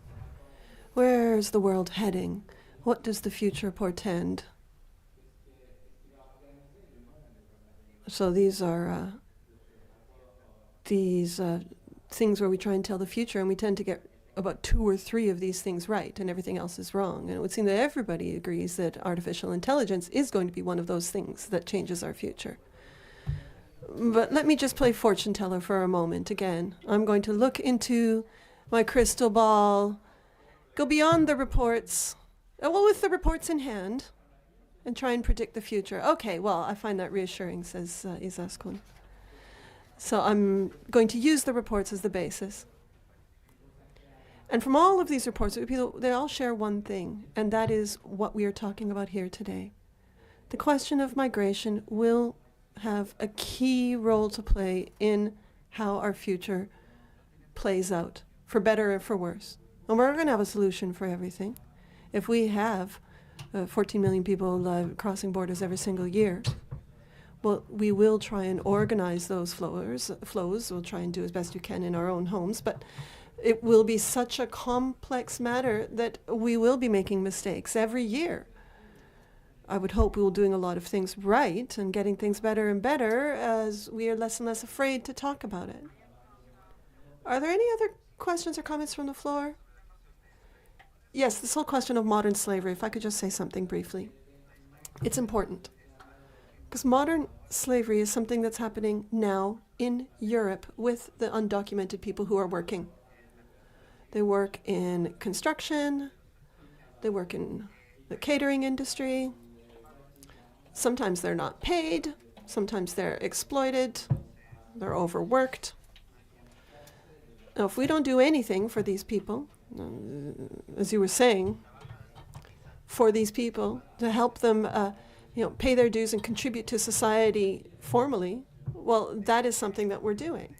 Where's the world heading? What does the future portend? So these are things where we try and tell the future, and we tend to get about 2 or 3 of these things right, and everything else is wrong. And it would seem that everybody agrees that artificial intelligence is going to be one of those things that changes our future. But let me just play fortune teller for a moment again. I'm going to look into my crystal ball, go beyond the reports, with the reports in hand, and try and predict the future. Okay, well, I find that reassuring, says Izaskun. So I'm going to use the reports as the basis. And from all of these reports, they all share one thing, and that is what we are talking about here today. The question of migration will have a key role to play in how our future plays out, for better or for worse. And we're going to have a solution for everything. If we have 14 million people crossing borders every single year, well, we will try and organize those flows. We'll try and do as best we can in our own homes, but it will be such a complex matter that we will be making mistakes every year. I would hope we will be doing a lot of things right and getting things better and better as we are less and less afraid to talk about it. Are there any other questions or comments from the floor? Yes, this whole question of modern slavery, if I could just say something briefly. It's important. Because modern slavery is something that's happening now in Europe with the undocumented people who are working. They work in construction, they work in the catering industry. Sometimes they're not paid, sometimes they're exploited, they're overworked. Now, if we don't do anything for these people, as you were saying, for these people, to help them pay their dues and contribute to society formally, well, that is something that we're doing.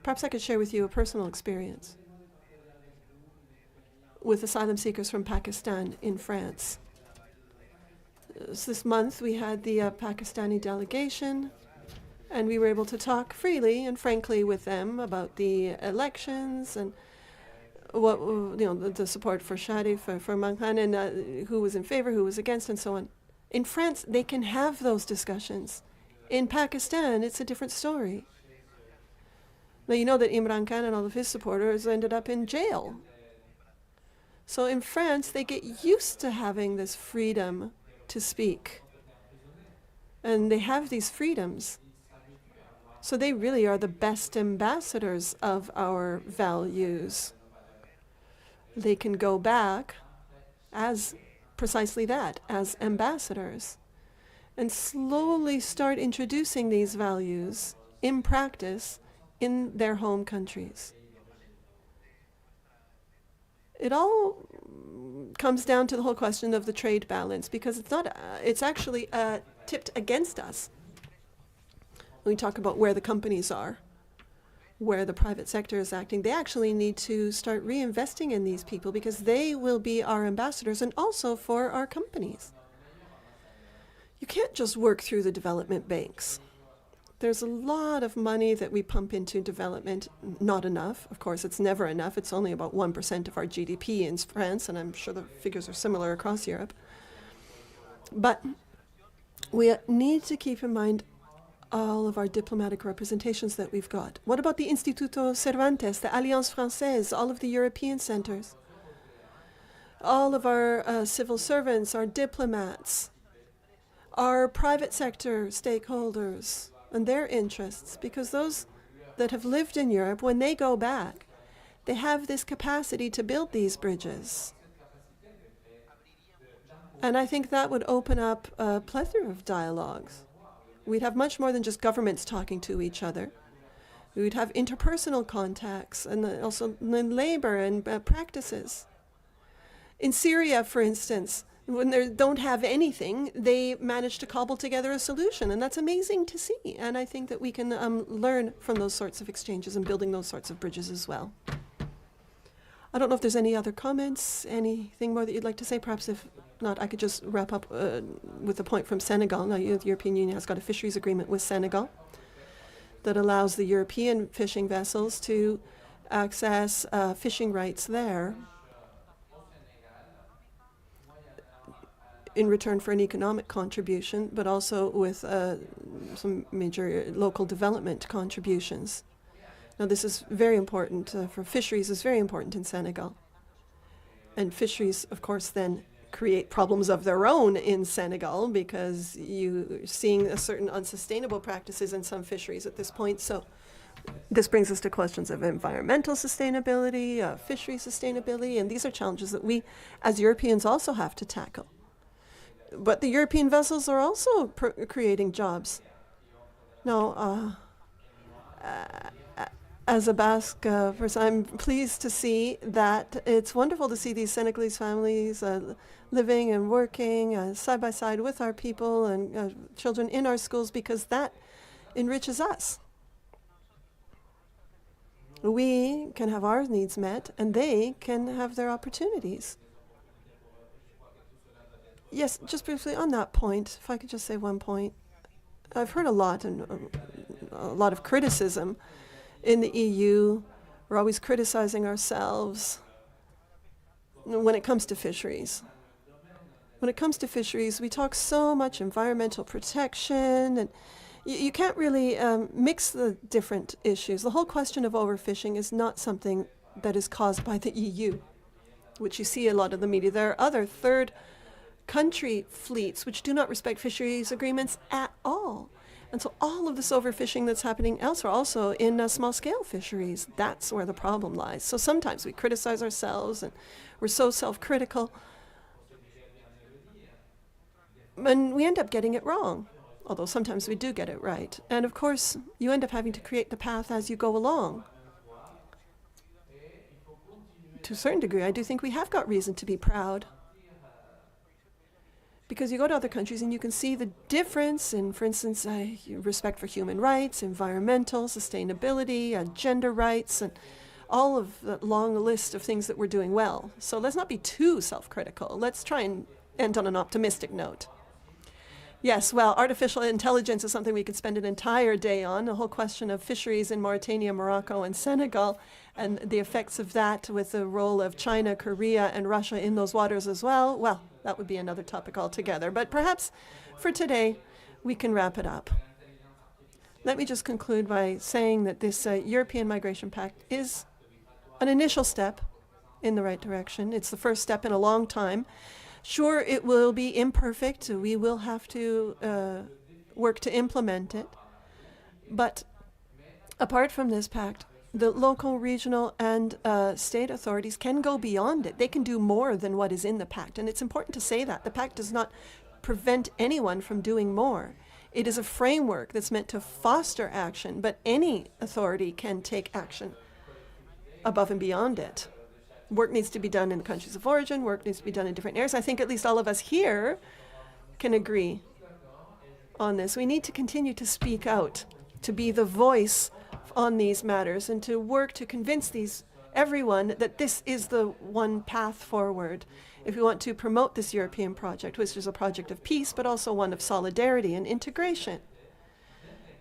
Perhaps I could share with you a personal experience with asylum seekers from Pakistan in France. So this month we had the Pakistani delegation, and we were able to talk freely and frankly with them about the elections and what the support for Sharif, for Manghan, and who was in favor, who was against, and so on. In France, they can have those discussions. In Pakistan, it's a different story. Now, you know that Imran Khan and all of his supporters ended up in jail. So in France, they get used to having this freedom to speak. And they have these freedoms. So they really are the best ambassadors of our values. They can go back as precisely that, as ambassadors, and slowly start introducing these values in practice in their home countries. It all comes down to the whole question of the trade balance, because it's actually tipped against us. When we talk about where the companies are, where the private sector is acting, they actually need to start reinvesting in these people, because they will be our ambassadors and also for our companies. You can't just work through the development banks. There's a lot of money that we pump into development, not enough. Of course, it's never enough. It's only about 1% of our GDP in France, and I'm sure the figures are similar across Europe. But we need to keep in mind all of our diplomatic representations that we've got. What about the Instituto Cervantes, the Alliance Française, all of the European centers? All of our civil servants, our diplomats, our private sector stakeholders and their interests, because those that have lived in Europe, when they go back, they have this capacity to build these bridges. And I think that would open up a plethora of dialogues. We'd have much more than just governments talking to each other. We would have interpersonal contacts and also labor and practices. In Syria, for instance, when they don't have anything, they manage to cobble together a solution, and that's amazing to see. And I think that we can learn from those sorts of exchanges and building those sorts of bridges as well. I don't know if there's any other comments, anything more that you'd like to say. Perhaps if not, I could just wrap up with a point from Senegal. Now, the European Union has got a fisheries agreement with Senegal that allows the European fishing vessels to access fishing rights there in return for an economic contribution, but also with some major local development contributions. Now, this is very important for fisheries, is very important in Senegal. And fisheries, of course, then create problems of their own in Senegal because you're seeing a certain unsustainable practices in some fisheries at this point. So this brings us to questions of environmental sustainability, fishery sustainability, and these are challenges that we as Europeans also have to tackle. But the European vessels are also creating jobs. Now, as a Basque person, I'm pleased to see that it's wonderful to see these Senegalese families living and working side by side with our people and children in our schools, because that enriches us. We can have our needs met and they can have their opportunities. Yes, just briefly on that point, if I could just say one point. I've heard a lot of criticism in the EU. We're always criticizing ourselves when it comes to fisheries. When it comes to fisheries, we talk so much environmental protection, and you can't really mix the different issues. The whole question of overfishing is not something that is caused by the EU, which you see a lot of the media. There are other third country fleets which do not respect fisheries agreements at all. And so all of this overfishing that's happening elsewhere, also in small-scale fisheries, that's where the problem lies. So sometimes we criticize ourselves and we're so self-critical, and we end up getting it wrong, although sometimes we do get it right. And of course, you end up having to create the path as you go along. To a certain degree, I do think we have got reason to be proud, because you go to other countries and you can see the difference in, for instance, respect for human rights, environmental, sustainability, gender rights, and all of the long list of things that we're doing well. So let's not be too self-critical. Let's try and end on an optimistic note. Yes, well, artificial intelligence is something we could spend an entire day on, the whole question of fisheries in Mauritania, Morocco, and Senegal, and the effects of that with the role of China, Korea, and Russia in those waters as well. Well, that would be another topic altogether. But perhaps for today, we can wrap it up. Let me just conclude by saying that this European Migration Pact is an initial step in the right direction. It's the first step in a long time. Sure, it will be imperfect. We will have to work to implement it. But apart from this pact, the local, regional, and state authorities can go beyond it. They can do more than what is in the pact. And it's important to say that. The pact does not prevent anyone from doing more. It is a framework that's meant to foster action, but any authority can take action above and beyond it. Work needs to be done in the countries of origin. Work needs to be done in different areas. I think at least all of us here can agree on this. We need to continue to speak out, to be the voice on these matters, and to work to convince everyone that this is the one path forward if we want to promote this European project, which is a project of peace, but also one of solidarity and integration.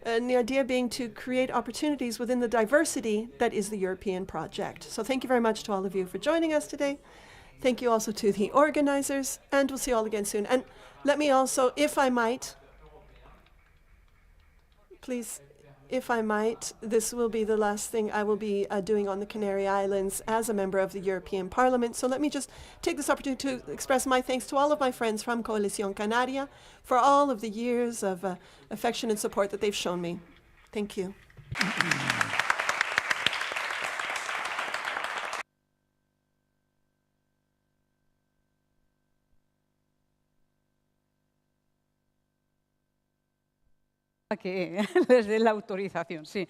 And the idea being to create opportunities within the diversity that is the European project. So thank you very much to all of you for joining us today. Thank you also to the organizers, and we'll see you all again soon. And let me also, if I might, please, if I might, this will be the last thing I will be doing on the Canary Islands as a member of the European Parliament. So let me just take this opportunity to express my thanks to all of my friends from Coalición Canaria for all of the years of affection and support that they've shown me. Thank you. Que les dé la autorización, sí.